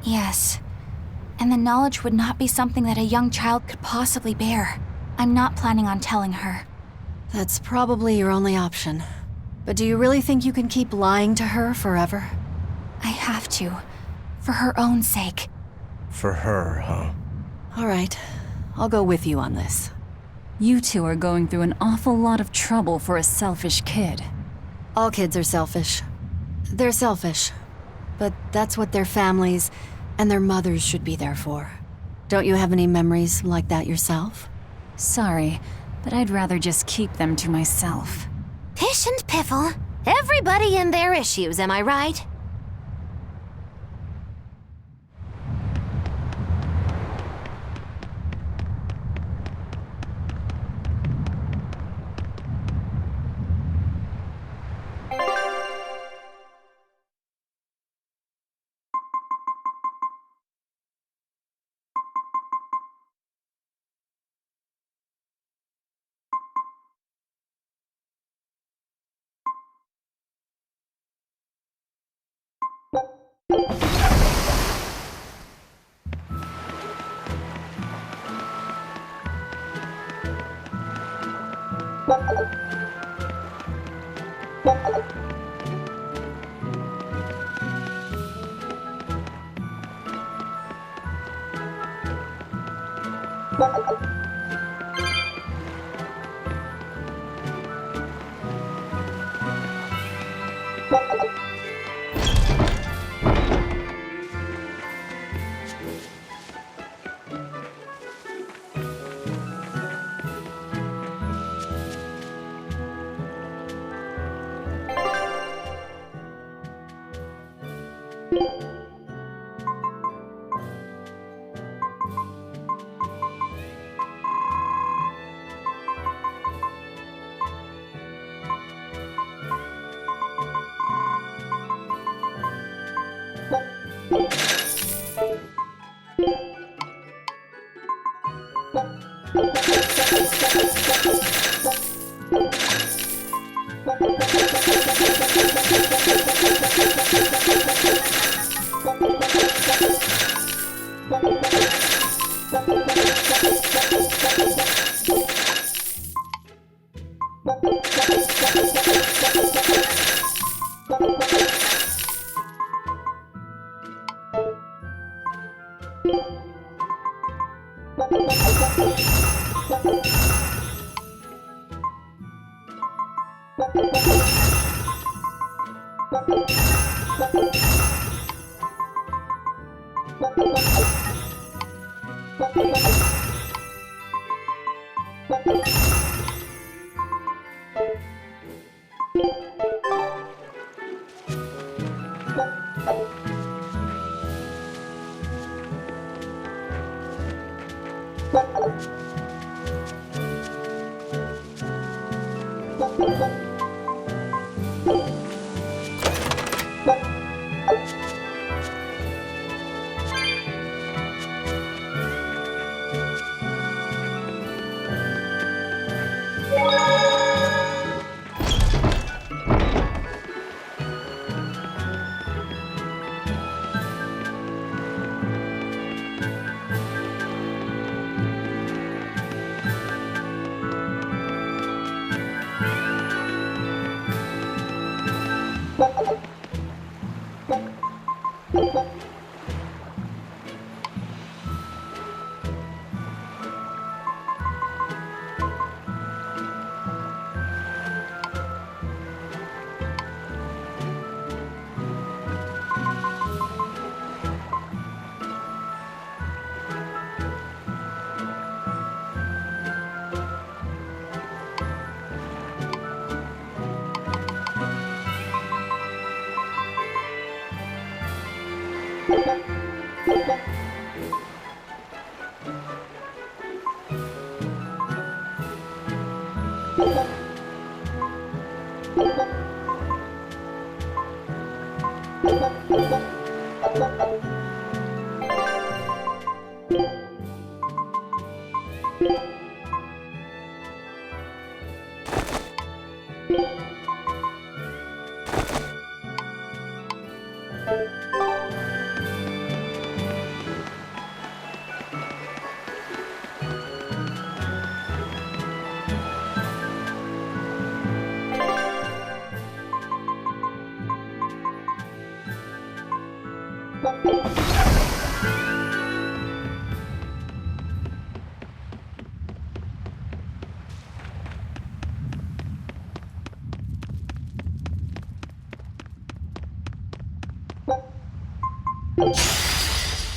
Yes, and the knowledge would not be something that a young child could possibly bear. I'm not planning on telling her. That's probably your only option. But do you really think you can keep lying to her forever? I have to. For her own sake. For her, huh? All right. I'll go with you on this. You two are going through an awful lot of trouble for a selfish kid. All kids are selfish. They're selfish. But that's what their families and their mothers should be there for. Don't you have any memories like that yourself? Sorry, but I'd rather just keep them to myself. Pish and piffle. Everybody and their issues, am I right?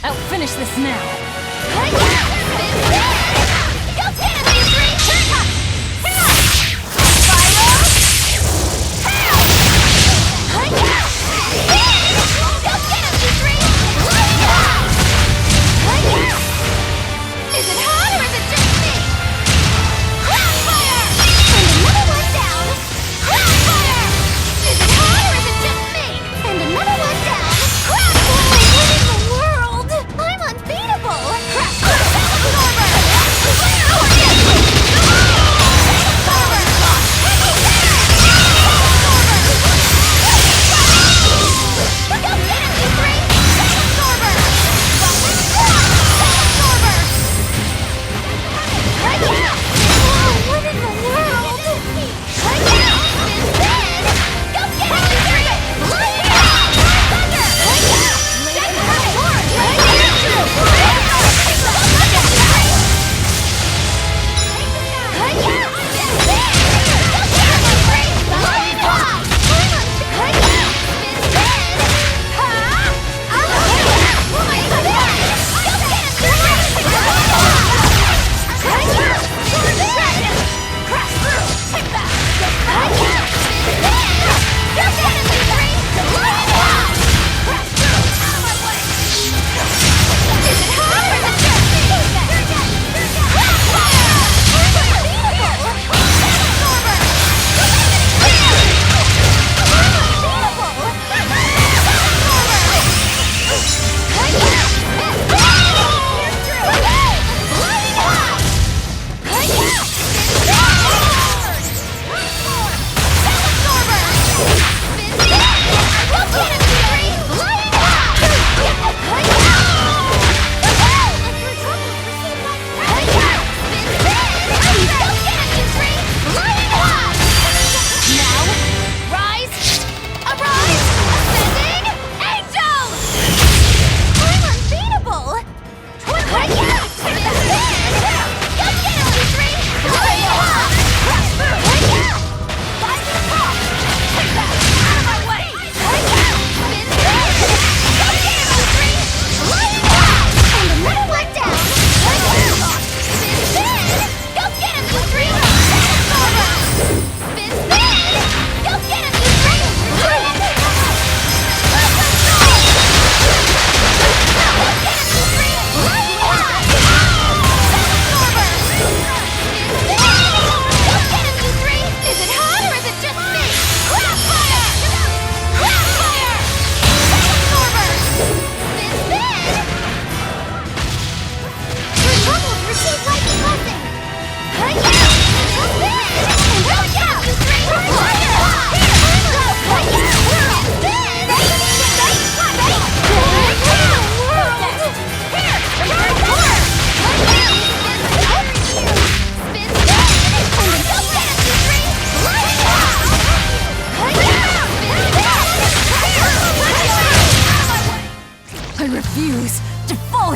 I'll finish this now.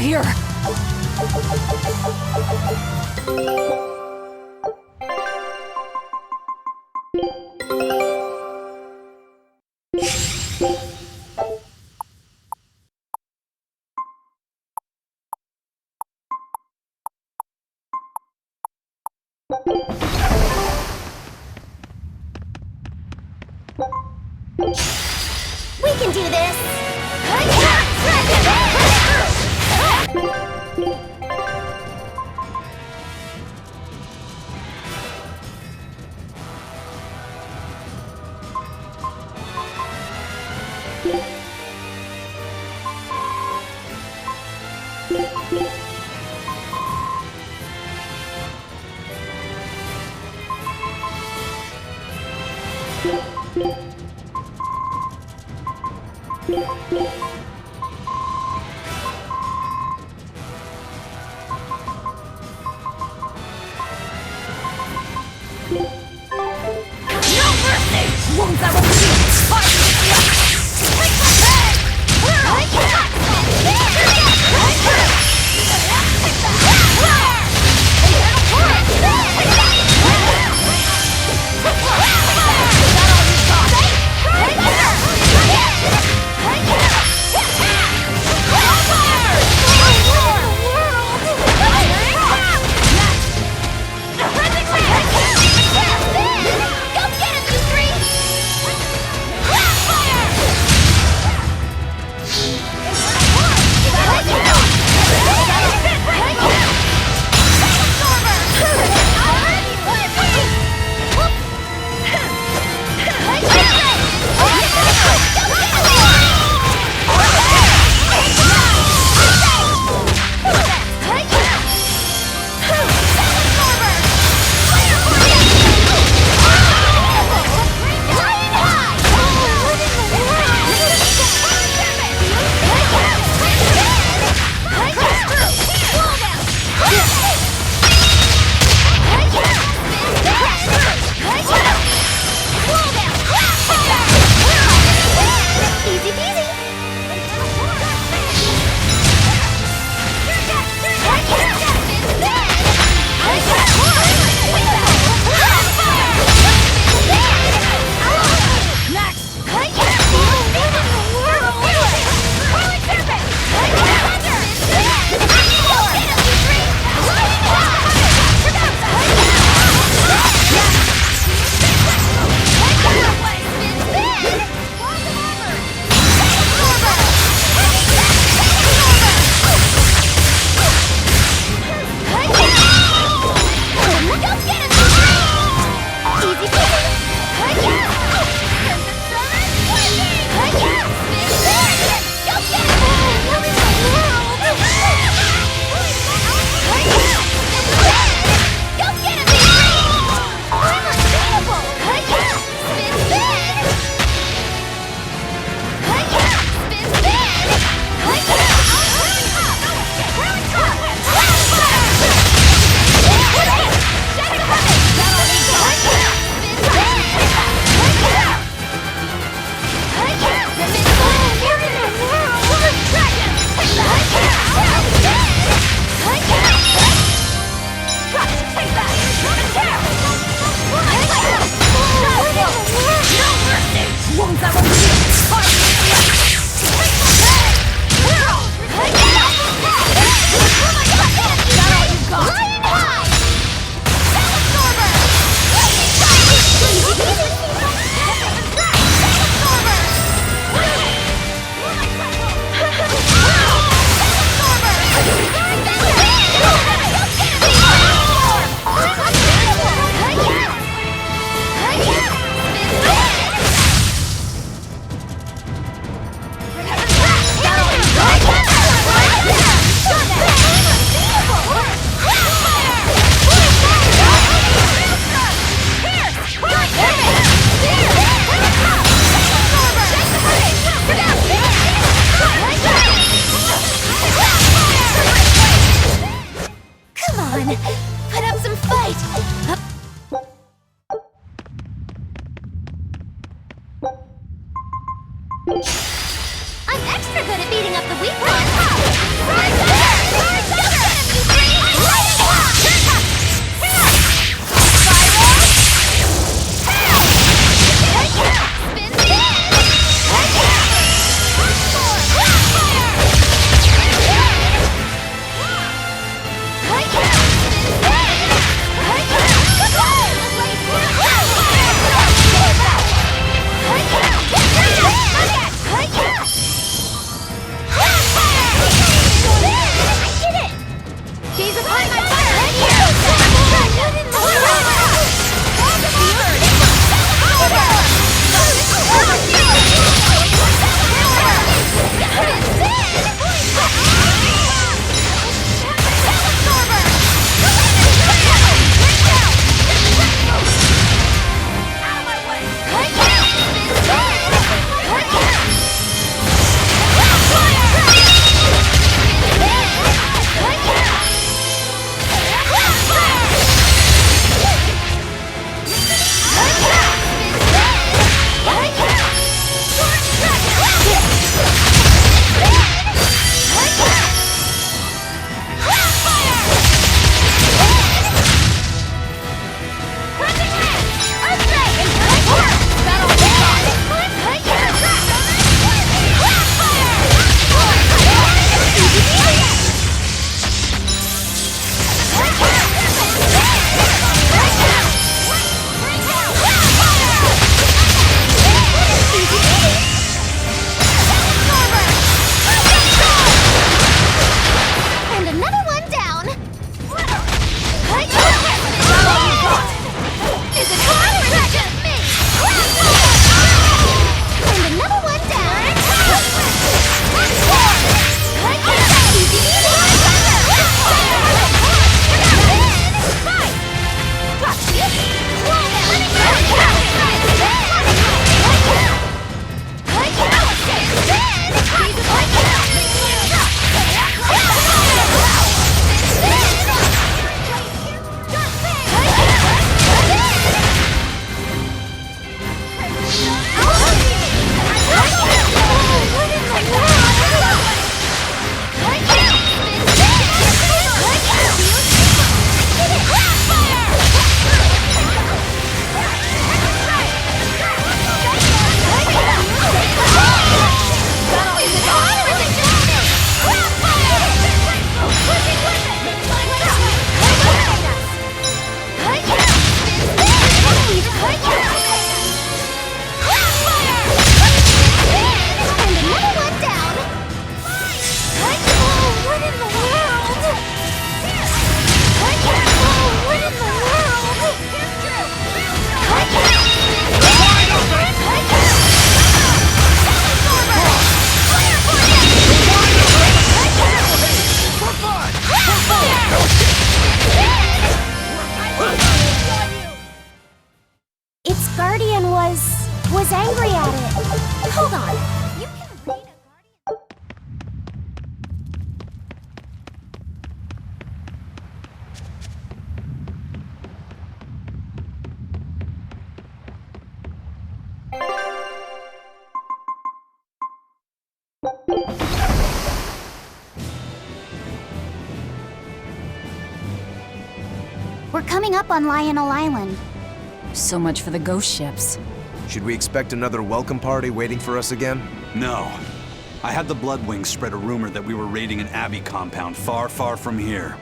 here! We can do this! was angry at it. Hold on. You can read a We're coming up on Lionel Island. So much for the ghost ships. Should we expect another welcome party waiting for us again? No. I had the Bloodwings spread a rumor that we were raiding an Abbey compound far, far from here.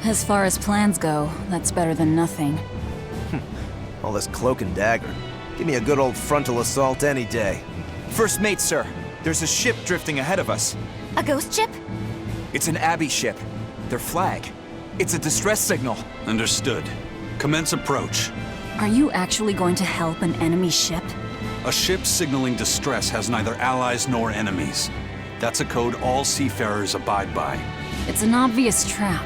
As far as plans go, that's better than nothing. All this cloak and dagger. Give me a good old frontal assault any day. First mate, sir. There's a ship drifting ahead of us. A ghost ship? It's an Abbey ship. Their flag. It's a distress signal. Understood. Commence approach. Are you actually going to help an enemy ship? A ship signaling distress has neither allies nor enemies. That's a code all seafarers abide by. It's an obvious trap.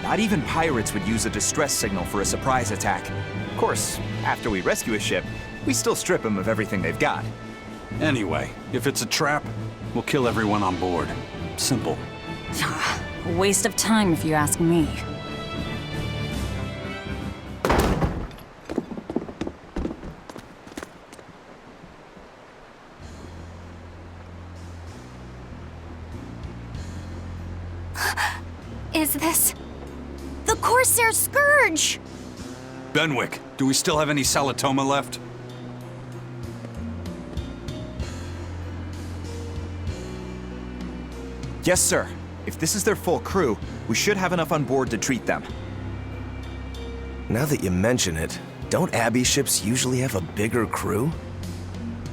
Not even pirates would use a distress signal for a surprise attack. Of course, after we rescue a ship, we still strip them of everything they've got. Anyway, if it's a trap, we'll kill everyone on board. Simple. A waste of time if you ask me. Is this the Corsair Scourge? Benwick, do we still have any Salatoma left? Yes, sir. If this is their full crew, we should have enough on board to treat them. Now that you mention it, don't Abbey ships usually have a bigger crew?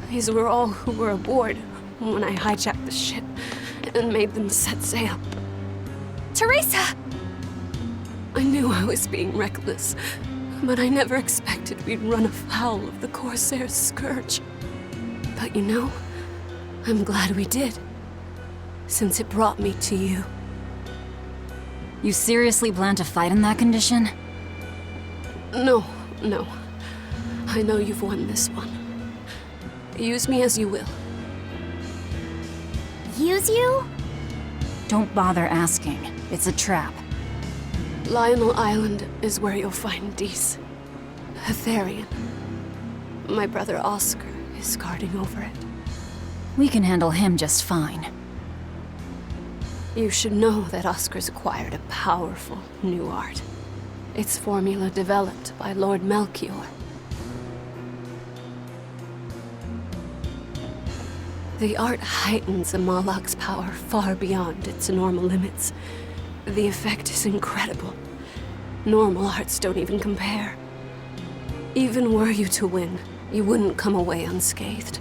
These were all who were aboard when I hijacked the ship and made them set sail. Teresa! I knew I was being reckless, but I never expected we'd run afoul of the Corsair's Scourge. But you know, I'm glad we did, since it brought me to you. You seriously plan to fight in that condition? No. I know you've won this one. Use me as you will. Use you? Don't bother asking. It's a trap. Lionel Island is where you'll find Dees. A Therian. My brother Oscar is guarding over it. We can handle him just fine. You should know that Oscar's acquired a powerful new art. Its formula developed by Lord Melchior. The art heightens a Moloch's power far beyond its normal limits. The effect is incredible. Normal arts don't even compare. Even were you to win, you wouldn't come away unscathed.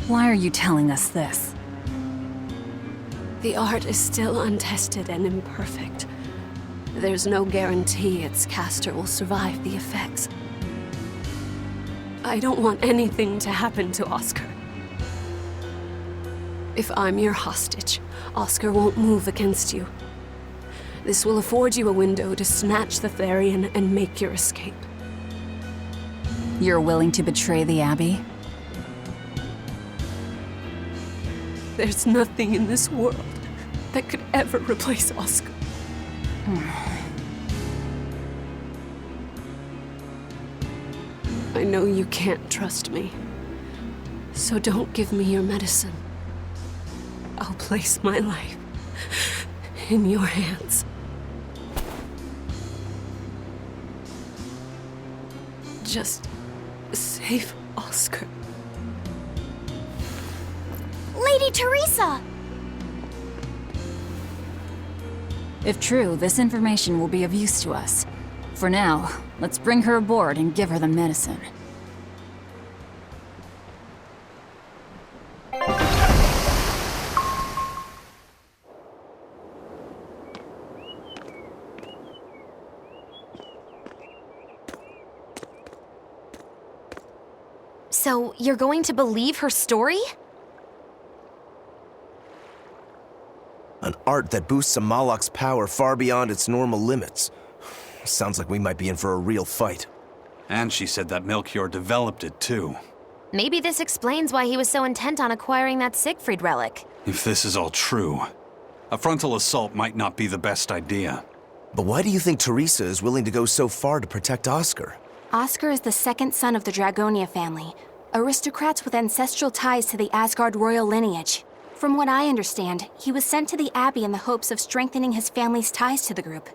Why are you telling us this? The art is still untested and imperfect. There's no guarantee its caster will survive the effects. I don't want anything to happen to Oscar. If I'm your hostage, Oscar won't move against you. This will afford you a window to snatch the Therian and make your escape. You're willing to betray the Abbey? There's nothing in this world that could ever replace Oscar. I know you can't trust me, so don't give me your medicine. I'll place my life in your hands. Just save Oscar. Lady Teresa! If true, this information will be of use to us. For now, let's bring her aboard and give her the medicine. So, you're going to believe her story? An art that boosts a Moloch's power far beyond its normal limits. Sounds like we might be in for a real fight. And she said that Melchior developed it, too. Maybe this explains why he was so intent on acquiring that Siegfried relic. If this is all true, a frontal assault might not be the best idea. But why do you think Teresa is willing to go so far to protect Oscar? Oscar is the second son of the Dragonia family, aristocrats with ancestral ties to the Asgard royal lineage. From what I understand, he was sent to the Abbey in the hopes of strengthening his family's ties to the group.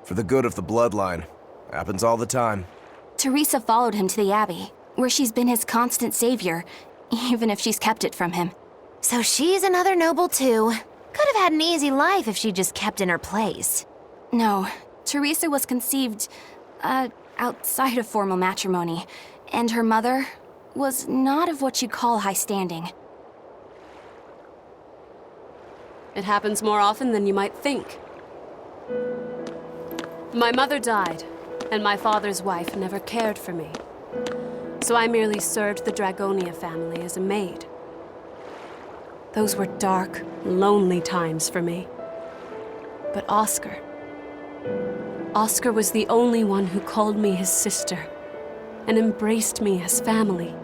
For the good of the bloodline. Happens all the time. Teresa followed him to the Abbey, where she's been his constant savior, even if she's kept it from him. So she's another noble too. Could have had an easy life if she just kept in her place. No, Teresa was conceived, outside of formal matrimony, and her mother was not of what you'd call high standing. It happens more often than you might think. My mother died, and my father's wife never cared for me. So I merely served the Dragonia family as a maid. Those were dark, lonely times for me. But Oscar was the only one who called me his sister and embraced me as family.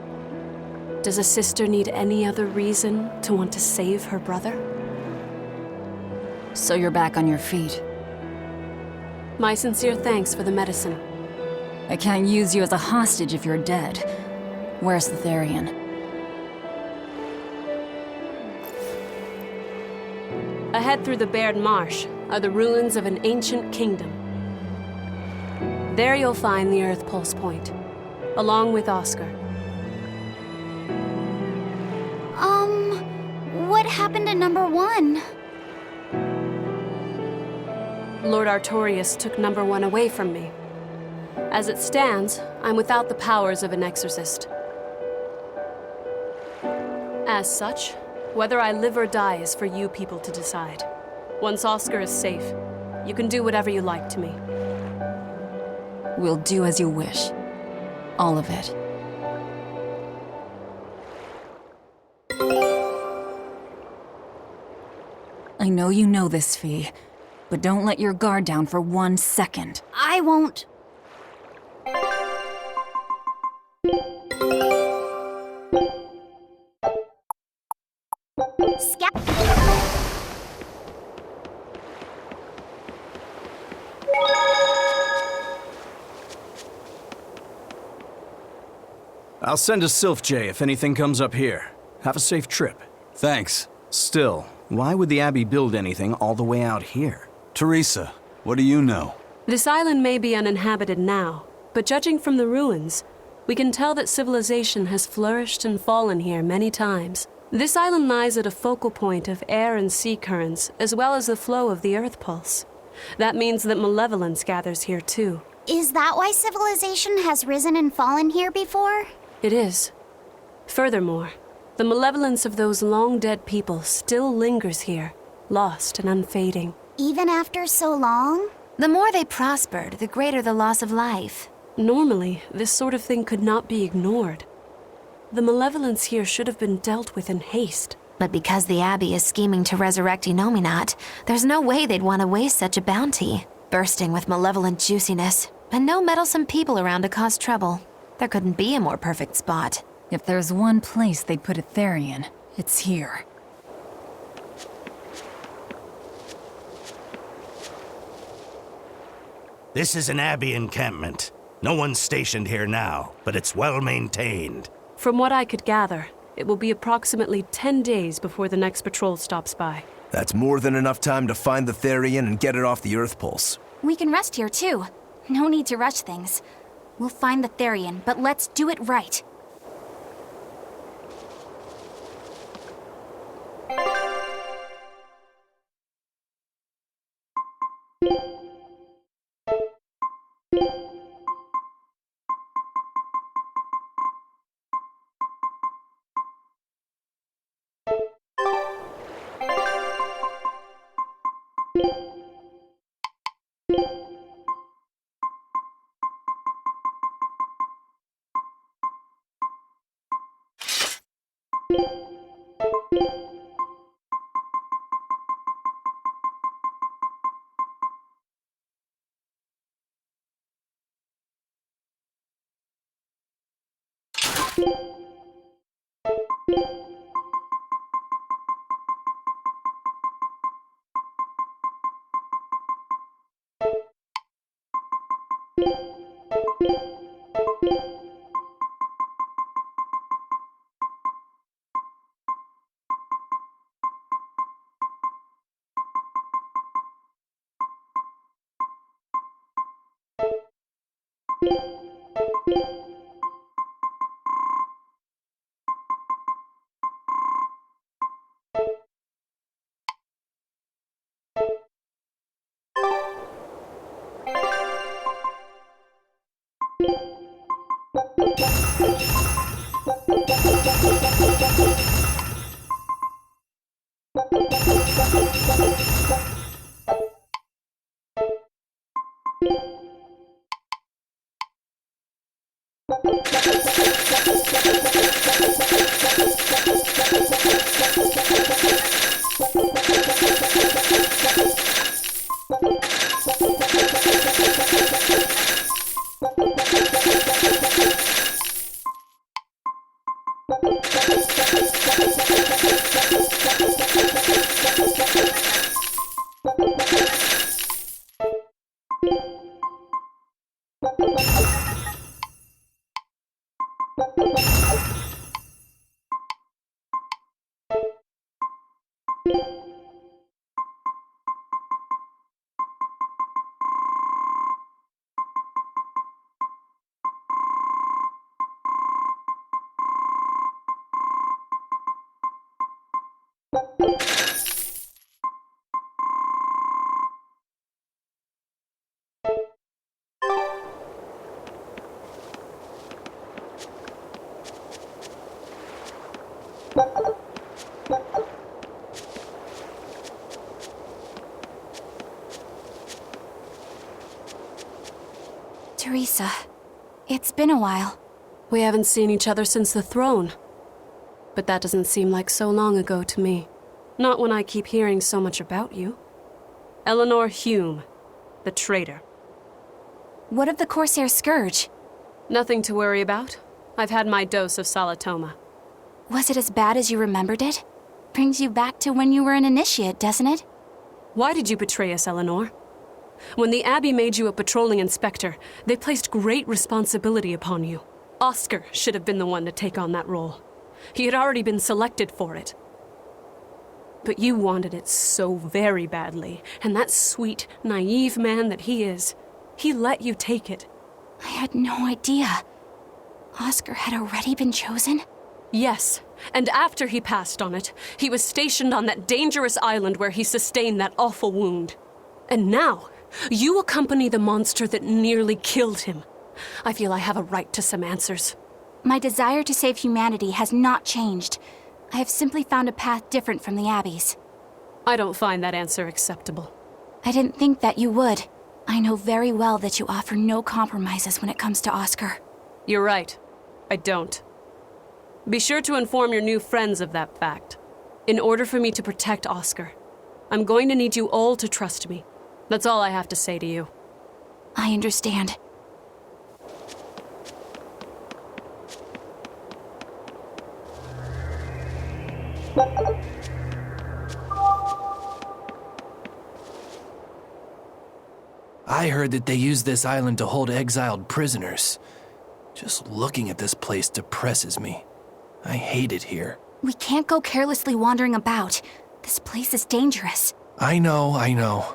Does a sister need any other reason to want to save her brother? So you're back on your feet. My sincere thanks for the medicine. I can't use you as a hostage if you're dead. Where's the Therian? Ahead through the Baird Marsh are the ruins of an ancient kingdom. There you'll find the Earth Pulse Point, along with Oscar. What happened to number 1? Lord Artorius took number 1 away from me. As it stands, I'm without the powers of an exorcist. As such, whether I live or die is for you people to decide. Once Oscar is safe, you can do whatever you like to me. We'll do as you wish. All of it. I know you know this, Fee, but don't let your guard down for 1 second. I won't. I'll send a Sylph J if anything comes up here. Have a safe trip. Thanks. Still, why would the Abbey build anything all the way out here? Teresa, what do you know? This island may be uninhabited now, but judging from the ruins, we can tell that civilization has flourished and fallen here many times. This island lies at a focal point of air and sea currents, as well as the flow of the Earth Pulse. That means that malevolence gathers here too. Is that why civilization has risen and fallen here before? It is. Furthermore, the malevolence of those long-dead people still lingers here, lost and unfading. Even after so long? The more they prospered, the greater the loss of life. Normally, this sort of thing could not be ignored. The malevolence here should have been dealt with in haste. But because the Abbey is scheming to resurrect Enominat, there's no way they'd want to waste such a bounty. Bursting with malevolent juiciness, and no meddlesome people around to cause trouble. There couldn't be a more perfect spot. If there's one place they'd put a Therian, it's here. This is an Abbey encampment. No one's stationed here now, but it's well maintained. From what I could gather, it will be approximately 10 days before the next patrol stops by. That's more than enough time to find the Therian and get it off the Earth Pulse. We can rest here too. No need to rush things. We'll find the Therian, but let's do it right. Teresa, it's been a while. We haven't seen each other since the throne. But that doesn't seem like so long ago to me. Not when I keep hearing so much about you. Eleanor Hume, the traitor. What of the Corsair Scourge? Nothing to worry about. I've had my dose of Salatoma. Was it as bad as you remembered it? Brings you back to when you were an initiate, doesn't it? Why did you betray us, Eleanor? When the Abbey made you a patrolling inspector, they placed great responsibility upon you. Oscar should have been the one to take on that role. He had already been selected for it. But you wanted it so very badly, and that sweet, naive man that he is, he let you take it. I had no idea. Oscar had already been chosen? Yes, and after he passed on it, he was stationed on that dangerous island where he sustained that awful wound. And now, you accompany the monster that nearly killed him. I feel I have a right to some answers. My desire to save humanity has not changed. I have simply found a path different from the Abbey's. I don't find that answer acceptable. I didn't think that you would. I know very well that you offer no compromises when it comes to Oscar. You're right. I don't. Be sure to inform your new friends of that fact. In order for me to protect Oscar, I'm going to need you all to trust me. That's all I have to say to you. I understand. I heard that they use this island to hold exiled prisoners. Just looking at this place depresses me. I hate it here. We can't go carelessly wandering about. This place is dangerous. I know.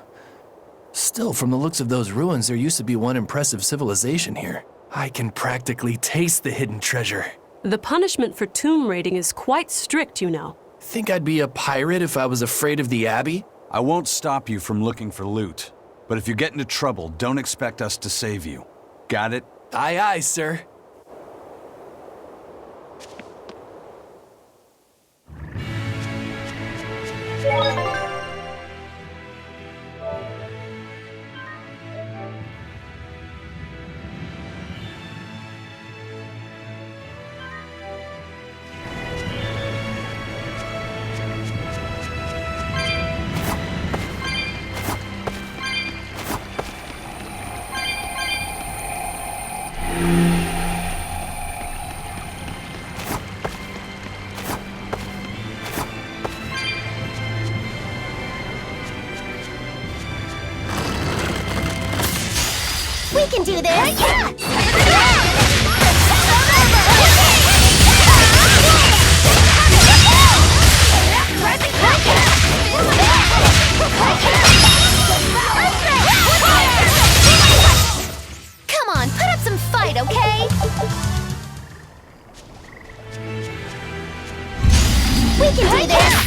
Still, from the looks of those ruins, there used to be one impressive civilization here. I can practically taste the hidden treasure. The punishment for tomb raiding is quite strict, you know. Think I'd be a pirate if I was afraid of the Abbey? I won't stop you from looking for loot. But if you get into trouble, don't expect us to save you. Got it? Aye, aye, sir. We can do this! Come on, put up some fight, okay? We can do this!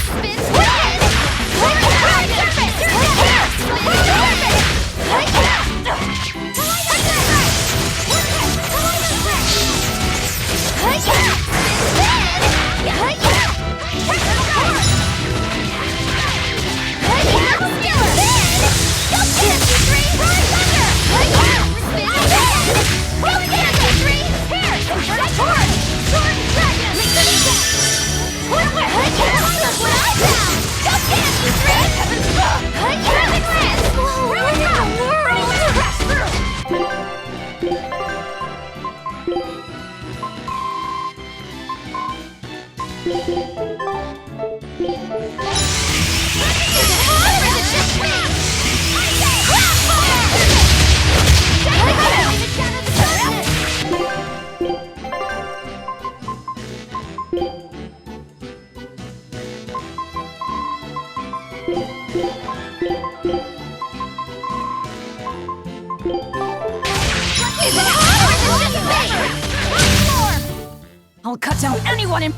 I'll cut down anyone in...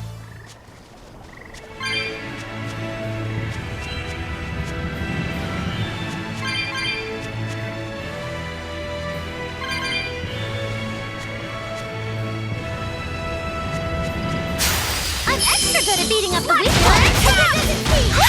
I'm extra good at beating up the weak ones.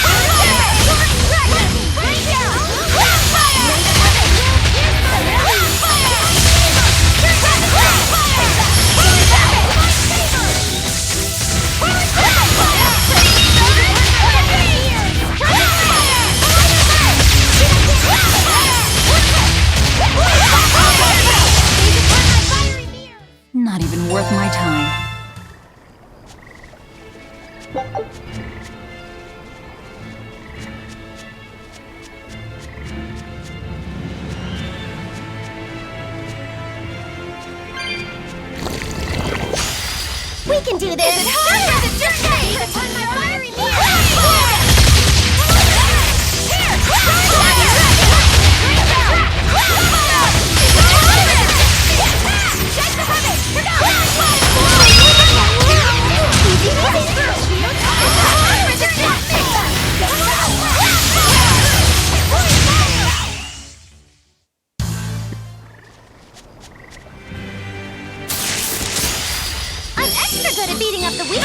Not even worth my time. We can do this! Is it hard? Is it just me? Upon my fiery mirror! I'm extra good at beating up the weak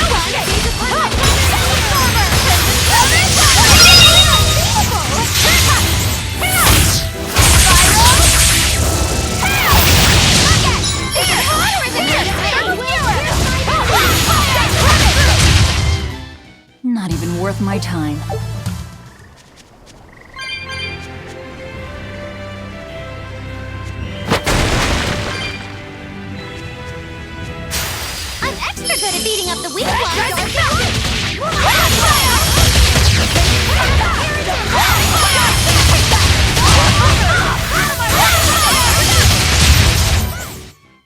Not even worth my time. I'm extra good at beating up the weak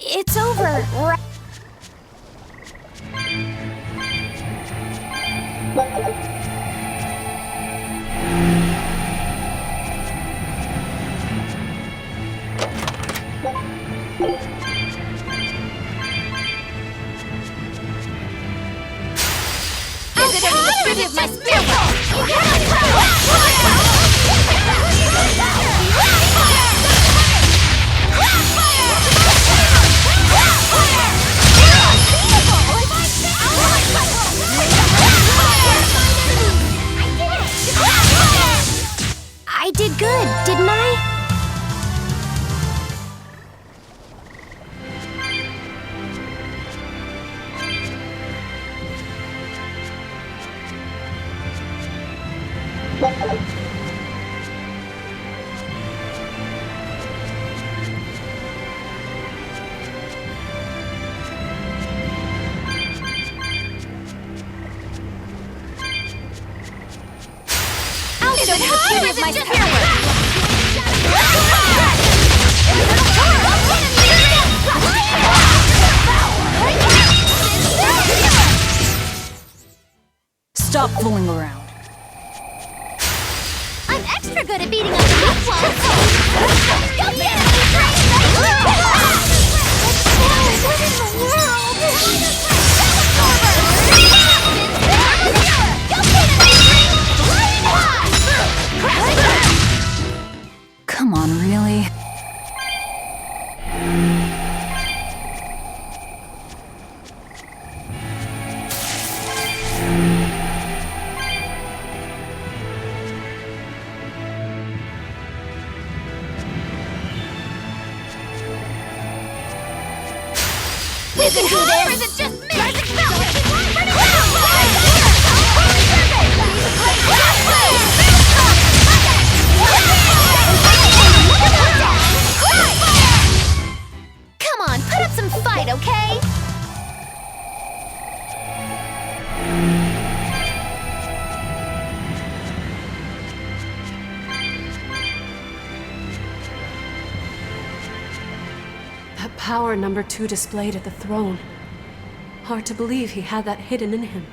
It's over. Is it any good of my I did good, didn't I? I'll show you the beauty of my Stop fooling around. I'm extra good at beating up the weak ones. Go get Come on, really? Is it power number 2 displayed at the throne. Hard to believe he had that hidden in him.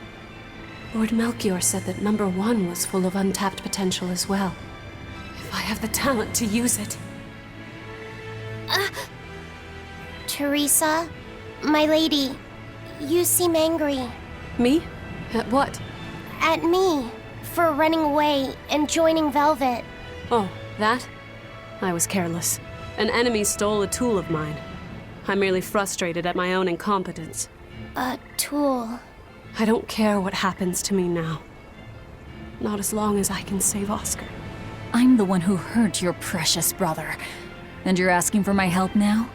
Lord Melchior said that number 1 was full of untapped potential as well. If I have the talent to use it. Teresa, my lady, you seem angry. Me? At what? At me, for running away and joining Velvet. Oh, that? I was careless. An enemy stole a tool of mine. I'm merely frustrated at my own incompetence. A tool? I don't care what happens to me now. Not as long as I can save Oscar. I'm the one who hurt your precious brother. And you're asking for my help now?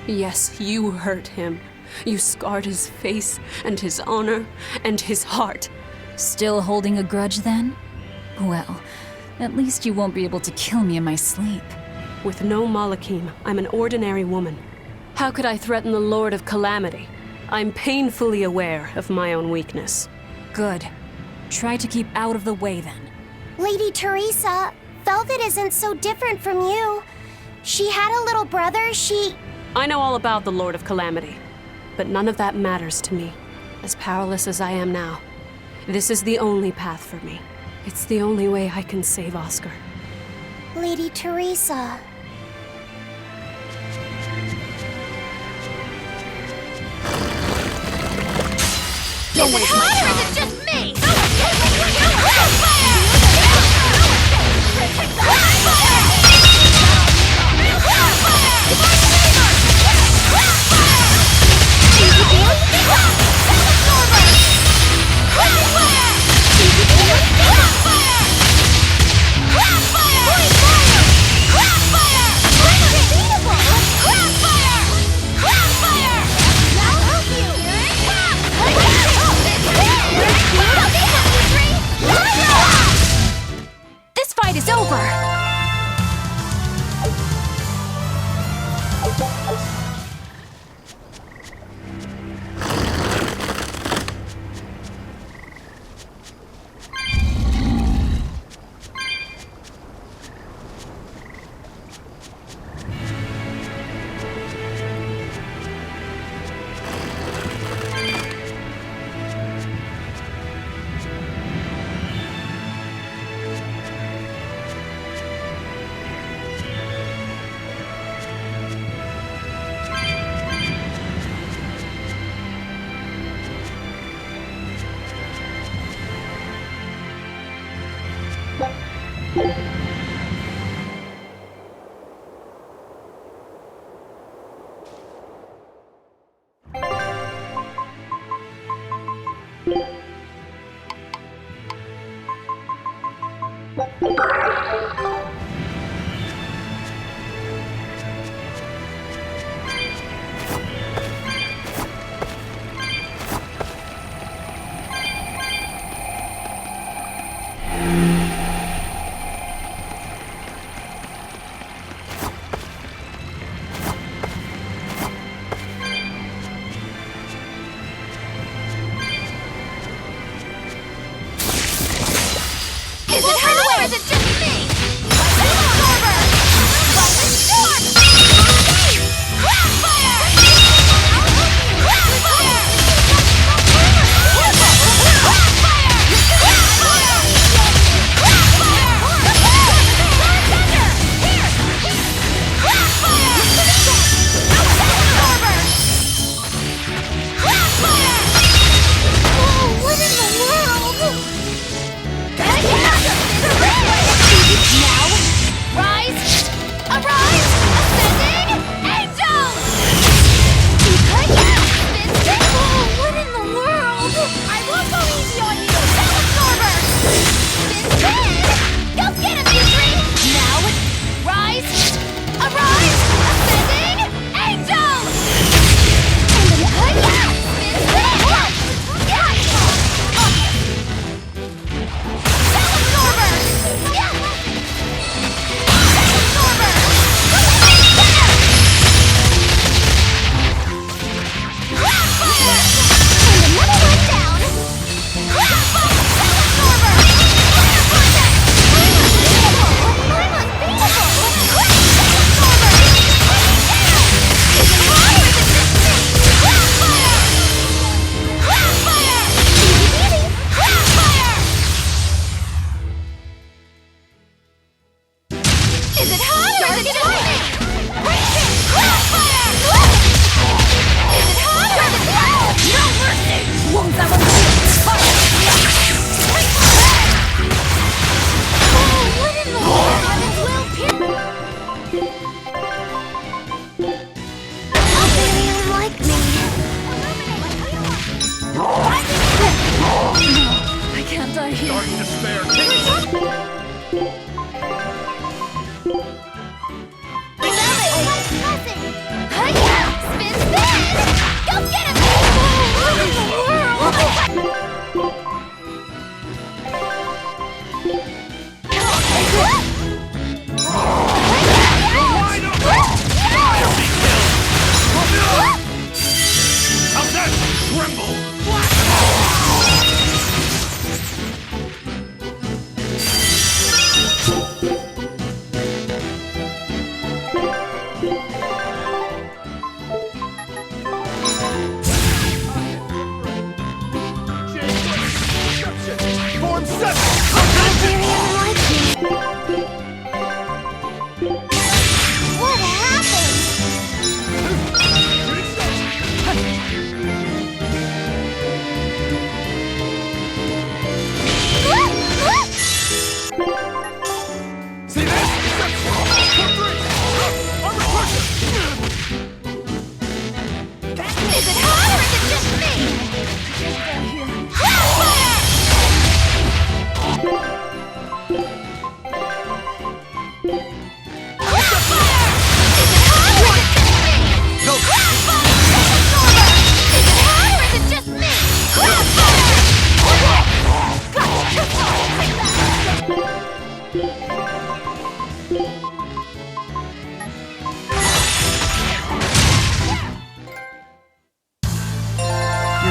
Yes, you hurt him. You scarred his face, and his honor, and his heart. Still holding a grudge then? Well, at least you won't be able to kill me in my sleep. With no Malakim, I'm an ordinary woman. How could I threaten the Lord of Calamity? I'm painfully aware of my own weakness. Good. Try to keep out of the way then. Lady Teresa, Velvet isn't so different from you. She had a little brother, I know all about the Lord of Calamity, but none of that matters to me. As powerless as I am now, this is the only path for me. It's the only way I can save Oscar. Lady Teresa. Don't waste my time. Is it just me? This fight is over! Is it her or is it just me?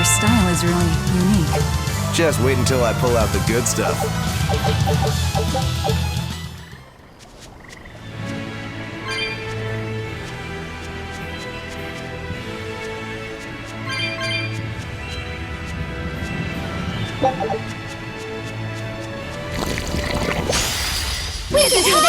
Your style is really unique. Just wait until I pull out the good stuff. We can do this!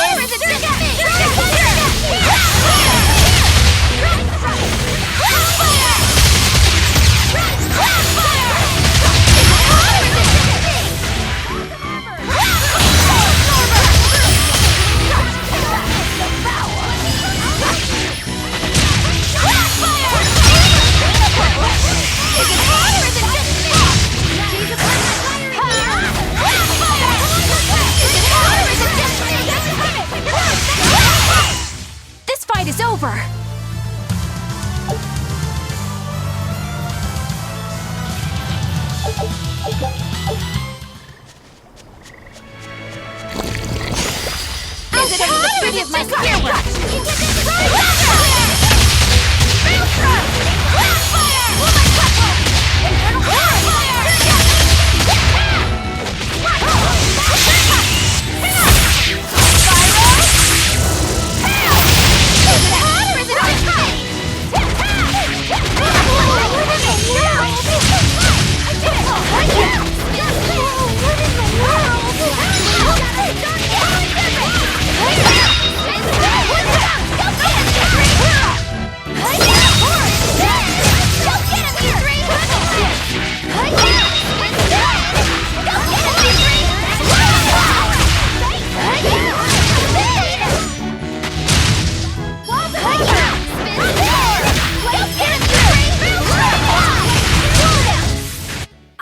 This fight is over! I'll show you the beauty of my spear work!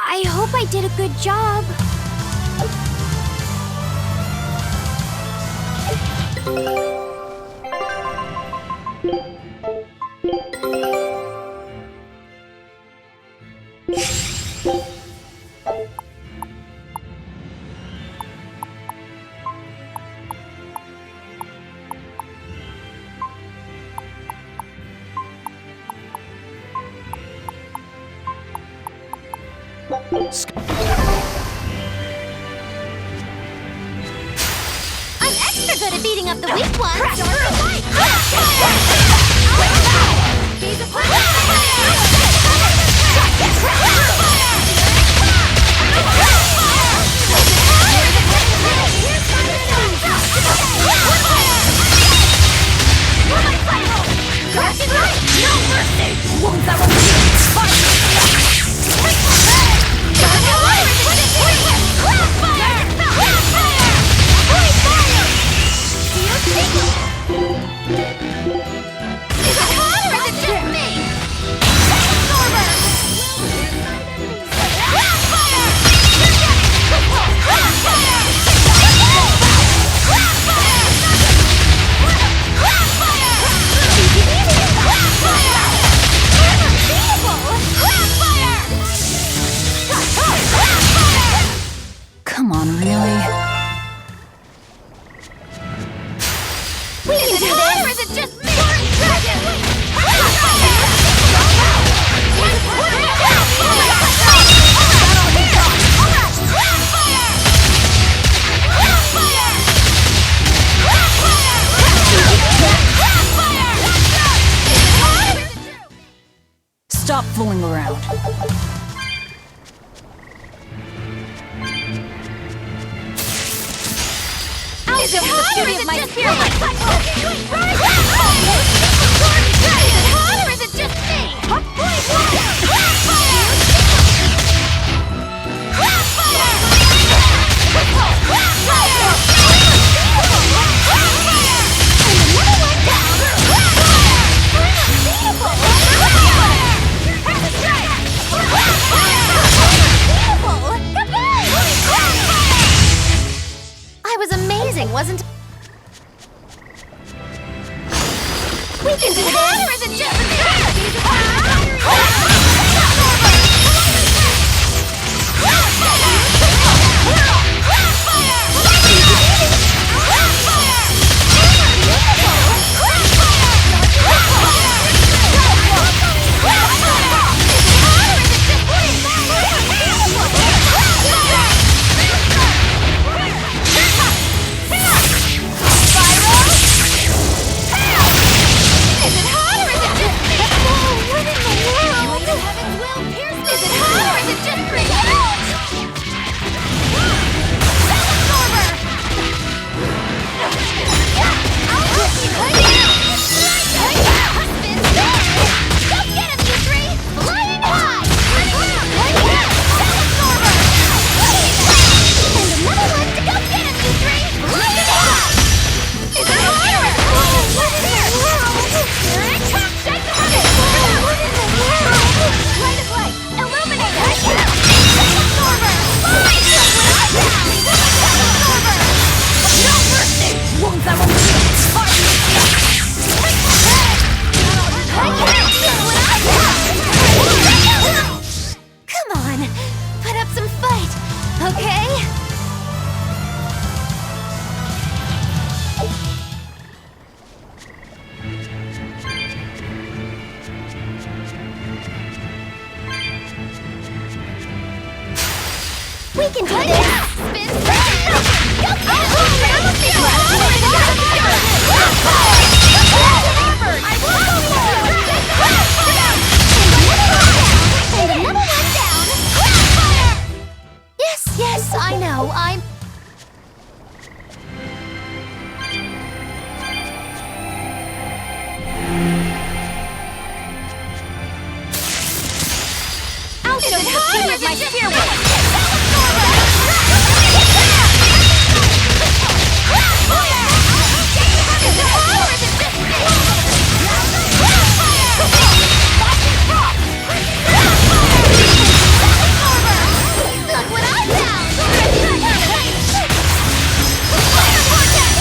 I hope I did a good job. I'm extra good at beating up the weak ones! Come on, really? We can do this! Or is it just me? Stop fooling around. I'll show you the beauty of my spear work! Or is it just me? I was amazing, wasn't We can do this! Yes, yes, I know. I'm... I'll show you the beauty of my spear work! Look what I found! And another one down!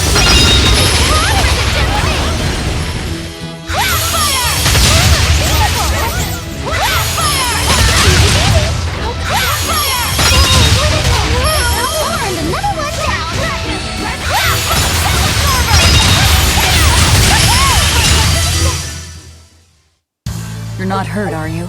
You're not hurt, are you?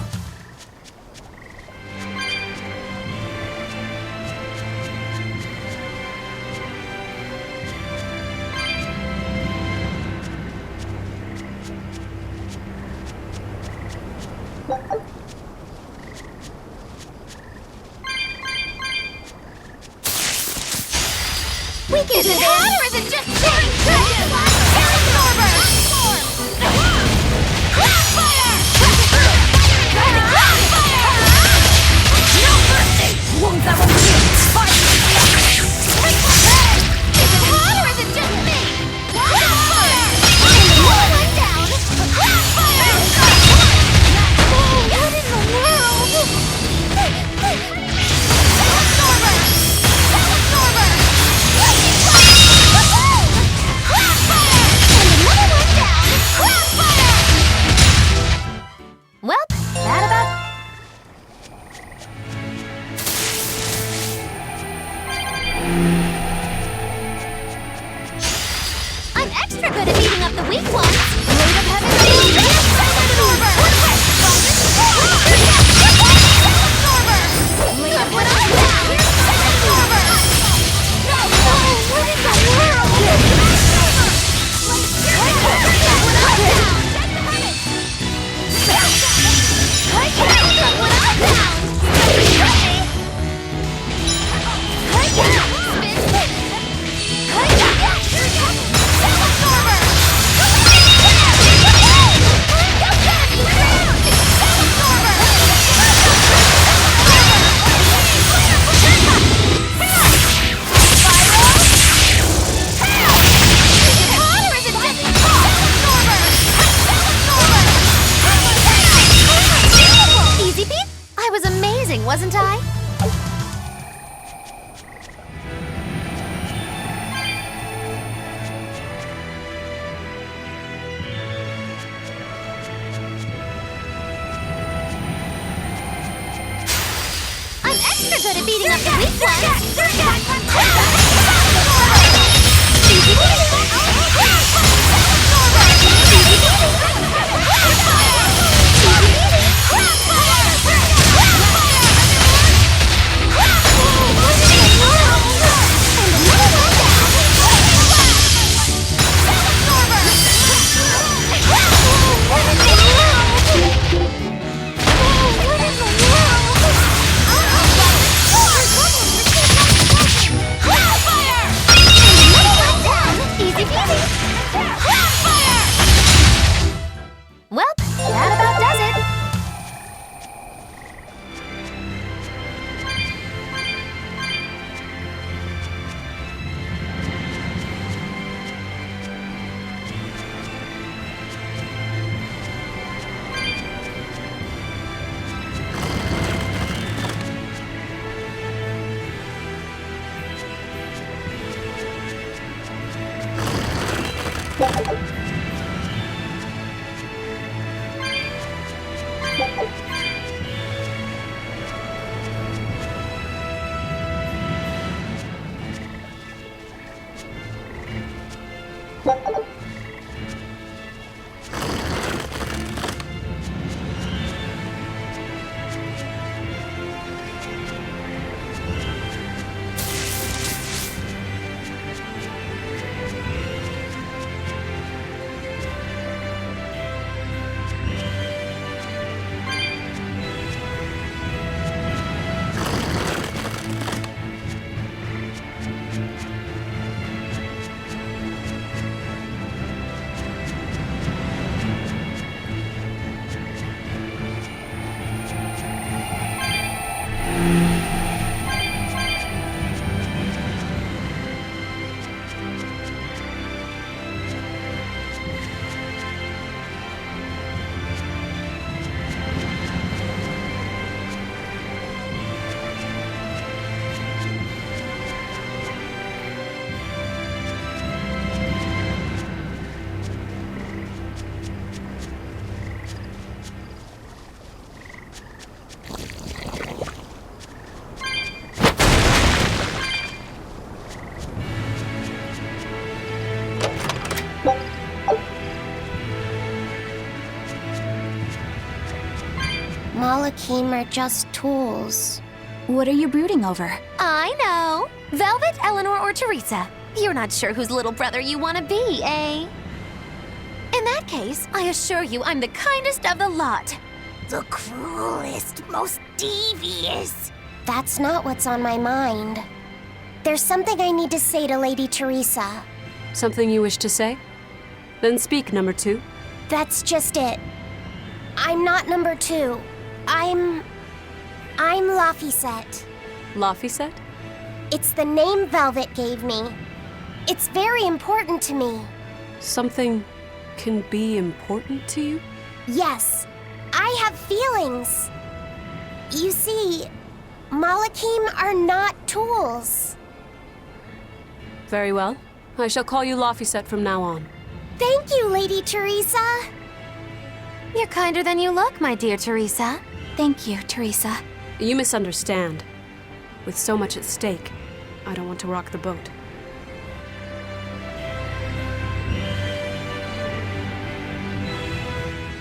We can do this! Or is it just Well, that about... I'm extra good at beating up the weak ones! Blade of Heaven! Look what I found! What in the world? Easy Pete? I was amazing, wasn't I? I'm extra good at beating up the weak ones! Well, that about does it. Malakim are just tools. What are you brooding over? I know. Velvet, Eleanor, or Teresa? You're not sure whose little brother you want to be, eh? In that case, I assure you I'm the kindest of the lot. The cruelest, most devious. That's not what's on my mind. There's something I need to say to Lady Teresa. Something you wish to say? Then speak, number 2. That's just it. I'm not number 2. I'm Laphicet. Laphicet? It's the name Velvet gave me. It's very important to me. Something can be important to you? Yes, I have feelings. You see, Malakim are not tools. Very well. I shall call you Laphicet from now on. Thank you, Lady Teresa. You're kinder than you look, my dear Teresa. Thank you, Teresa. You misunderstand. With so much at stake, I don't want to rock the boat.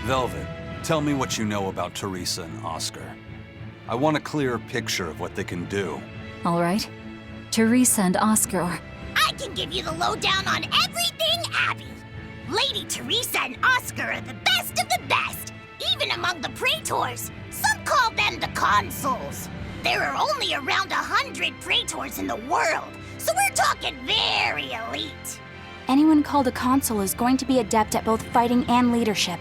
Velvet, tell me what you know about Teresa and Oscar. I want a clear picture of what they can do. All right. Teresa and Oscar are... I can give you the lowdown on everything Abby. Lady Teresa and Oscar are the best of the best, even among the praetors. Some call them the consuls. There are only around 100 praetors in the world, so we're talking very elite. Anyone called a consul is going to be adept at both fighting and leadership.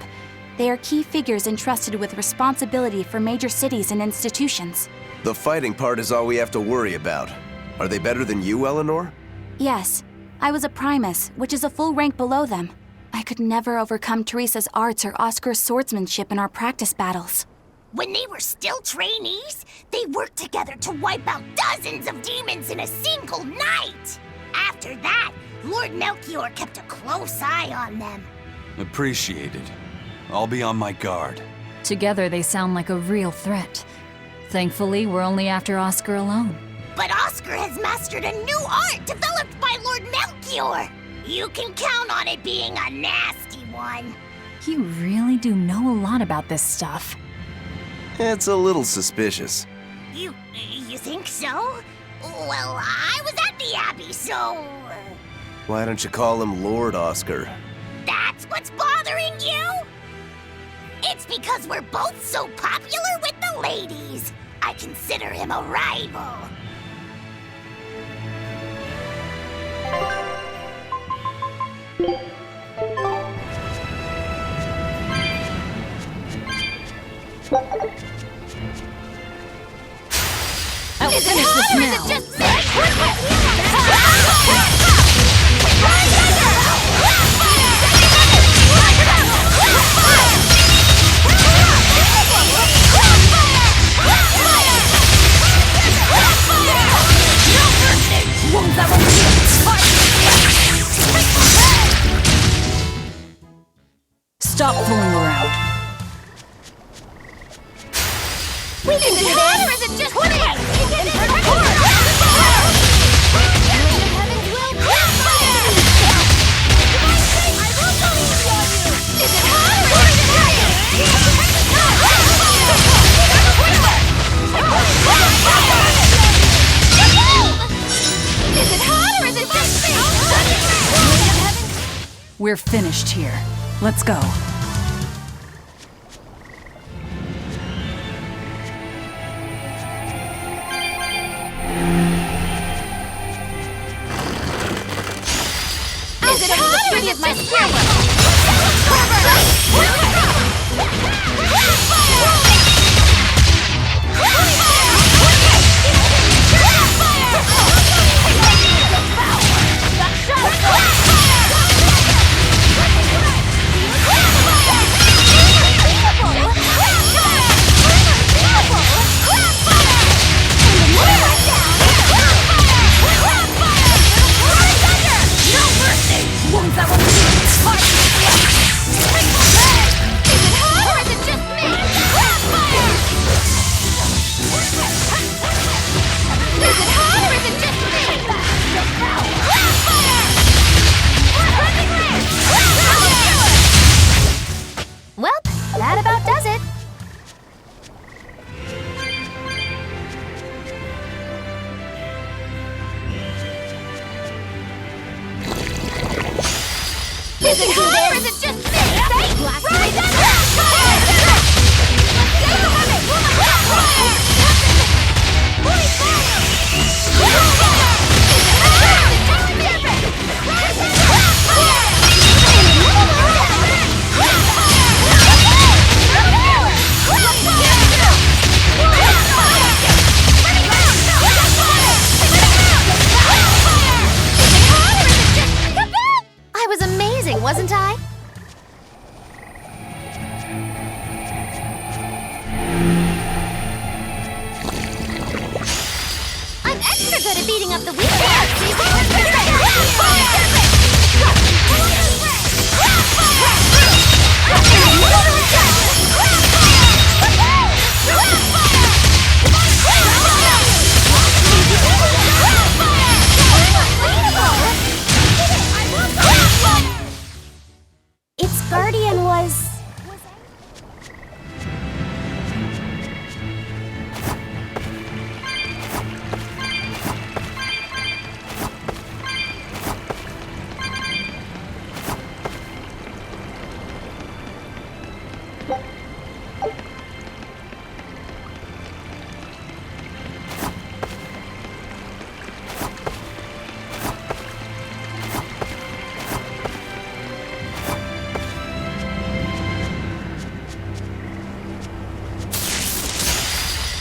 They are key figures entrusted with responsibility for major cities and institutions. The fighting part is all we have to worry about. Are they better than you, Eleanor? Yes. I was a primus, which is a full rank below them. I could never overcome Teresa's arts or Oscar's swordsmanship in our practice battles. When they were still trainees, they worked together to wipe out dozens of demons in a single night. After that, Lord Melchior kept a close eye on them. Appreciated. I'll be on my guard. Together they sound like a real threat. Thankfully, we're only after Oscar alone. But Oscar has mastered a new art developed by Lord Melchior. You can count on it being a nasty one. You really do know a lot about this stuff. It's a little suspicious. You think so? Well, I was at the Abbey, so... Why don't you call him Lord Oscar? That's what's bothering you? It's because we're both so popular with the ladies. I consider him a rival. I'll finish this now. Just Stop fooling around. we can do this! Or is it just We're finished here. Let's go. Is it hot or is it my Wounds that will can do this! Or is it just fate? Blast right down! I was amazing, wasn't I? I'm extra good at beating up the weak Its guardian was...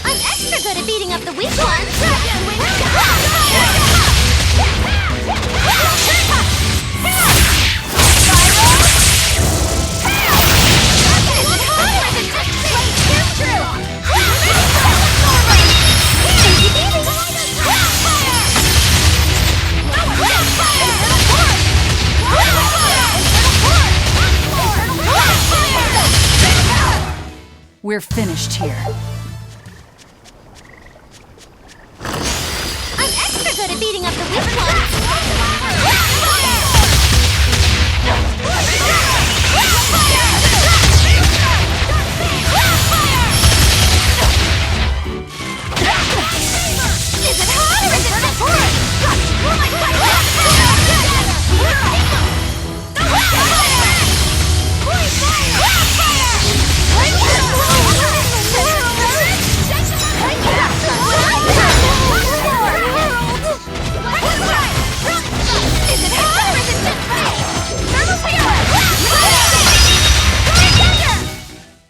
I'm extra good at beating up the weak ones! We're finished here. I'm extra good at beating up the weak ones! Is it hot or is it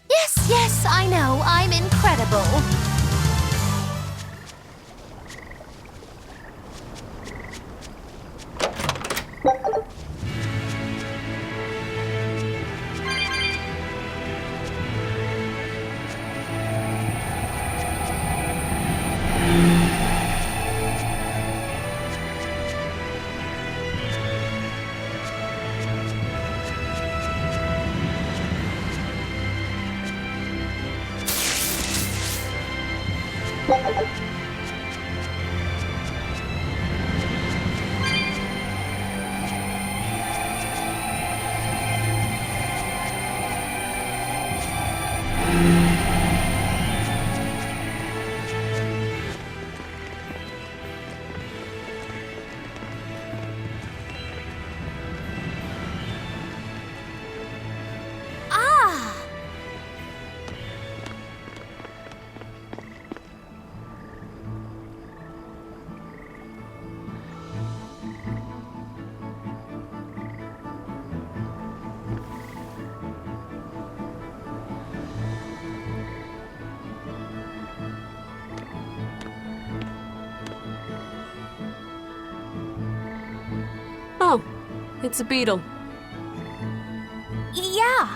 Yes, yes, I know. I'm incredible. Oh, it's a beetle. Yeah.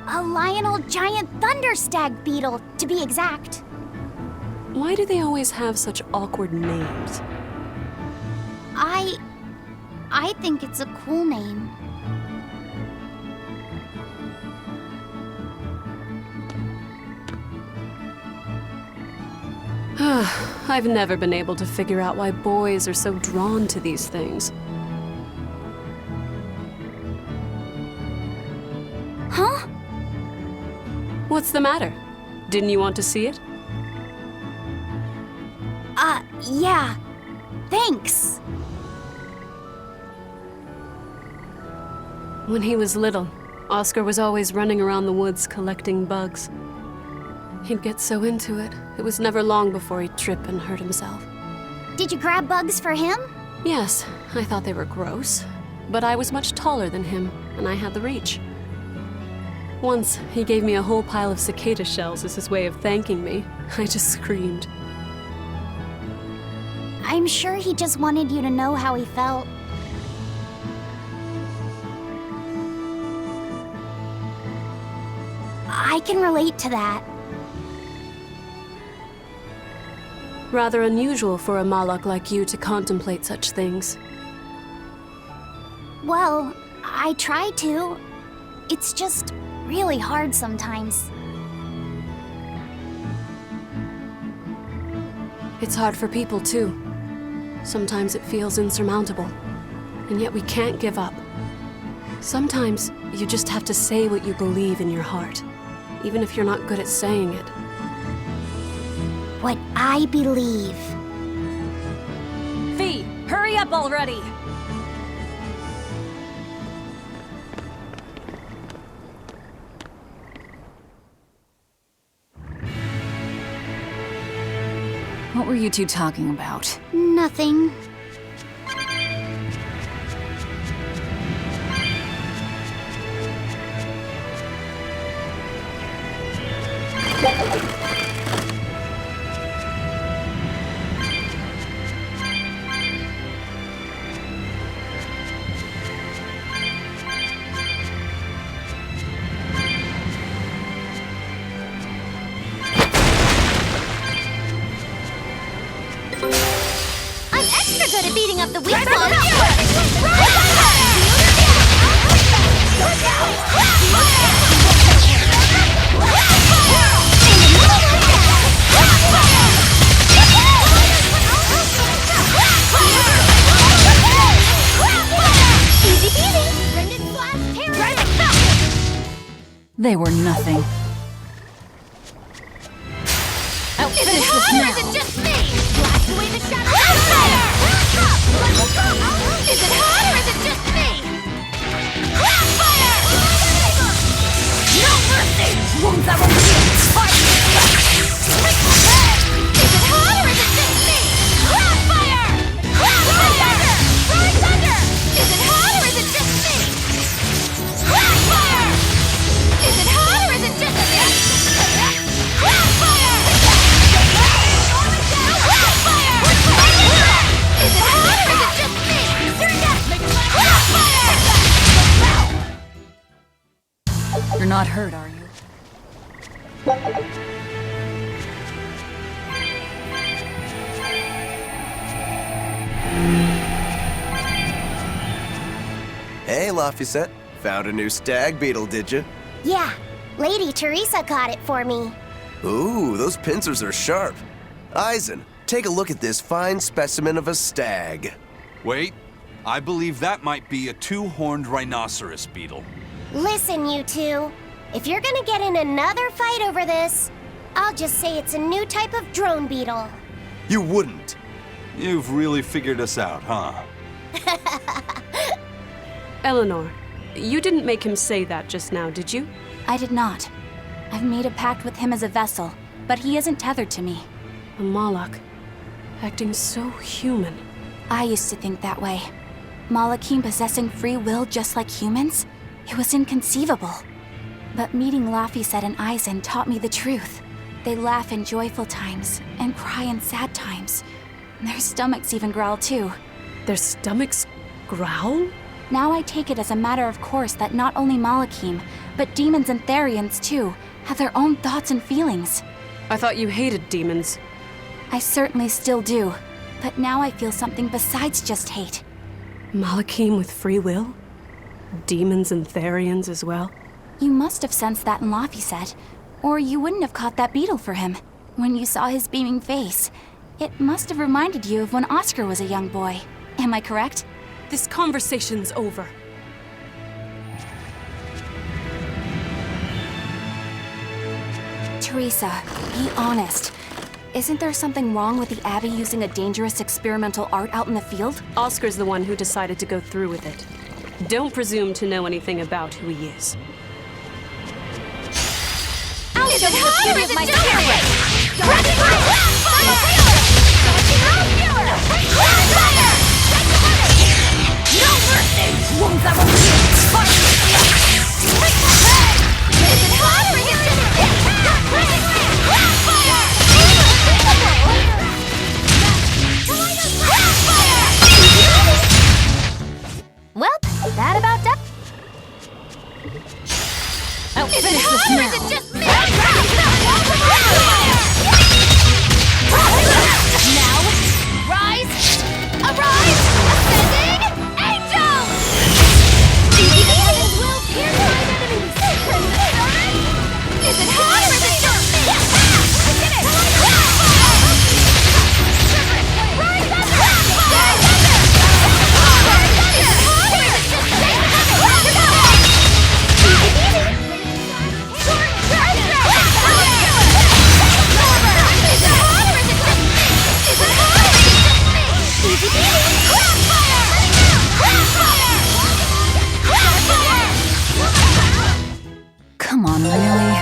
A Lionel giant thunderstag beetle, to be exact. Why do they always have such awkward names? I think it's a cool name. I've never been able to figure out why boys are so drawn to these things. Huh? What's the matter? Didn't you want to see it? Yeah. Thanks. When he was little, Oscar was always running around the woods collecting bugs. He'd get so into it, it was never long before he'd trip and hurt himself. Did you grab bugs for him? Yes, I thought they were gross, but I was much taller than him, and I had the reach. Once, he gave me a whole pile of cicada shells as his way of thanking me. I just screamed. I'm sure he just wanted you to know how he felt. I can relate to that. Rather unusual for a Malak like you to contemplate such things. Well, I try to. It's just really hard sometimes. It's hard for people too. Sometimes it feels insurmountable, and yet we can't give up. Sometimes you just have to say what you believe in your heart, even if you're not good at saying it. What I believe. Fee, hurry up already! What were you two talking about? Nothing. Good at beating up the weak They were nothing. Is it hot or is it just me? Blast away the shadow. Is it hot or is it just me? Fire! No mercy! Wounds that will heal. Fight! Is it hot or is it just me? Fire! Thunder! Fire thunder! Is it hot or is it just me? Fire! Is it hot or is it just me? Fire! You're not hurt, are you? Hey, Laphicet. Found a new stag beetle, did you? Yeah, Lady Teresa caught it for me. Ooh, those pincers are sharp. Eisen, take a look at this fine specimen of a stag. Wait, I believe that might be a two-horned rhinoceros beetle. Listen, you two. If you're gonna get in another fight over this, I'll just say it's a new type of drone beetle. You wouldn't. You've really figured us out, huh? Eleanor, you didn't make him say that just now, did you? I did not. I've made a pact with him as a vessel, but he isn't tethered to me. A Malak, acting so human. I used to think that way. Malakim possessing free will just like humans? It was inconceivable. But meeting Laphicet and Eisen taught me the truth. They laugh in joyful times and cry in sad times. Their stomachs even growl too. Their stomachs growl? Now I take it as a matter of course that not only Malakim, but demons and Therians too, have their own thoughts and feelings. I thought you hated demons. I certainly still do, but now I feel something besides just hate. Malakim with free will? Demons and Therians as well? You must have sensed that in Laphicet, or you wouldn't have caught that beetle for him. When you saw his beaming face, it must have reminded you of when Oscar was a young boy. Am I correct? This conversation's over. Teresa, be honest. Isn't there something wrong with the Abbey using a dangerous experimental art out in the field? Oscar's the one who decided to go through with it. Don't presume to know anything about who he is. I'll show you the beauty of my spirit! No mercy! Wounds that will is it hot or is it just Well, that about does. Oh, is it hot or is it just me? Now, rise, arise, ascending angel! The heavens will pierce my enemies. Is it hot or is it just me? I did it! Rise up! Come on, really?